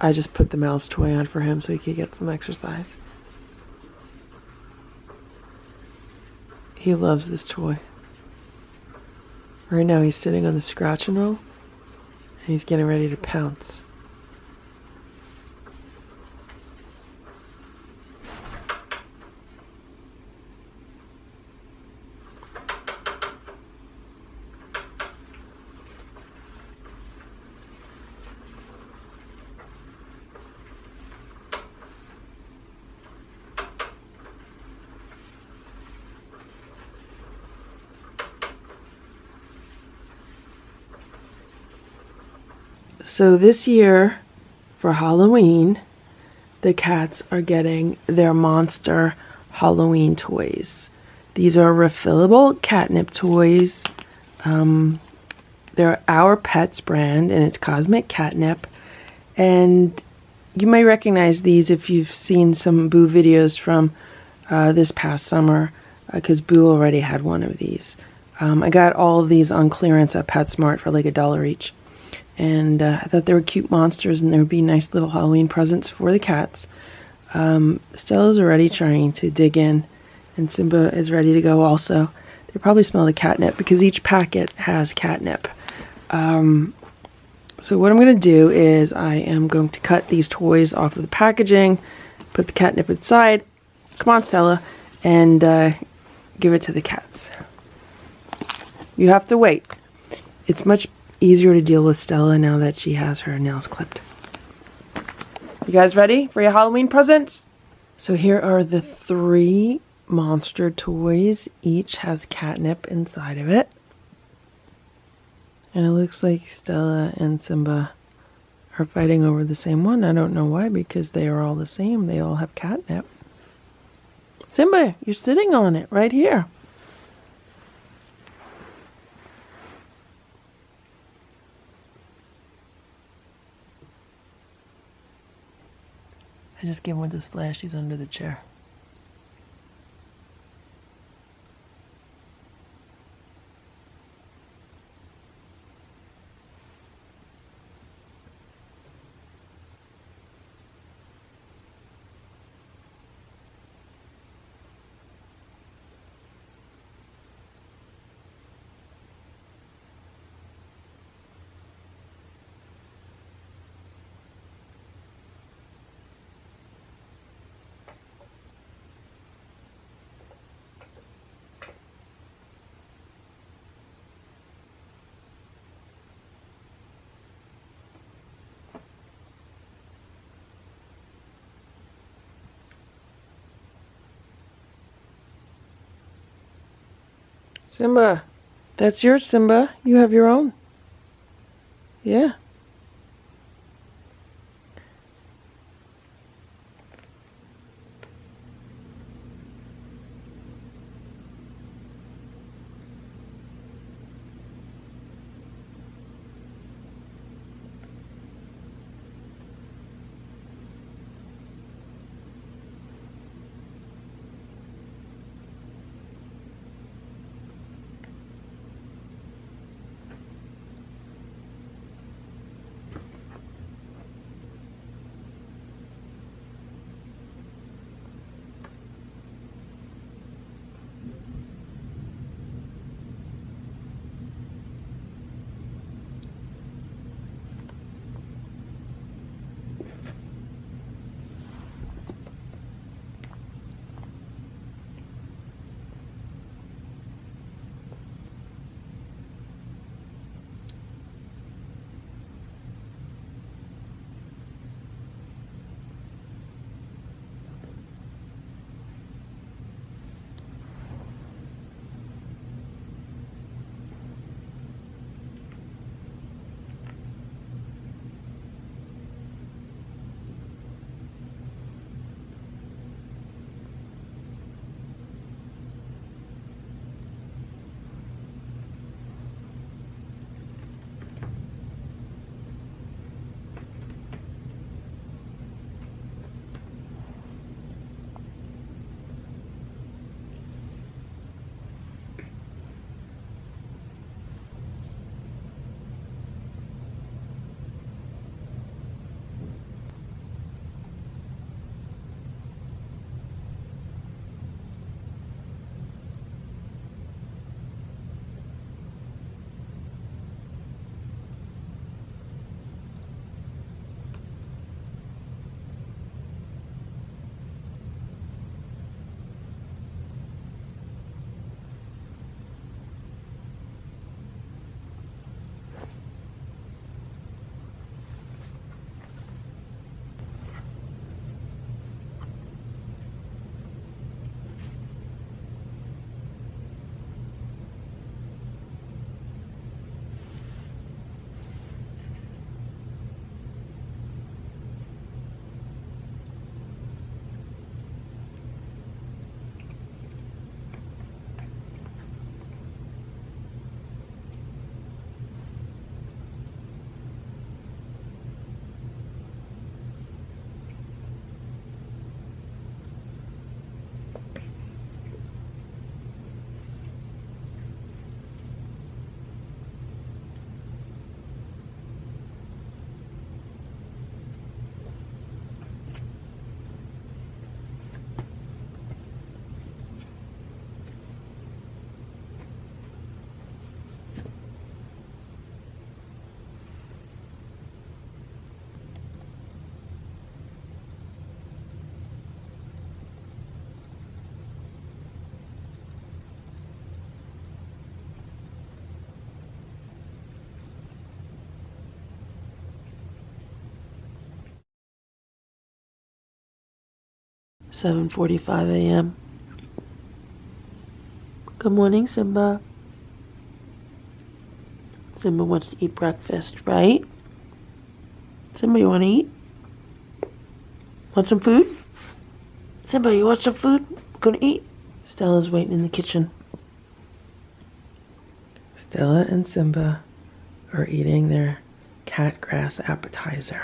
I just put the mouse toy on for him so he could get some exercise. He loves this toy. Right now he's sitting on the scratch and roll and he's getting ready to pounce. So this year, for Halloween, the cats are getting their monster Halloween toys. These are refillable catnip toys. They're Our Pets brand, and it's cosmic catnip. And you may recognize these if you've seen some Boo videos from this past summer, because Boo already had one of these. I got all of these on clearance at PetSmart for like $1 each. And I thought they were cute monsters, and they would be nice little Halloween presents for the cats. Stella's already trying to dig in, and Simba is ready to go also. They probably smell the catnip because each packet has catnip. So what I'm going to do is I am going to cut these toys off of the packaging, put the catnip inside. Come on, Stella, and give it to the cats. You have to wait. It's much easier to deal with Stella now that she has her nails clipped. You guys ready for your Halloween presents? So here are the 3 monster toys. Each has catnip inside of it. And it looks like Stella and Simba are fighting over the same one. I don't know why, because they are all the same. They all have catnip. Simba, you're sitting on it right here. I just gave him with the splash. He's under the chair. Simba, that's yours, Simba. You have your own. Yeah. 7:45 a.m. Good morning, Simba. Simba wants to eat breakfast, right? Simba, you want to eat? Want some food? Simba, you want some food? Gonna eat? Stella's waiting in the kitchen. Stella and Simba are eating their cat grass appetizer.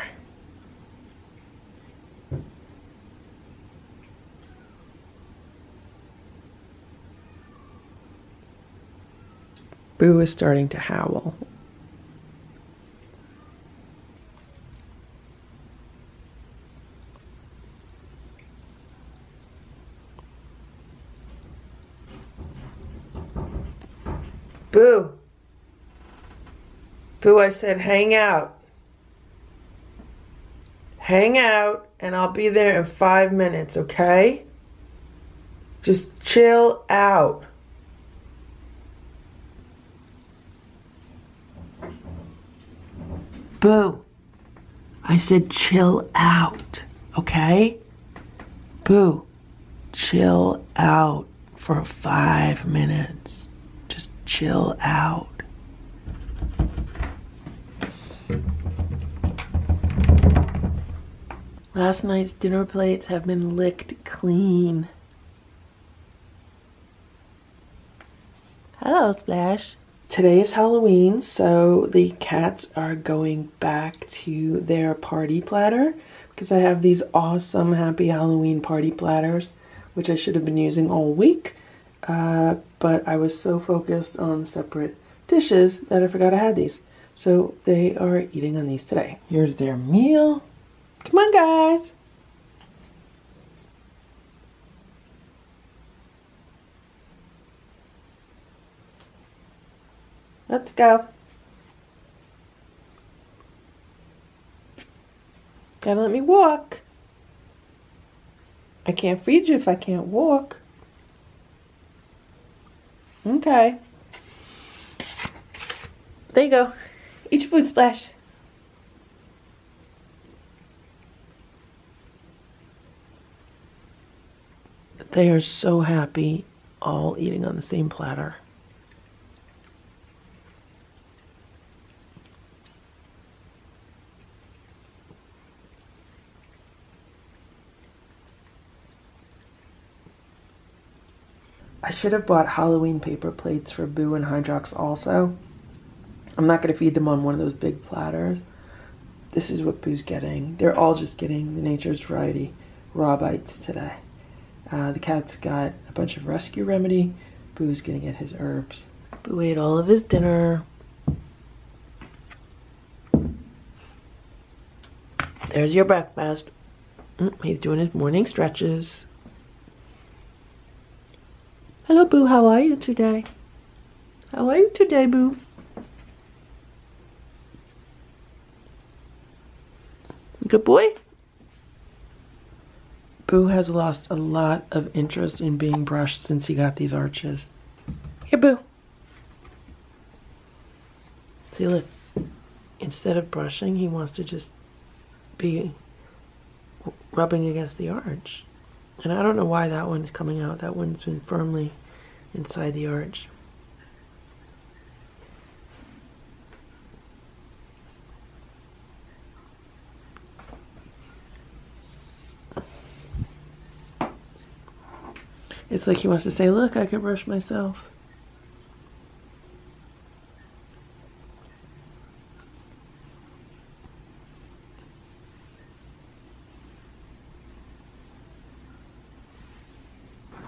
Boo is starting to howl. Boo! Boo, I said hang out. Hang out, and I'll be there in 5 minutes, okay? Just chill out. Boo, I said chill out, okay? Boo, chill out for 5 minutes. Just chill out. Last night's dinner plates have been licked clean. Hello, Splash. Today is Halloween, so the cats are going back to their party platter because I have these awesome Happy Halloween party platters, which I should have been using all week, but I was so focused on separate dishes that I forgot I had these. So they are eating on these today. Here's their meal. Come on, guys. Let's go. Gotta let me walk. I can't feed you if I can't walk. Okay. There you go. Eat your food, Splash. They are so happy, all eating on the same platter. I should have bought Halloween paper plates for Boo and Hydrox also. I'm not going to feed them on one of those big platters. This is what Boo's getting. They're all just getting the Nature's Variety raw bites today. The cat's got a bunch of rescue remedy. Boo's going to get his herbs. Boo ate all of his dinner. There's your breakfast. He's doing his morning stretches. Hello, Boo. How are you today? How are you today, Boo? Good boy? Boo has lost a lot of interest in being brushed since he got these arches. Here, Boo. See, look. Instead of brushing, he wants to just be rubbing against the arch. And I don't know why that one is coming out. That one's been firmly inside the arch. It's like he wants to say, look, I can brush myself.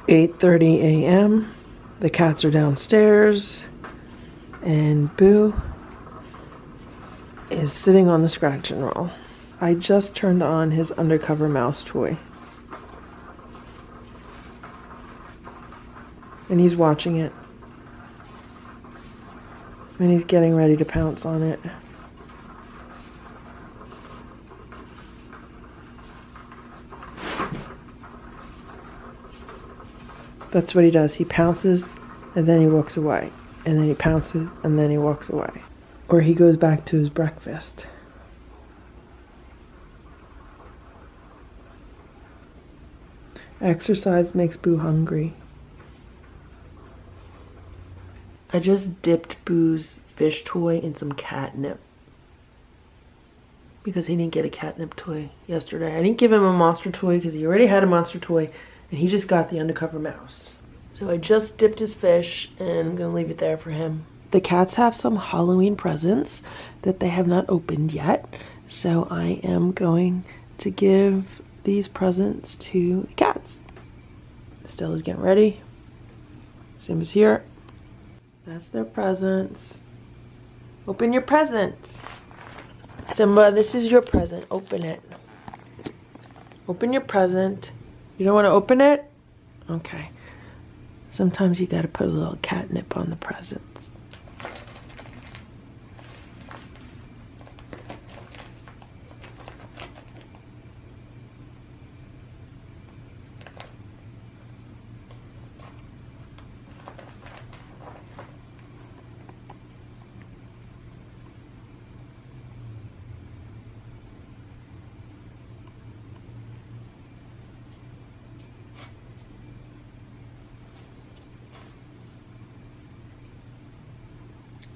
"8:30 a.m. The cats are downstairs, and Boo is sitting on the scratch and roll. I just turned on his undercover mouse toy. And he's watching it. And he's getting ready to pounce on it. That's what he does. He pounces and then he walks away. And then he pounces and then he walks away. Or he goes back to his breakfast. Exercise makes Boo hungry. I just dipped Boo's fish toy in some catnip because he didn't get a catnip toy yesterday. I didn't give him a monster toy because he already had a monster toy and he just got the undercover mouse. So I just dipped his fish and I'm gonna leave it there for him. The cats have some Halloween presents that they have not opened yet. So I am going to give these presents to the cats. Stella's getting ready. Simba's here. That's their presents. Open your presents. Simba, this is your present. Open it. Open your present. You don't want to open it? Okay. Sometimes you got to put a little catnip on the presents.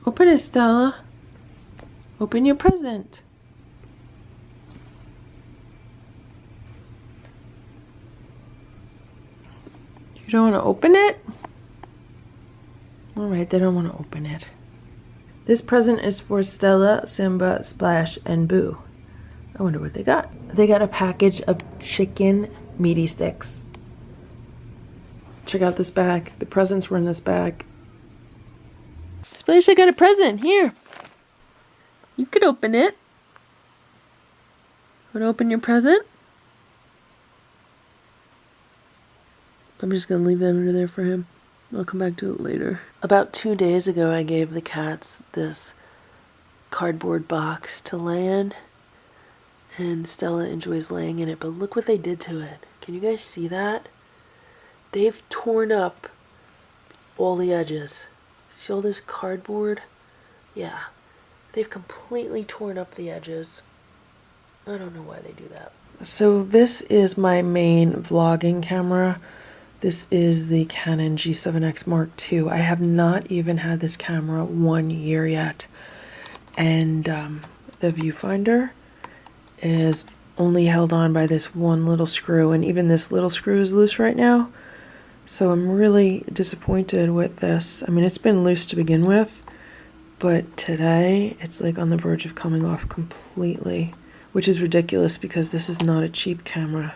Open it, Stella. Open your present. You don't want to open it? Alright, they don't want to open it. This present is for Stella, Simba, Splash, and Boo. I wonder what they got. They got a package of chicken meaty sticks. Check out this bag. The presents were in this bag. Splash, I got a present. Here. You could open it. Want to open your present? I'm just going to leave that under there for him. I'll come back to it later. About 2 days ago, I gave the cats this cardboard box to lay in. And Stella enjoys laying in it, but look what they did to it. Can you guys see that? They've torn up all the edges. See all this cardboard? Yeah. They've completely torn up the edges. I don't know why they do that. So this is my main vlogging camera. This is the Canon G7X Mark II. I have not even had this camera 1 year yet. And the viewfinder is only held on by this one little screw. And even this little screw is loose right now. So I'm really disappointed with this. I mean, it's been loose to begin with, but today it's like on the verge of coming off completely, which is ridiculous because this is not a cheap camera.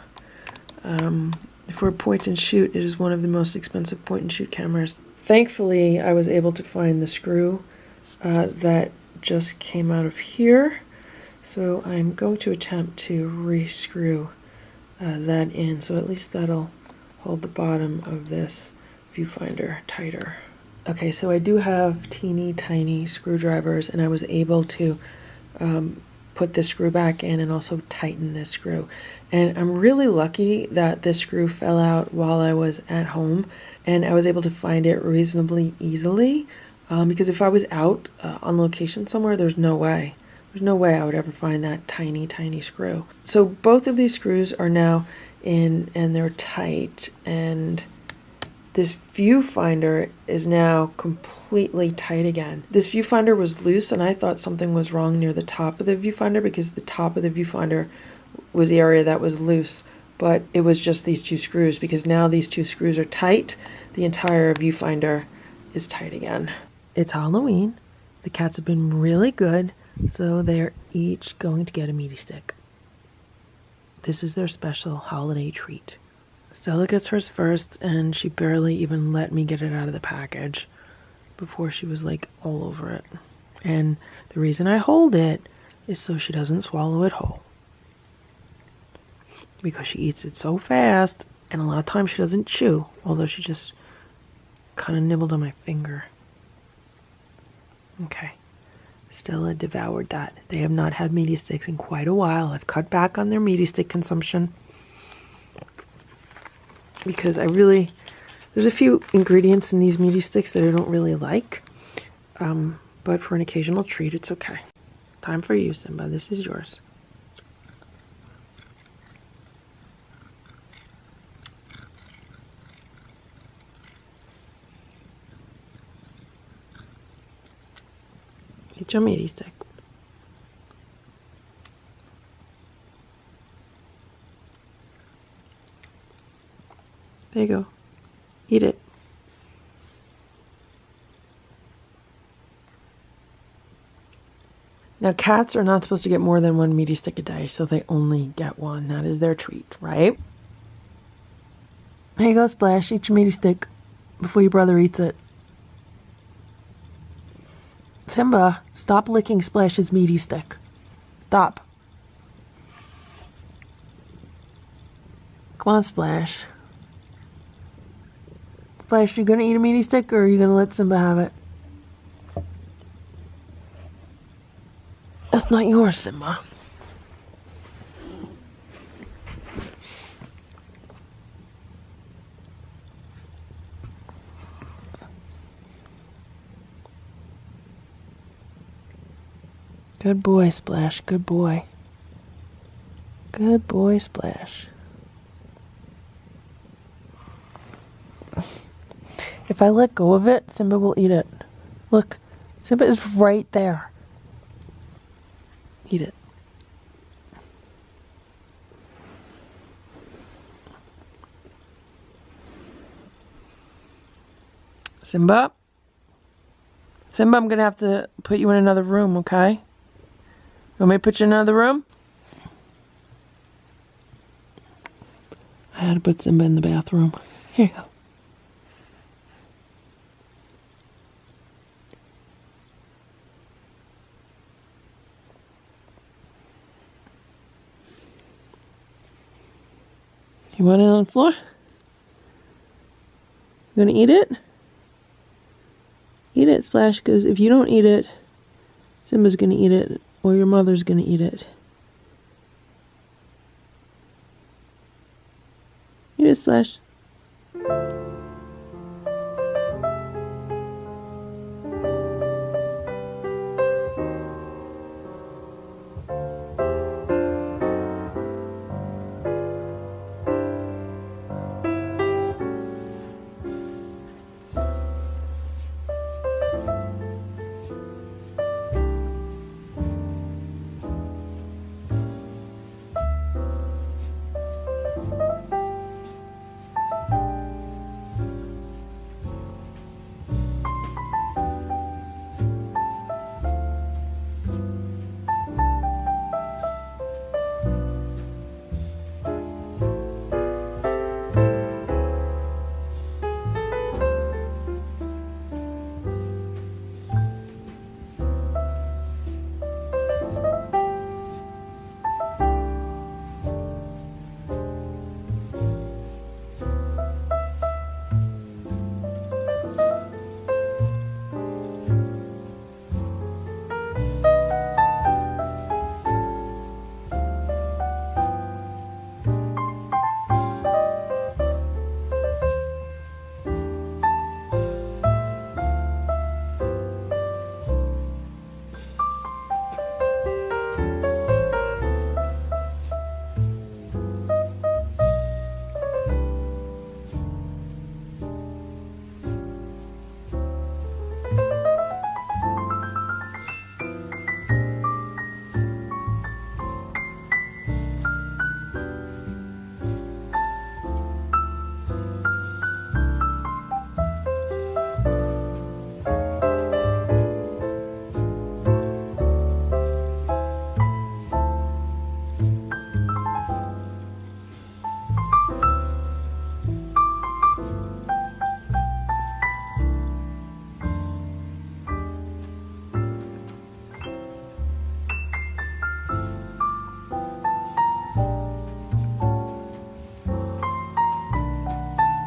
For a point and shoot, it is one of the most expensive point and shoot cameras. Thankfully, I was able to find the screw that just came out of here. So I'm going to attempt to re-screw that in, so at least that'll hold the bottom of this viewfinder tighter. Okay, so I do have teeny tiny screwdrivers and I was able to put this screw back in and also tighten this screw. And I'm really lucky that this screw fell out while I was at home and I was able to find it reasonably easily because if I was out on location somewhere, there's no way I would ever find that tiny screw. So both of these screws are now in and they're tight, and this viewfinder is now completely tight again. This viewfinder was loose and I thought something was wrong near the top of the viewfinder because the top of the viewfinder was the area that was loose, but it was just these two screws because now these two screws are tight. The entire viewfinder is tight again. It's Halloween. The cats have been really good, so they're each going to get a meaty stick. This is their special holiday treat. Stella gets hers first, and she barely even let me get it out of the package before she was like all over it. And the reason I hold it is so she doesn't swallow it whole. Because she eats it so fast, and a lot of times she doesn't chew, although she just kind of nibbled on my finger. Okay. Stella devoured that. They have not had meaty sticks in quite a while. I've cut back on their meaty stick consumption because there's a few ingredients in these meaty sticks that I don't really like, but for an occasional treat, it's okay. Time for you, Simba. This is yours. Eat your meaty stick. There you go. Eat it. Now, cats are not supposed to get more than one meaty stick a day, so they only get one. That is their treat, right? Here you go, Splash. Eat your meaty stick before your brother eats it. Simba, stop licking Splash's meaty stick. Stop. Come on, Splash. Splash, you gonna eat a meaty stick, or are you gonna let Simba have it? That's not yours, Simba. Good boy, Splash. Good boy. Good boy, Splash. If I let go of it, Simba will eat it. Look, Simba is right there. Eat it. Simba? Simba, I'm going to have to put you in another room, okay? You want me to put you in another room? I had to put Simba in the bathroom. Here you go. You want it on the floor? You gonna eat it? Eat it, Splash, because if you don't eat it, Simba's gonna eat it, or your mother's gonna eat it. Eat it, Splash.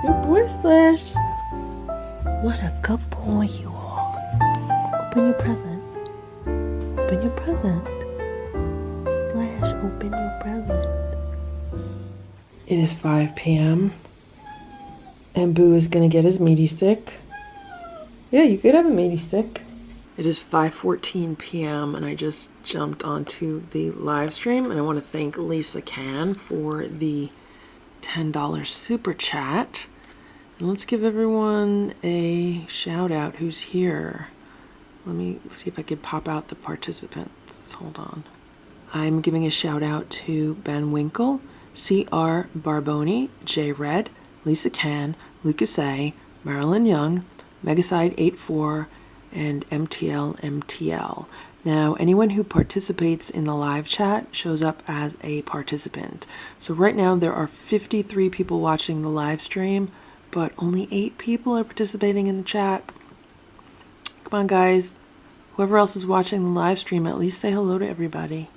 Good Splash. What a good boy you are. Open your present. Open your present. Splash, open your present. It is 5 p.m. and Boo is going to get his meaty stick. Yeah, you could have a meaty stick. It is 5:14 p.m. and I just jumped onto the live stream, and I want to thank Lisa Can for the $10 super chat. And let's give everyone a shout out who's here. Let me see if I could pop out the participants. Hold on. I'm giving a shout out to Ben Winkle, C.R.Barboni, J. Red, Lisa Can, Lucas A., Marilyn Young, Megaside84, and MTL. Now, anyone who participates in the live chat shows up as a participant. So right now there are 53 people watching the live stream, but only 8 people are participating in the chat. Come on, guys. Whoever else is watching the live stream, at least say hello to everybody.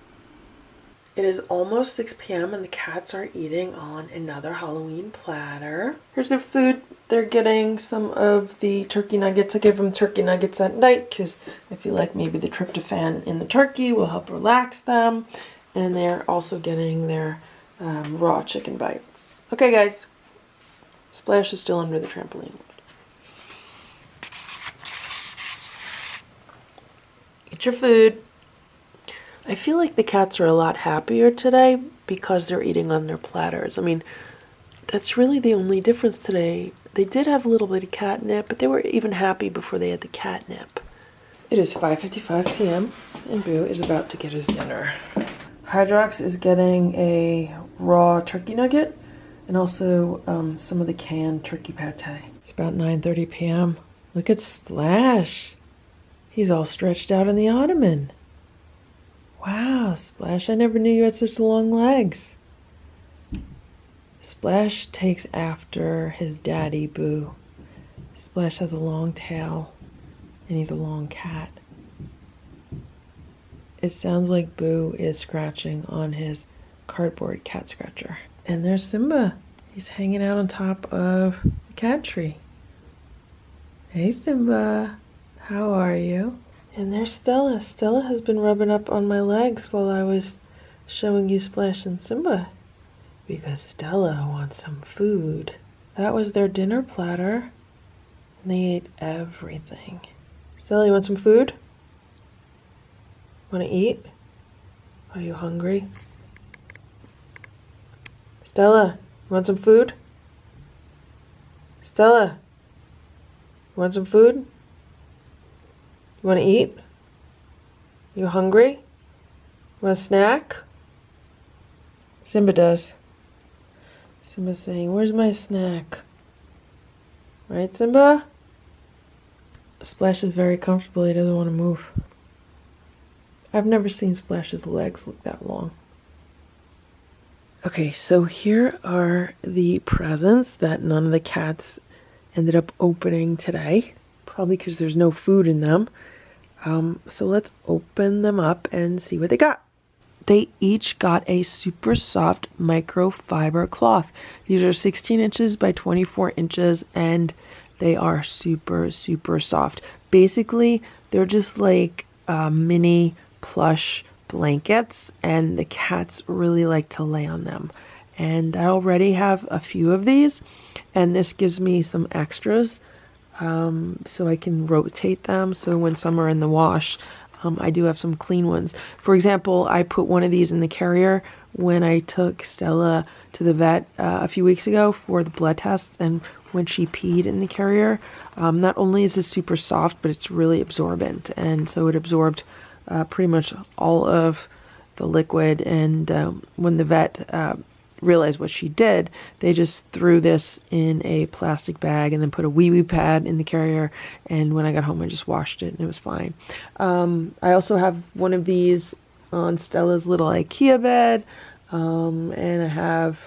It is almost 6 p.m. and the cats are eating on another Halloween platter. Here's their food. They're getting some of the turkey nuggets. I give them turkey nuggets at night because I feel like maybe the tryptophan in the turkey will help relax them. And they're also getting their raw chicken bites. Okay, guys. Splash is still under the trampoline. Eat your food. I feel like the cats are a lot happier today because they're eating on their platters. I mean, that's really the only difference today. They did have a little bit of catnip, but they were even happy before they had the catnip. It is 5:55 p.m. and Boo is about to get his dinner. Hydrox is getting a raw turkey nugget and also some of the canned turkey pate. It's about 9:30 p.m. Look at Splash. He's all stretched out on the ottoman. Wow, Splash, I never knew you had such long legs. Splash takes after his daddy, Boo. Splash has a long tail, and he's a long cat. It sounds like Boo is scratching on his cardboard cat scratcher. And there's Simba. He's hanging out on top of the cat tree. Hey, Simba. How are you? And there's Stella. Stella has been rubbing up on my legs while I was showing you Splash and Simba. Because Stella wants some food. That was their dinner platter. And they ate everything. Stella, you want some food? Want to eat? Are you hungry? Stella, you want some food? Stella, you want some food? You want to eat? You hungry? You want a snack? Simba does. Simba's saying, where's my snack? Right, Simba? Splash is very comfortable. He doesn't want to move. I've never seen Splash's legs look that long. Okay, so here are the presents that none of the cats ended up opening today. Probably because there's no food in them. So let's open them up and see what they got. They each got a super soft microfiber cloth. These are 16 inches by 24 inches and they are super, super soft. Basically, they're just like mini plush blankets and the cats really like to lay on them. And I already have a few of these and this gives me some extras. So I can rotate them. So when some are in the wash, I do have some clean ones. For example, I put one of these in the carrier when I took Stella to the vet a few weeks ago for the blood tests and when she peed in the carrier. Not only is it super soft, but it's really absorbent. And so it absorbed pretty much all of the liquid. And when the vet realized what she did, they just threw this in a plastic bag and then put a wee-wee pad in the carrier, and when I got home I just washed it and it was fine. I also have one of these on Stella's little IKEA bed, and I have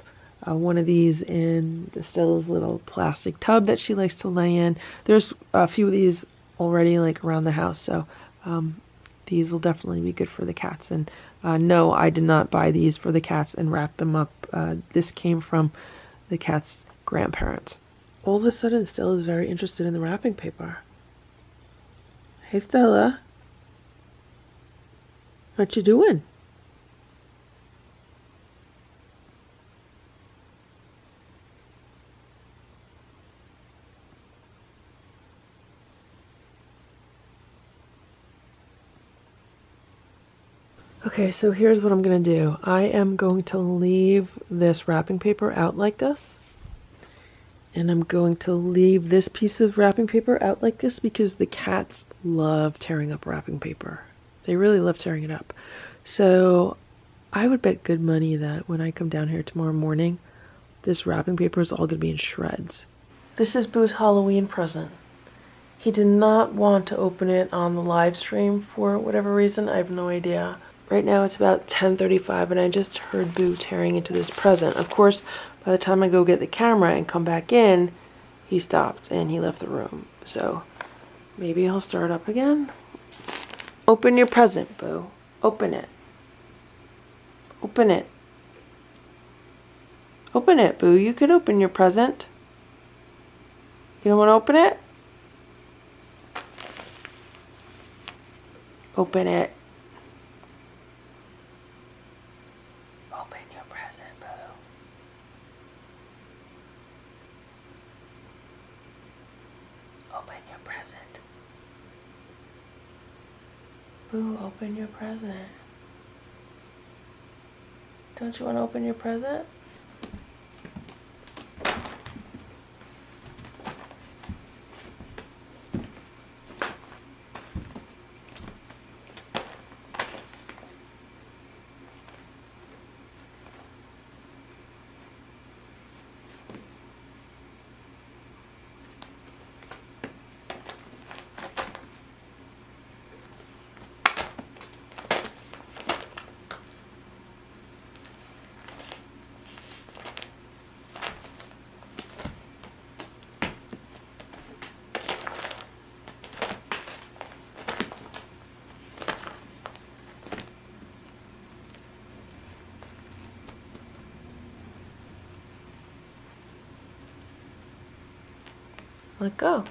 one of these in Stella's little plastic tub that she likes to lay in. There's a few of these already like around the house, so these will definitely be good for the cats. And no, I did not buy these for the cats and wrap them up. This came from the cat's grandparents. All of a sudden, Stella's very interested in the wrapping paper. Hey, Stella. What you doing? Okay, so here's what I'm going to do. I am going to leave this wrapping paper out like this. And I'm going to leave this piece of wrapping paper out like this because the cats love tearing up wrapping paper. They really love tearing it up. So I would bet good money that when I come down here tomorrow morning, this wrapping paper is all going to be in shreds. This is Boo's Halloween present. He did not want to open it on the live stream for whatever reason. I have no idea. Right now it's about 10:35 and I just heard Boo tearing into this present. Of course, by the time I go get the camera and come back in, he stopped and he left the room. So maybe he'll start up again. Open your present, Boo. Open it. Open it. Open it, Boo. You could open your present. You don't want to open it? Open it. Open your present, Boo. Open your present. Boo, open your present. Don't you want to open your present? Let go.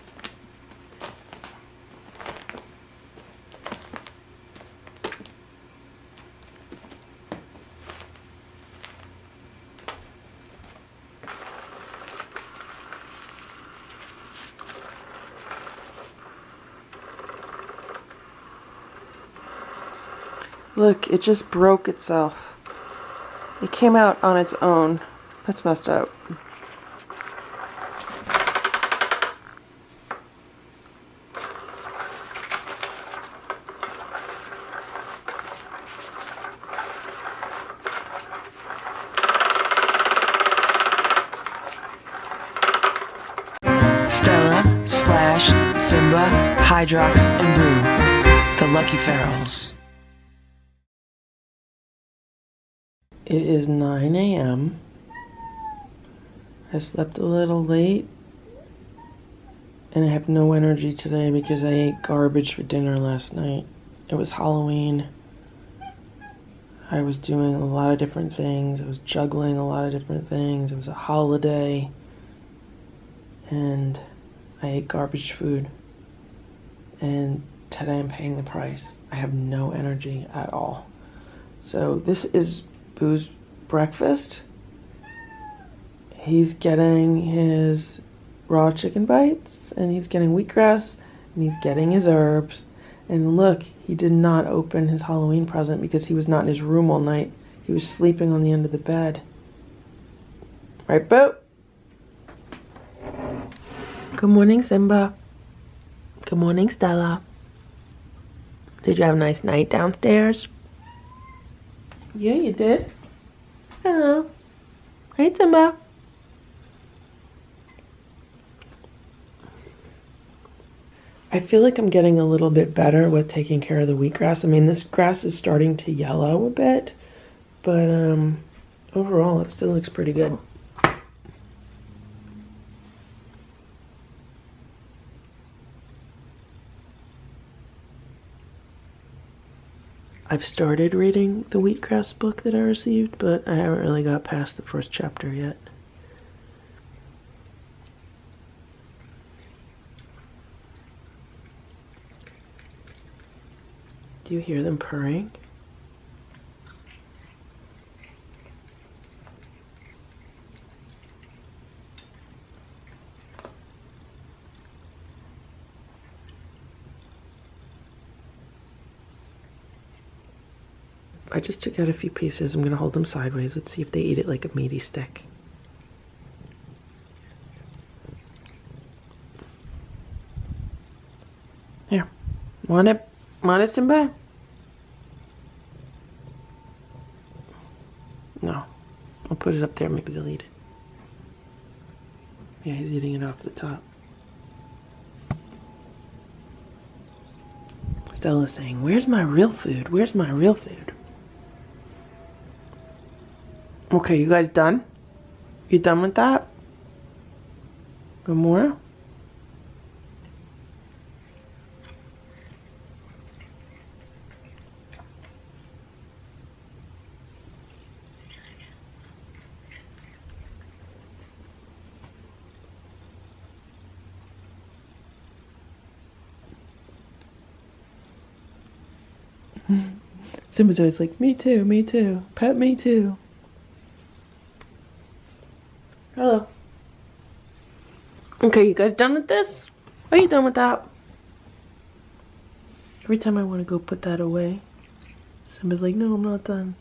Look, it just broke itself. It came out on its own. That's messed up. Stella, Splash, Simba, Hydrox, and Boo, the Lucky Ferals. It is 9 a.m. I slept a little late and I have no energy today because I ate garbage for dinner last night. It was Halloween. I was doing a lot of different things. I was juggling a lot of different things. It was a holiday and I ate garbage food. And today I'm paying the price. I have no energy at all. So this is Boo's breakfast. He's getting his raw chicken bites and he's getting wheatgrass and he's getting his herbs. And look, he did not open his Halloween present because he was not in his room all night. He was sleeping on the end of the bed. Right, Boo? Good morning, Simba. Good morning, Stella. Did you have a nice night downstairs? Yeah, you did. Hello. Hey, Simba. I feel like I'm getting a little bit better with taking care of the wheatgrass. I mean, this grass is starting to yellow a bit, but overall it still looks pretty good. I've started reading the wheatgrass book that I received, but I haven't really got past the first chapter yet. Do you hear them purring? I just took out a few pieces. I'm gonna hold them sideways. Let's see if they eat it like a meaty stick. Want it? Want it, Simba? No. I'll put it up there, maybe they'll eat it. Yeah, he's eating it off the top. Stella's saying, where's my real food? Where's my real food? Okay, you guys done? You done with that? One more? Simba's always like, me too, pet me too. Hello. Okay, you guys done with this? Are you done with that? Every time I want to go put that away, Simba's like, no, I'm not done.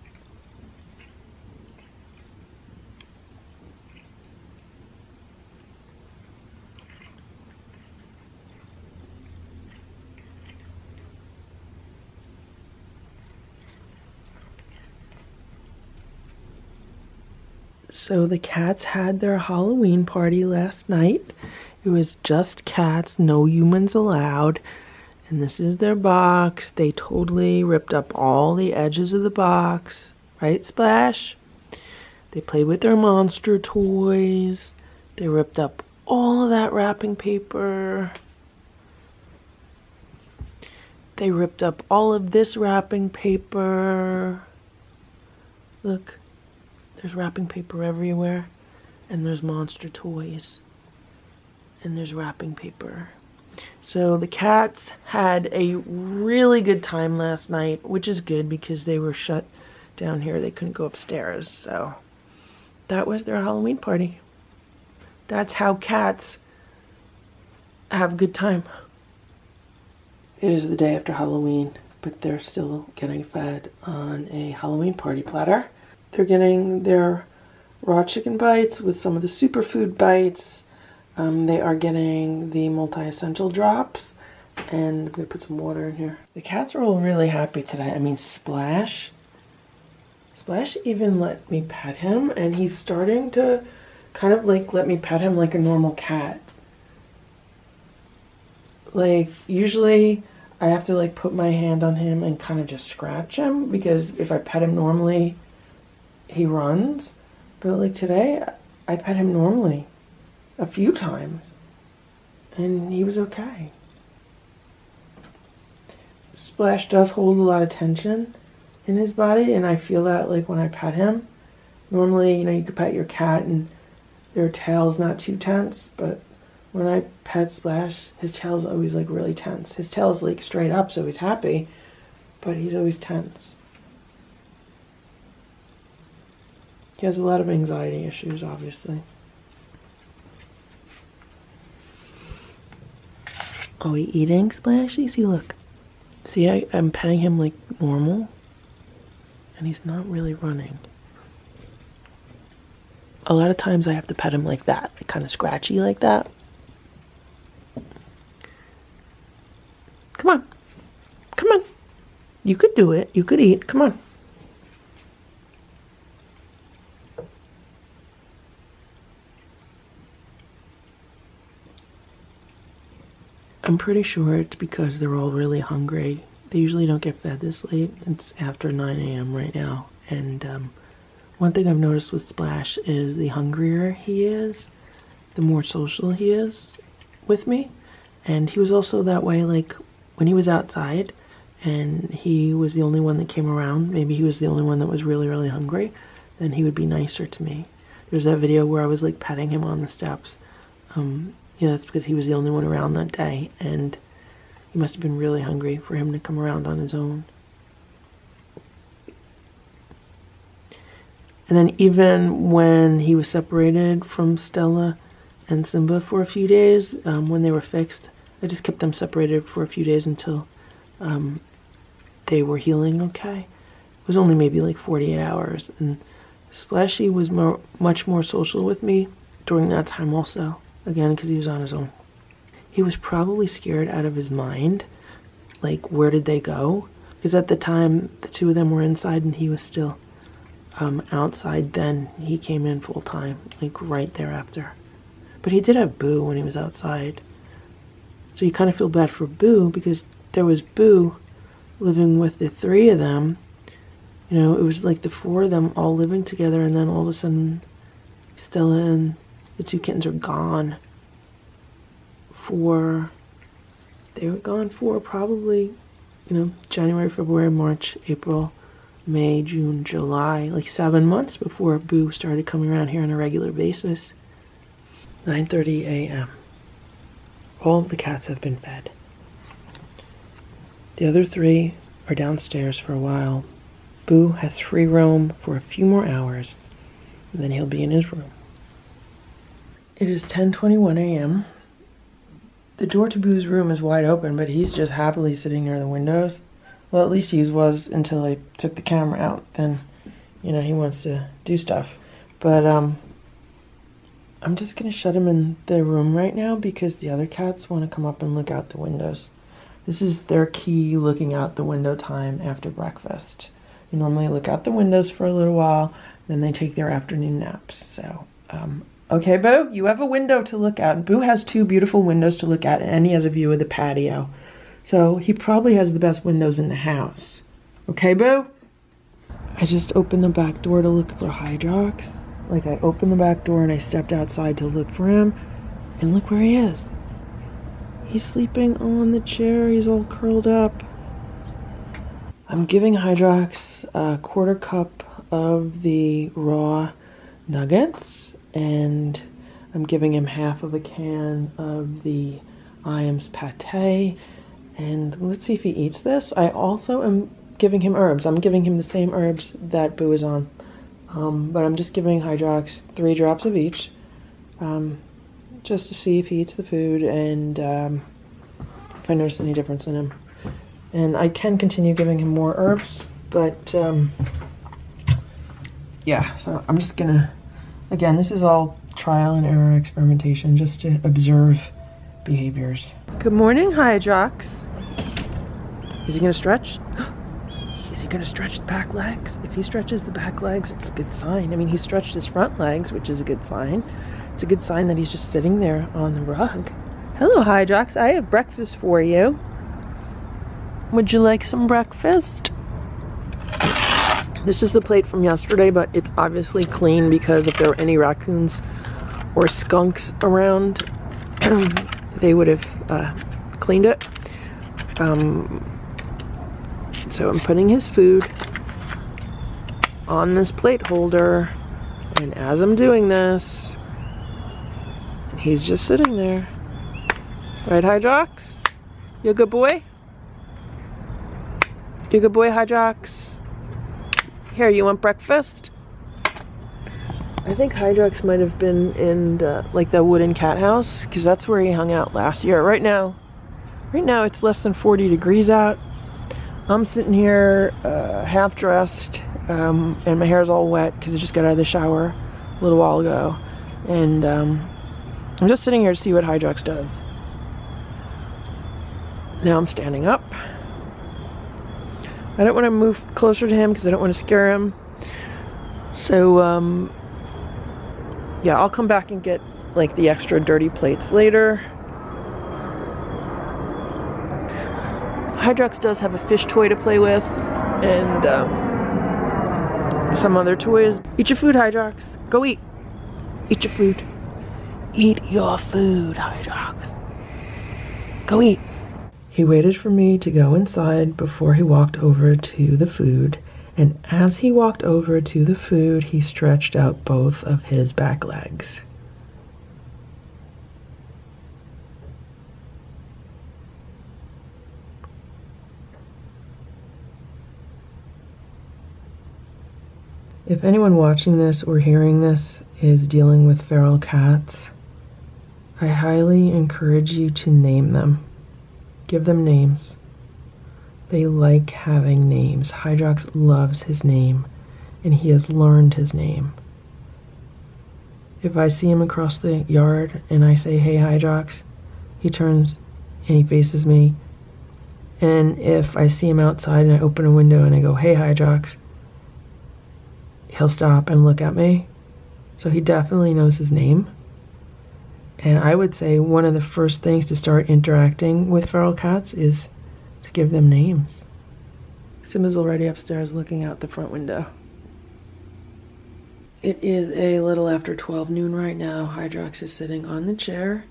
So the cats had their Halloween party last night. It was just cats, no humans allowed. And this is their box. They totally ripped up all the edges of the box. Right, Splash? They played with their monster toys. They ripped up all of that wrapping paper. They ripped up all of this wrapping paper. Look. There's wrapping paper everywhere, and there's monster toys, and there's wrapping paper. So the cats had a really good time last night, which is good because they were shut down here. They couldn't go upstairs, so that was their Halloween party. That's how cats have a good time. It is the day after Halloween, but they're still getting fed on a Halloween party platter. They're getting their raw chicken bites with some of the superfood bites. They are getting the multi-essential drops. And I'm going to put some water in here. The cats are all really happy today. I mean, Splash even let me pet him. And he's starting to kind of like let me pet him like a normal cat. Like, usually I have to like put my hand on him and kind of just scratch him. Because if I pet him normally, he runs, but like today I pet him normally a few times and he was okay. Splash does hold a lot of tension in his body, and I feel that like when I pet him. Normally, you know, you could pet your cat and their tail's not too tense, but when I pet Splash, his tail's always like really tense. His tail's like straight up, so he's happy, but he's always tense. He has a lot of anxiety issues, obviously. Oh, he eating, Splashy? See, look. See, I'm petting him like normal, and he's not really running. A lot of times I have to pet him like that, like kind of scratchy like that. Come on. Come on. You could do it. You could eat. Come on. I'm pretty sure it's because they're all really hungry. They usually don't get fed this late. It's after 9 a.m. right now. And one thing I've noticed with Splash is the hungrier he is, the more social he is with me. And he was also that way, like, when he was outside and he was the only one that came around, maybe he was the only one that was really, really hungry, then he would be nicer to me. There's that video where I was, like, petting him on the steps. Yeah, that's because he was the only one around that day, and he must have been really hungry for him to come around on his own. And then even when he was separated from Stella and Simba for a few days, when they were fixed, I just kept them separated for a few days until they were healing okay. It was only maybe like 48 hours, and Splashy was much more social with me during that time also. Again, because he was on his own. He was probably scared out of his mind. like, where did they go? Because at the time, the two of them were inside and he was still outside then. He came in full time, like right thereafter. But he did have Boo when he was outside. So you kind of feel bad for Boo because there was Boo living with the three of them. You know, it was like the four of them all living together, and then all of a sudden Stella and the two kittens are gone they were gone for probably, you know, January, February, March, April, May, June, July, like 7 months before Boo started coming around here on a regular basis. 9:30 a.m. All of the cats have been fed. The other three are downstairs for a while. Boo has free roam for a few more hours, and then he'll be in his room. It is 10:21 a.m. The door to Boo's room is wide open, but he's just happily sitting near the windows. Well, at least he was until I took the camera out. Then, you know, he wants to do stuff. But I'm just going to shut him in the room right now because the other cats want to come up and look out the windows. This is their key looking out the window time after breakfast. They normally look out the windows for a little while, then they take their afternoon naps. So, okay, Boo, you have a window to look out. Boo has two beautiful windows to look at, and he has a view of the patio. So he probably has the best windows in the house. Okay, Boo? I just opened the back door to look for Hydrox. Like, I opened the back door and I stepped outside to look for him, and look where he is. He's sleeping on the chair. He's all curled up. I'm giving Hydrox a 1/4 cup of the raw nuggets, and I'm giving him half of a can of the Iams pate, and let's see if he eats this. I also am giving him herbs. I'm giving him the same herbs that Boo is on, but I'm just giving Hydrox 3 drops of each, just to see if he eats the food and if I notice any difference in him. And I can continue giving him more herbs, but yeah, so I'm just gonna, again, this is all trial and error experimentation just to observe behaviors. Good morning, Hydrox. Is he gonna stretch? Is he gonna stretch the back legs? If he stretches the back legs, it's a good sign. I mean, he stretched his front legs, which is a good sign. It's a good sign that he's just sitting there on the rug. Hello, Hydrox. I have breakfast for you. Would you like some breakfast? This is the plate from yesterday, but it's obviously clean because if there were any raccoons or skunks around, they would have cleaned it. So I'm putting his food on this plate holder, and as I'm doing this, he's just sitting there. Right, Hydrox? You a good boy? You a good boy, Hydrox? Here, you want breakfast? I think Hydrox might have been in like the wooden cat house, because that's where he hung out last year. Right now it's less than 40 degrees out. I'm sitting here half dressed, and my hair's all wet because I just got out of the shower a little while ago. And I'm just sitting here to see what Hydrox does. Now I'm standing up. I don't want to move closer to him because I don't want to scare him. So, yeah, I'll come back and get like the extra dirty plates later. Hydrox does have a fish toy to play with, and some other toys. Eat your food, Hydrox. Go eat. Eat your food. Eat your food, Hydrox. Go eat. He waited for me to go inside before he walked over to the food, and as he walked over to the food, he stretched out both of his back legs. If anyone watching this or hearing this is dealing with feral cats, I highly encourage you to name them. Give them names. They like having names. Hydrox loves his name, and he has learned his name. If I see him across the yard and I say, "Hey, Hydrox," he turns and he faces me, And if I see him outside and I open a window and I go, "Hey, Hydrox," he'll stop and look at me. So he definitely knows his name. And I would say one of the first things to start interacting with feral cats is to give them names. Simba's already upstairs looking out the front window. It is a little after 12 noon right now. Hydrox is sitting on the chair.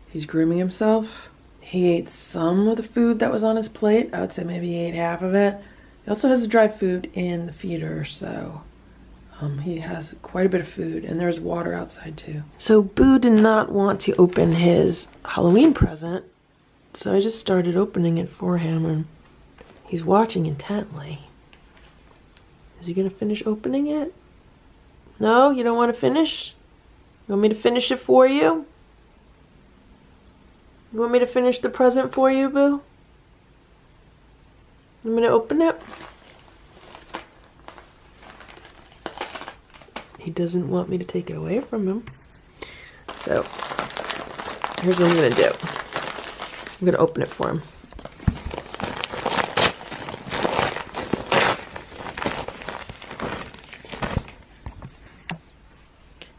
He's grooming himself. He ate some of the food that was on his plate. I would say maybe he ate half of it. He also has the dry food in the feeder, so he has quite a bit of food, and there's water outside too. So Boo did not want to open his Halloween present, so I just started opening it for him, and he's watching intently. Is he gonna finish opening it? No, you don't want to finish? You want me to finish it for you? You want me to finish the present for you, Boo? You want me to open it? He doesn't want me to take it away from him. So, here's what I'm gonna do. I'm gonna open it for him.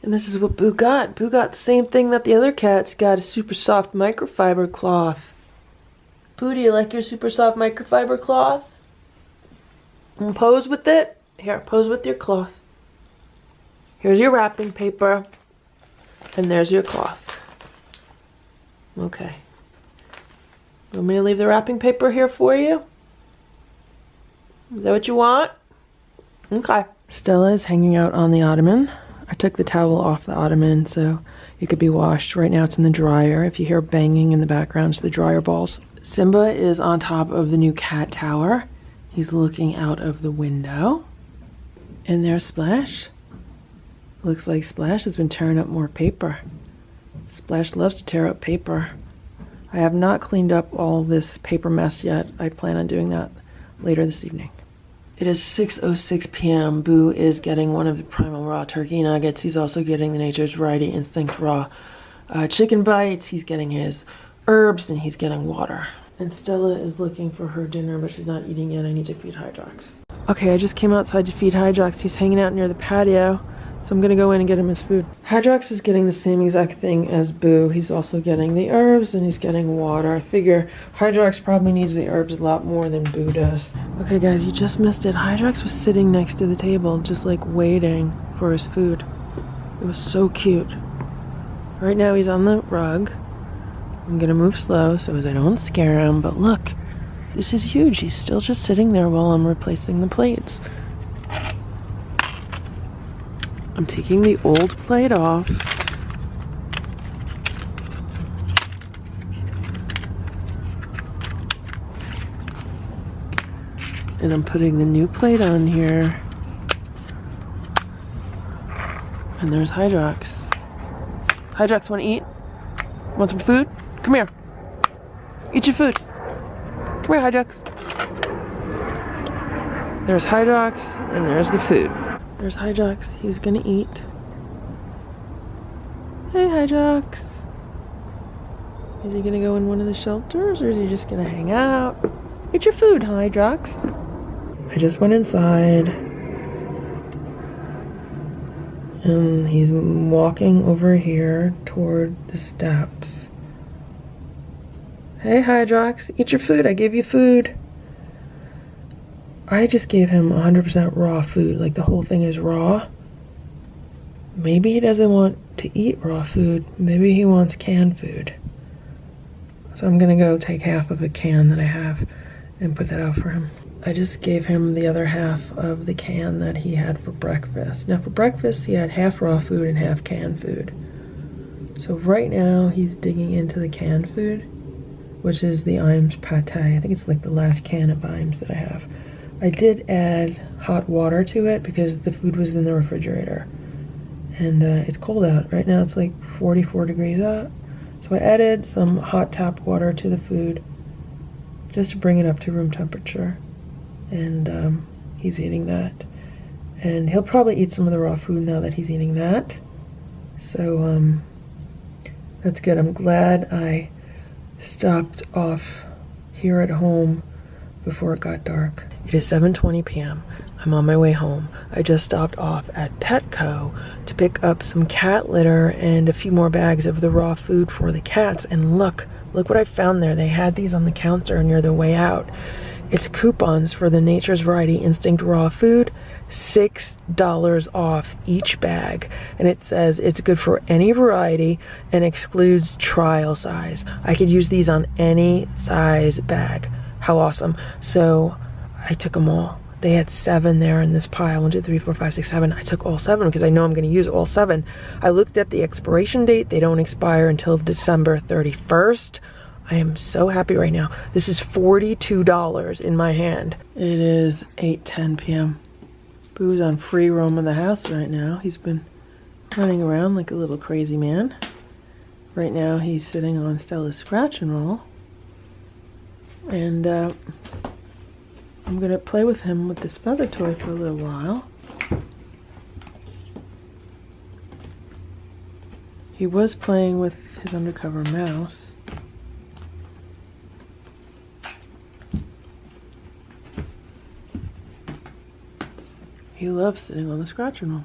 And this is what Boo got. Boo got the same thing that the other cats got, a super soft microfiber cloth. Boo, do you like your super soft microfiber cloth? And pose with it? Here, pose with your cloth. Here's your wrapping paper, and there's your cloth. Okay. Want me to leave the wrapping paper here for you? Is that what you want? Okay. Stella is hanging out on the ottoman. I took the towel off the ottoman so it could be washed. Right now it's in the dryer. If you hear banging in the background, it's the dryer balls. Simba is on top of the new cat tower. He's looking out of the window. And there's Splash. Looks like Splash has been tearing up more paper. Splash loves to tear up paper. I have not cleaned up all this paper mess yet. I plan on doing that later this evening. It is 6:06 p.m. Boo is getting one of the Primal Raw turkey nuggets. He's also getting the Nature's Variety Instinct Raw chicken bites. He's getting his herbs, and he's getting water. And Stella is looking for her dinner, but she's not eating yet. I need to feed Hydrox. Okay, I just came outside to feed Hydrox. He's hanging out near the patio, so I'm gonna go in and get him his food. Hydrox is getting the same exact thing as Boo. He's also getting the herbs, and he's getting water. I figure Hydrox probably needs the herbs a lot more than Boo does. Okay guys, you just missed it. Hydrox was sitting next to the table, just like waiting for his food. It was so cute. Right now he's on the rug. I'm gonna move slow so as I don't scare him, but look, this is huge. He's still just sitting there while I'm replacing the plates. I'm taking the old plate off. And I'm putting the new plate on here. And there's Hydrox. Hydrox, wanna eat? Want some food? Come here. Eat your food. Come here, Hydrox. There's Hydrox, and there's the food. There's Hydrox. He's gonna eat. Hey, Hydrox. Is he gonna go in one of the shelters, or is he just gonna hang out? Eat your food, Hydrox. I just went inside. And he's walking over here toward the steps. Hey, Hydrox, eat your food. I gave you food. I just gave him 100% raw food. Like, the whole thing is raw. Maybe he doesn't want to eat raw food. Maybe he wants canned food. So I'm gonna go take half of a can that I have and put that out for him. I just gave him the other half of the can that he had for breakfast. Now for breakfast, he had half raw food and half canned food. So right now, he's digging into the canned food, which is the Iams pate. I think it's like the last can of Iams that I have. I did add hot water to it because the food was in the refrigerator. And it's cold out. Right now it's like 44 degrees out. So I added some hot tap water to the food just to bring it up to room temperature. And he's eating that. And he'll probably eat some of the raw food now that he's eating that. So that's good. I'm glad I stopped off here at home before it got dark. It is 7:20 p.m. I'm on my way home. I just stopped off at Petco to pick up some cat litter and a few more bags of the raw food for the cats. And look what I found there. They had these on the counter near the way out. It's coupons for the Nature's Variety Instinct raw food, $6 off each bag. And it says it's good for any variety and excludes trial size. I could use these on any size bag. How awesome. So I took them all. They had 7 there in this pile. 1, 2, 3, 4, 5, 6, 7. I took all 7 because I know I'm going to use all 7. I looked at the expiration date. They don't expire until December 31st. I am so happy right now. This is $42 in my hand. It is 8:10 p.m. Boo's on free roam of the house right now. He's been running around like a little crazy man. Right now he's sitting on Stella's scratch and roll. And I'm gonna play with him with this feather toy for a little while. He was playing with his undercover mouse. He loves sitting on the scratch and roll.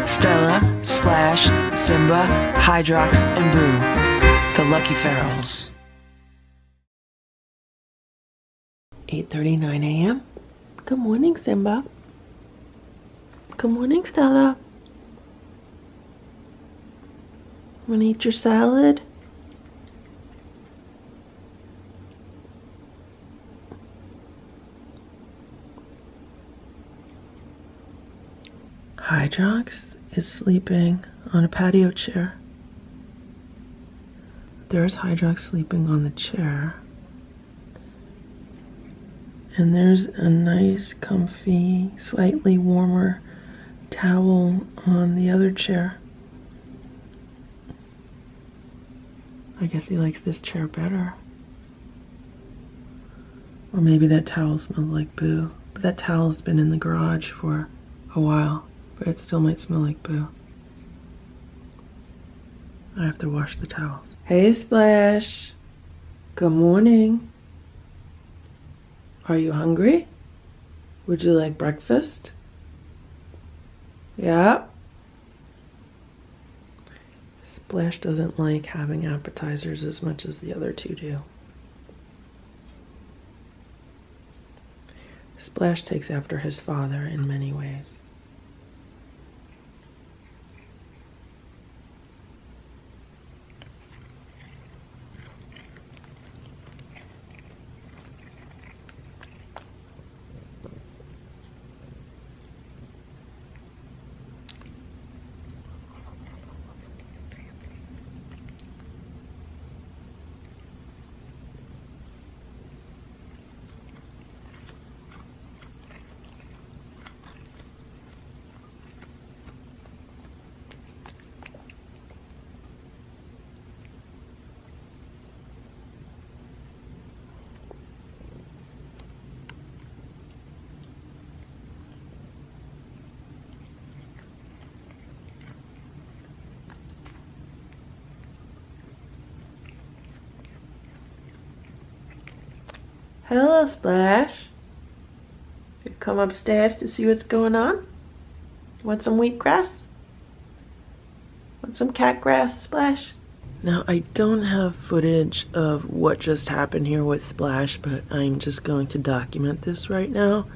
Stella, Splash, Simba, Hydrox, and Boo, the Lucky Ferals. 8:39 a.m. Good morning, Simba. Good morning, Stella. Wanna eat your salad? Hydrox is sleeping on a patio chair. There's Hydrox sleeping on the chair. And there's a nice, comfy, slightly warmer towel on the other chair. I guess he likes this chair better. Or maybe that towel smelled like Boo. But that towel's been in the garage for a while. But it still might smell like Boo. I have to wash the towels. Hey, Splash. Good morning. Are you hungry? Would you like breakfast? Yeah. Splash doesn't like having appetizers as much as the other two do. Splash takes after his father in many ways. Hello, Splash. You've come upstairs to see what's going on? Want some wheatgrass? Want some cat grass, Splash? Now, I don't have footage of what just happened here with Splash, but I'm just going to document this right now.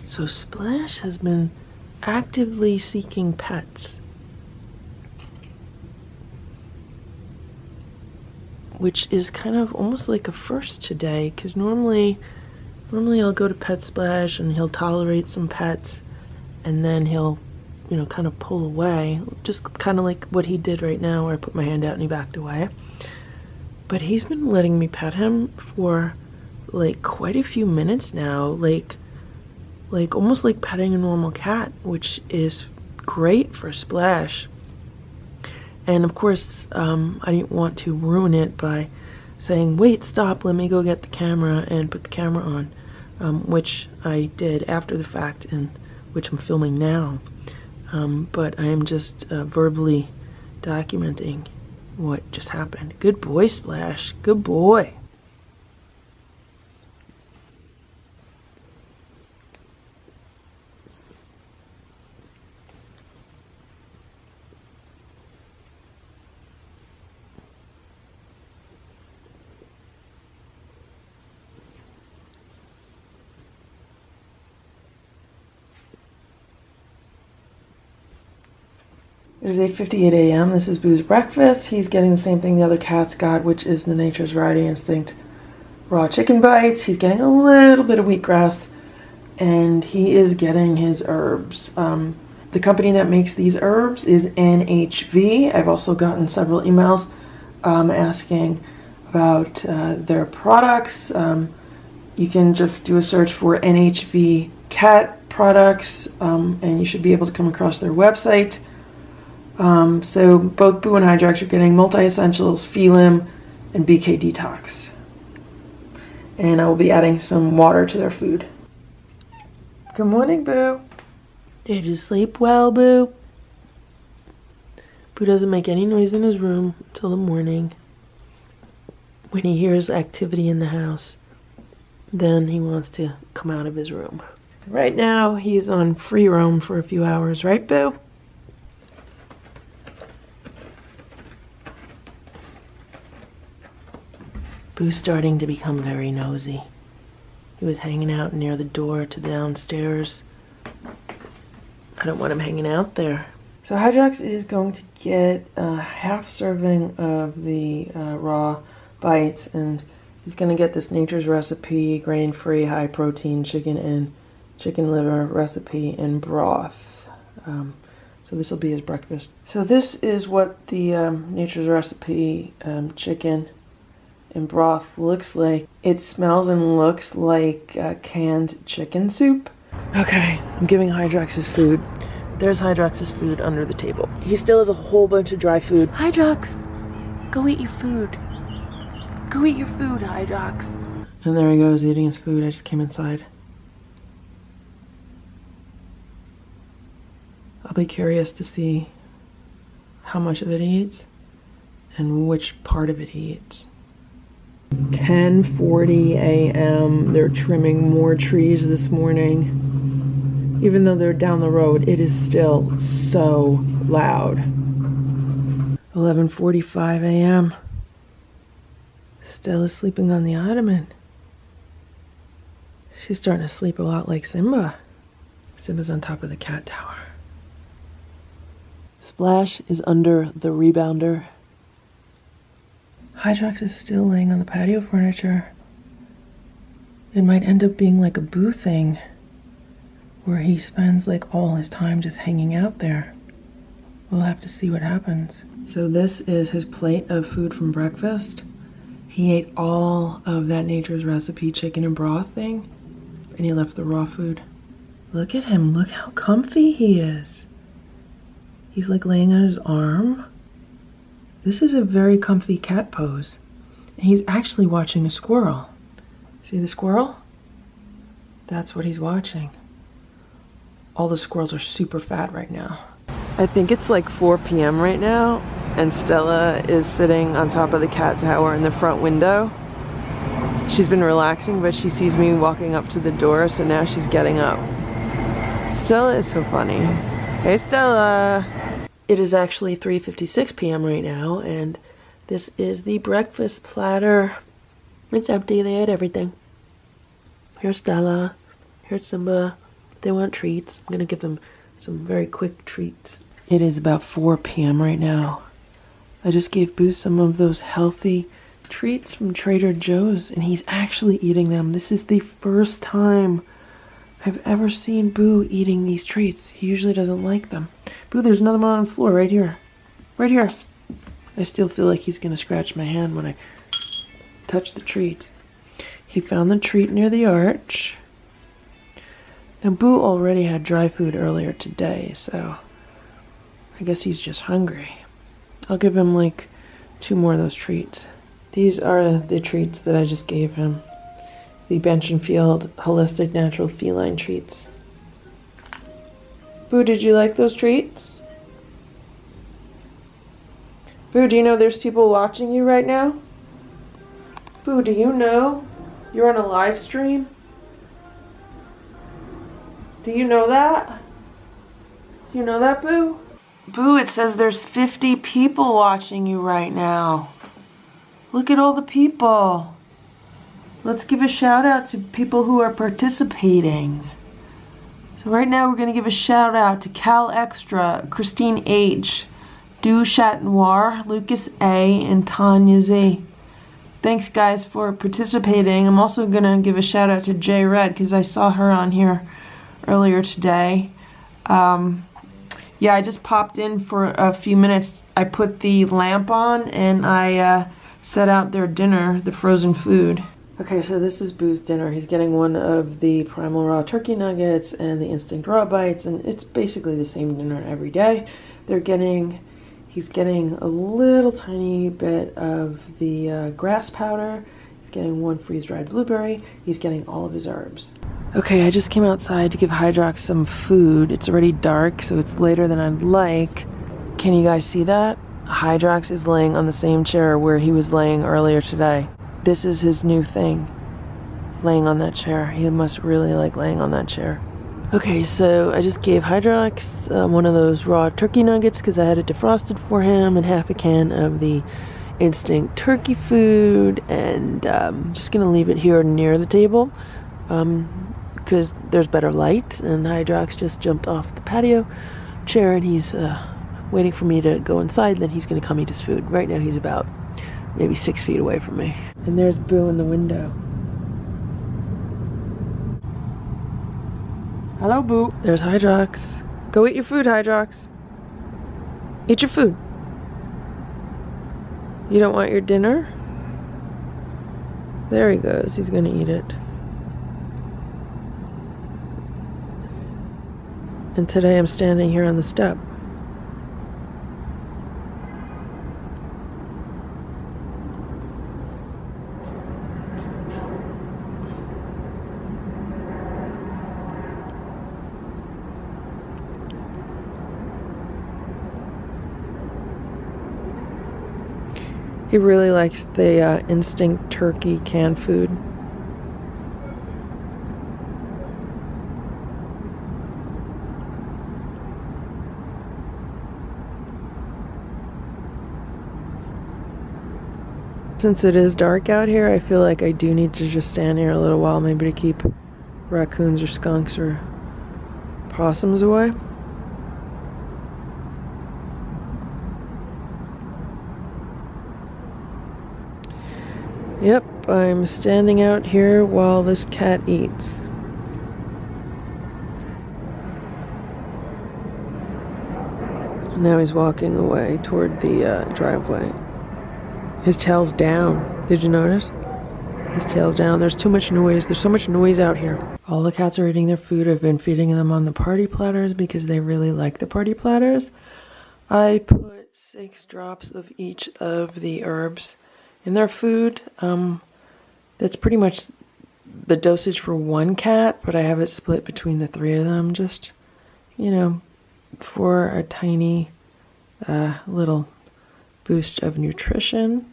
So Splash has been actively seeking pets, which is kind of almost like a first today, because normally I'll go to Pet Splash and he'll tolerate some pets and then he'll, you know, kind of pull away, just kind of like what he did right now where I put my hand out and he backed away. But he's been letting me pet him for like quite a few minutes now, like almost like petting a normal cat, which is great for Splash. And of course, I didn't want to ruin it by saying, wait, stop, let me go get the camera and put the camera on, which I did after the fact and which I'm filming now. But I am just verbally documenting what just happened. Good boy, Splash. Good boy. It is 8:58 a.m. This is Boo's breakfast. He's getting the same thing the other cats got, which is the Nature's Variety Instinct raw chicken bites. He's getting a little bit of wheatgrass, and he is getting his herbs. The company that makes these herbs is NHV. I've also gotten several emails asking about their products. You can just do a search for NHV cat products, and you should be able to come across their website. So both Boo and Hydrox are getting multi-essentials, Felim, and BK Detox. And I will be adding some water to their food. Good morning, Boo. Did you sleep well, Boo? Boo doesn't make any noise in his room until the morning. When he hears activity in the house, then he wants to come out of his room. Right now, he's on free roam for a few hours, right, Boo? Boo's starting to become very nosy. He was hanging out near the door to the downstairs. I don't want him hanging out there. So Hydrox is going to get a half serving of the raw bites, and he's going to get this Nature's Recipe, grain-free, high-protein chicken and chicken liver recipe in broth. So this will be his breakfast. So this is what the Nature's Recipe chicken and broth looks like. It smells and looks like canned chicken soup. Okay, I'm giving Hydrox his food. There's Hydrox's food under the table. He still has a whole bunch of dry food. Hydrox, go eat your food. Go eat your food, Hydrox. And there he goes, eating his food. I just came inside. I'll be curious to see how much of it he eats and which part of it he eats. 10:40 a.m. They're trimming more trees this morning. Even though they're down the road, it is still so loud. 11:45 a.m. Stella's sleeping on the ottoman. She's starting to sleep a lot like Simba. Simba's on top of the cat tower. Splash is under the rebounder. Hydrox is still laying on the patio furniture. It might end up being like a Boo thing, where he spends like all his time just hanging out there. We'll have to see what happens. So this is his plate of food from breakfast. He ate all of that Nature's Recipe chicken and broth thing, and he left the raw food. Look at him, look how comfy he is. He's like laying on his arm. This is a very comfy cat pose. And he's actually watching a squirrel. See the squirrel? That's what he's watching. All the squirrels are super fat right now. I think it's like 4 p.m. right now, and Stella is sitting on top of the cat tower in the front window. She's been relaxing, but she sees me walking up to the door, so now she's getting up. Stella is so funny. Hey, Stella! It is actually 3:56 p.m. right now, and this is the breakfast platter. It's empty. They ate everything. Here's Stella. Here's Simba. They want treats. I'm gonna give them some very quick treats. It is about 4 p.m. right now. I just gave Boo some of those healthy treats from Trader Joe's, and he's actually eating them. This is the first time I've ever seen Boo eating these treats. He usually doesn't like them. Boo, there's another one on the floor right here. Right here. I still feel like he's gonna scratch my hand when I touch the treats. He found the treat near the arch. And Boo already had dry food earlier today, so I guess he's just hungry. I'll give him like 2 more of those treats. These are the treats that I just gave him. The Bench and Field Holistic Natural Feline Treats. Boo, did you like those treats? Boo, do you know there's people watching you right now? Boo, do you know you're on a live stream? Do you know that? Do you know that, Boo? Boo, it says there's 50 people watching you right now. Look at all the people. Let's give a shout out to people who are participating. So right now we're going to give a shout out to Cal Extra, Christine H, Du Chat Noir, Lucas A, and Tanya Z. Thanks guys for participating. I'm also going to give a shout out to J Red because I saw her on here earlier today. Yeah, I just popped in for a few minutes. I put the lamp on and I set out their dinner, the frozen food. Okay, so this is Boo's dinner. He's getting one of the Primal Raw turkey nuggets and the Instinct Raw bites, and it's basically the same dinner every day. He's getting a little tiny bit of the grass powder. He's getting 1 freeze-dried blueberry. He's getting all of his herbs. Okay, I just came outside to give Hydrox some food. It's already dark, so it's later than I'd like. Can you guys see that? Hydrox is laying on the same chair where he was laying earlier today. This is his new thing, laying on that chair. He must really like laying on that chair. Okay, so I just gave Hydrox one of those raw turkey nuggets because I had it defrosted for him, and half a can of the Instinct turkey food, and just gonna leave it here near the table because there's better light, and Hydrox just jumped off the patio chair and he's waiting for me to go inside, then he's gonna come eat his food. Right now he's about maybe 6 feet away from me. And there's Boo in the window. Hello, Boo. There's Hydrox. Go eat your food, Hydrox. Eat your food. You don't want your dinner? There he goes. He's gonna eat it. And today I'm standing here on the step. He really likes the Instinct turkey canned food. Since it is dark out here, I feel like I do need to just stand here a little while, maybe to keep raccoons or skunks or possums away. Yep, I'm standing out here while this cat eats. Now he's walking away toward the driveway. His tail's down. Did you notice? His tail's down. There's too much noise. There's so much noise out here. All the cats are eating their food. I've been feeding them on the party platters because they really like the party platters. I put 6 drops of each of the herbs in their food. That's pretty much the dosage for one cat, but I have it split between the 3 of them, just, you know, for a tiny little boost of nutrition.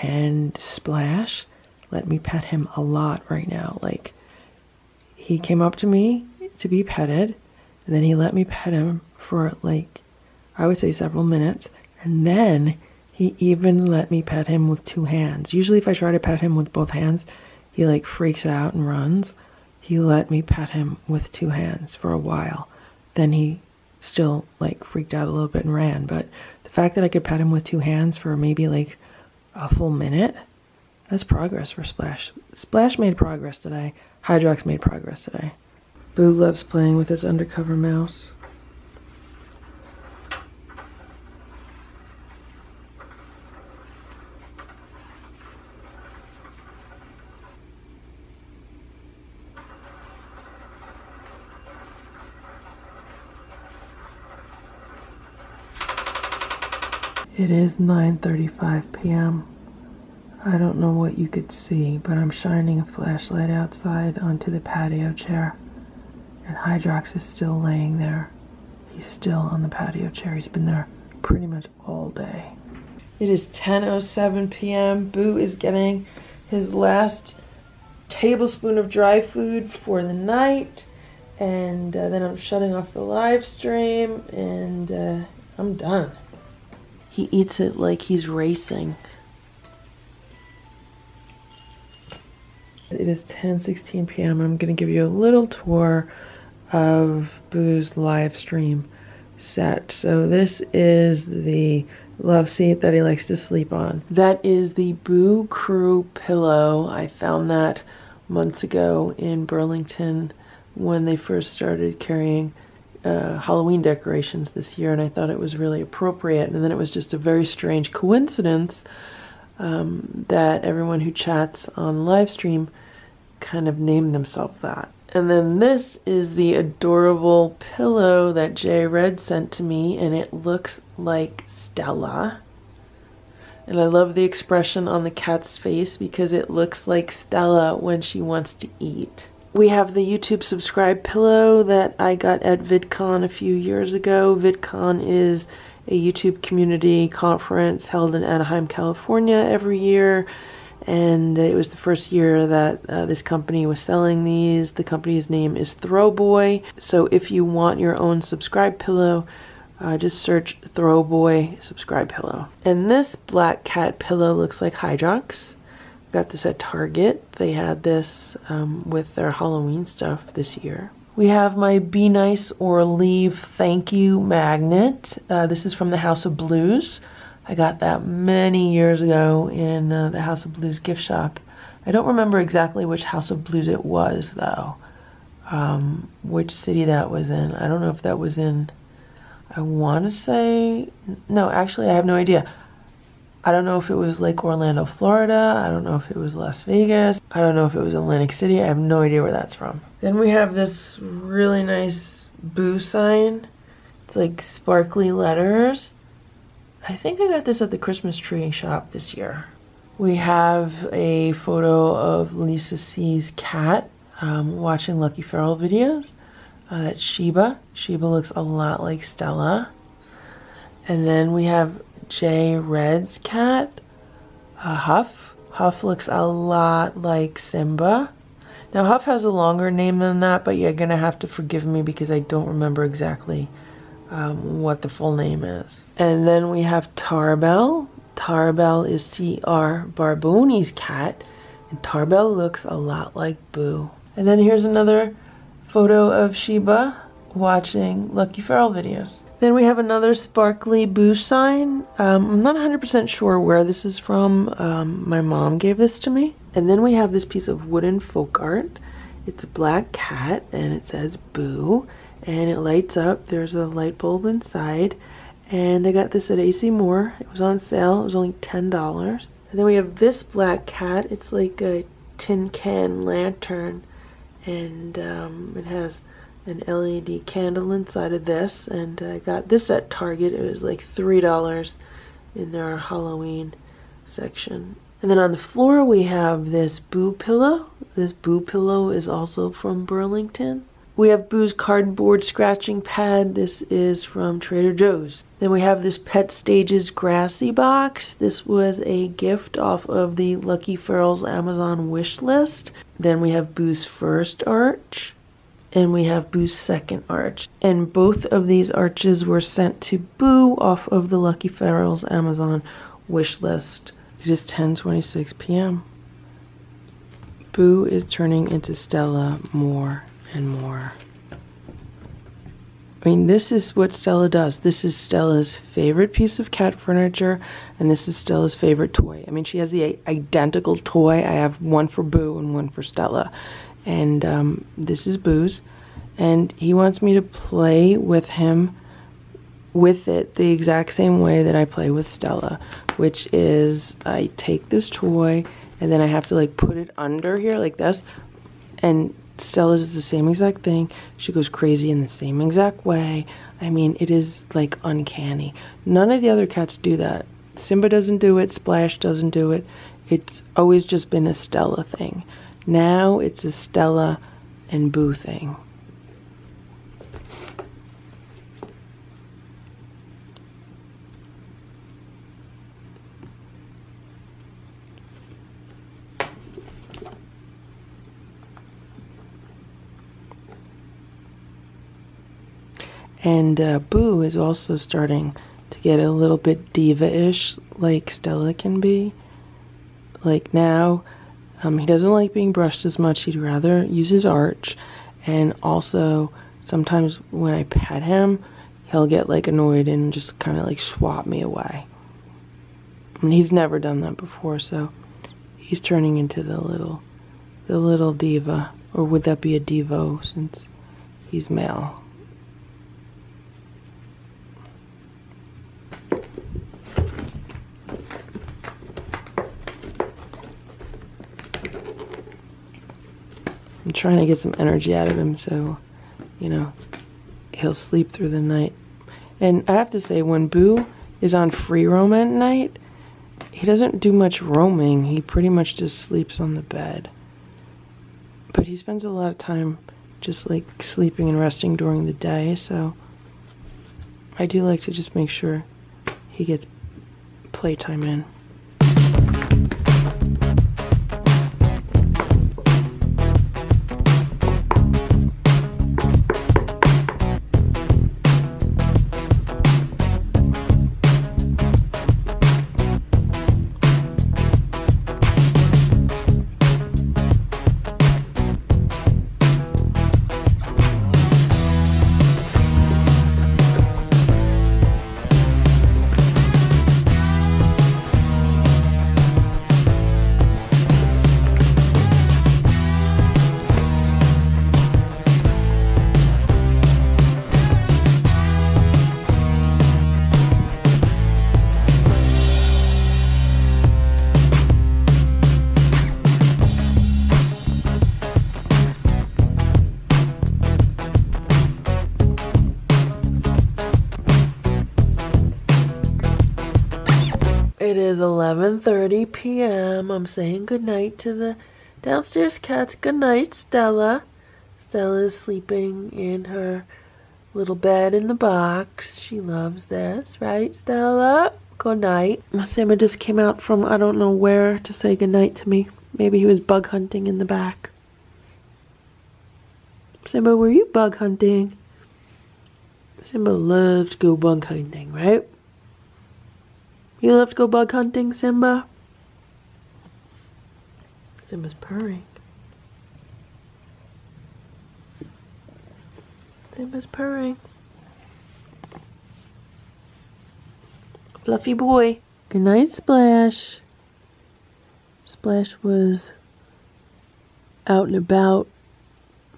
And Splash let me pet him a lot right now. Like, he came up to me to be petted, and then he let me pet him for like, I would say several minutes, and then he even let me pet him with 2 hands. Usually if I try to pet him with both hands, he like freaks out and runs. He let me pet him with 2 hands for a while. Then he still like freaked out a little bit and ran. But the fact that I could pet him with 2 hands for maybe like a full minute, that's progress for Splash. Splash made progress today. Hydrox made progress today. Boo loves playing with his undercover mouse. It is 9:35 p.m. I don't know what you could see, but I'm shining a flashlight outside onto the patio chair. And Hydrox is still laying there. He's still on the patio chair. He's been there pretty much all day. It is 10:07 p.m. Boo is getting his last tablespoon of dry food for the night. And then I'm shutting off the live stream, and I'm done. He eats it like he's racing. It is 10:16 p.m. I'm going to give you a little tour of Boo's live stream set. So this is the love seat that he likes to sleep on. That is the Boo Crew pillow. I found that months ago in Burlington when they first started carrying Halloween decorations this year, and I thought it was really appropriate. And then it was just a very strange coincidence that everyone who chats on live stream kind of named themselves that. And then this is the adorable pillow that J Red sent to me, and it looks like Stella. And I love the expression on the cat's face because it looks like Stella when she wants to eat. We have the YouTube subscribe pillow that I got at VidCon a few years ago. VidCon is a YouTube community conference held in Anaheim, California every year. And it was the first year that this company was selling these. The company's name is Throwboy. So if you want your own subscribe pillow, just search Throwboy subscribe pillow. And this black cat pillow looks like Hydrox. Got this at Target. They had this with their Halloween stuff this year. We have my Be Nice or Leave Thank You magnet. This is from the House of Blues. I got that many years ago in the House of Blues gift shop. I don't remember exactly which House of Blues it was, though. Which city that was in. I don't know if that was in, I want to say, no, actually I have no idea. I don't know if it was Lake Orlando, Florida. I don't know if it was Las Vegas. I don't know if it was Atlantic City. I have no idea where that's from. Then we have this really nice Boo sign. It's like sparkly letters. I think I got this at the Christmas tree shop this year. We have a photo of Lisa C's cat watching Lucky Feral videos. That's Sheba. Sheba looks a lot like Stella. And then we have J Red's cat, Huff. Huff looks a lot like Simba. Now Huff has a longer name than that, but you're gonna have to forgive me because I don't remember exactly what the full name is. And then we have Tarbell. Tarbell is C.R.Barboni's cat, and Tarbell looks a lot like Boo. And then here's another photo of Sheba watching Lucky Feral videos. Then we have another sparkly Boo sign. I'm not 100% sure where this is from. My mom gave this to me. And then we have this piece of wooden folk art. It's a black cat and it says Boo. And it lights up. There's a light bulb inside. And I got this at AC Moore. It was on sale. It was only $10. And then we have this black cat. It's like a tin can lantern. And it has an LED candle inside of this, and I got this at Target. It was like $3 in their Halloween section. And then on the floor we have this Boo pillow. This Boo pillow is also from Burlington. We have Boo's cardboard scratching pad. This is from Trader Joe's. Then we have this Pet Stages Grassy box. This was a gift off of the Lucky Ferals Amazon wish list. Then we have Boo's first arch. And we have Boo's second arch. And both of these arches were sent to Boo off of the Lucky Ferals Amazon wish list. It is 10:26 p.m. Boo is turning into Stella more and more. I mean, this is what Stella does. This is Stella's favorite piece of cat furniture, and this is Stella's favorite toy. I mean, she has the identical toy. I have one for Boo and one for Stella. And this is Boo's. And he wants me to play with him with it the exact same way that I play with Stella, which is I take this toy and then I have to like put it under here like this, and Stella does the same exact thing. She goes crazy in the same exact way. I mean, it is like uncanny. None of the other cats do that. Simba doesn't do it. Splash doesn't do it. It's always just been a Stella thing. Now it's a Stella and Boo thing. And Boo is also starting to get a little bit diva-ish, like Stella can be. Like now, he doesn't like being brushed as much. He'd rather use his arch. And also, sometimes when I pet him, he'll get like annoyed and just kind of like swat me away. And he's never done that before, so he's turning into the little diva. Or would that be a Devo since he's male? I'm trying to get some energy out of him so, you know, he'll sleep through the night. And I have to say, when Boo is on free roam at night, he doesn't do much roaming. He pretty much just sleeps on the bed. But he spends a lot of time just like sleeping and resting during the day, so I do like to just make sure he gets playtime in. It is 11:30 p.m. I'm saying goodnight to the downstairs cats. Good night, Stella. Stella is sleeping in her little bed in the box. She loves this, right, Stella? Good night. Simba just came out from I don't know where to say goodnight to me. Maybe he was bug hunting in the back. Simba, were you bug hunting? Simba loves to go bug hunting, right? You love to go bug hunting, Simba? Simba's purring. Simba's purring. Fluffy boy. Good night, Splash. Splash was out and about,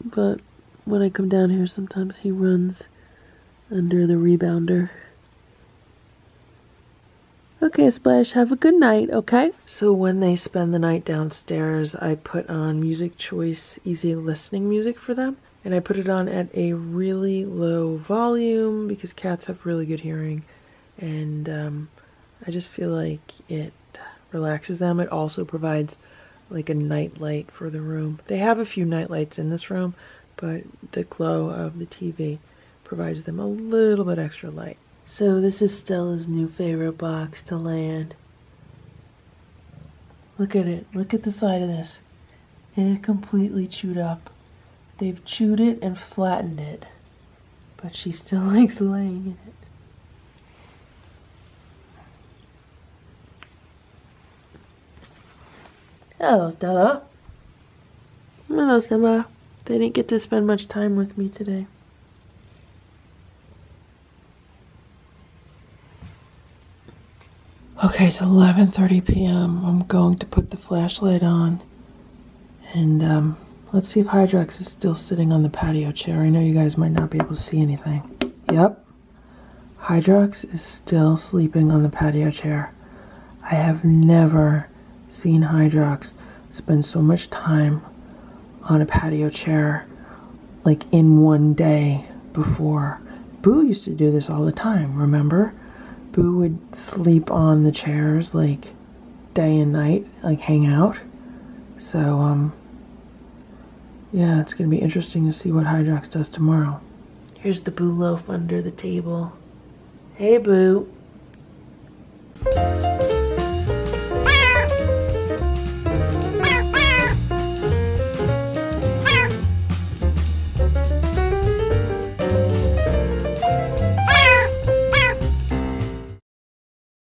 but when I come down here, sometimes he runs under the rebounder. Okay, Splash, have a good night, okay? So when they spend the night downstairs, I put on Music Choice Easy Listening music for them. And I put it on at a really low volume because cats have really good hearing. And I just feel like it relaxes them. It also provides like a night light for the room. They have a few night lights in this room, but the glow of the TV provides them a little bit extra light. So this is Stella's new favorite box to land. Look at it. Look at the side of this. It is completely chewed up. They've chewed it and flattened it, but she still likes laying in it. Hello, Stella. Hello, Simba. They didn't get to spend much time with me today. Okay, it's 11:30 p.m. I'm going to put the flashlight on. And let's see if Hydrox is still sitting on the patio chair. I know you guys might not be able to see anything. Yep. Hydrox is still sleeping on the patio chair. I have never seen Hydrox spend so much time on a patio chair like in one day before. Boo used to do this all the time, remember? Boo would sleep on the chairs like day and night, like hang out. So, yeah, it's going to be interesting to see what Hydrox does tomorrow. Here's the Boo loaf under the table. Hey, Boo.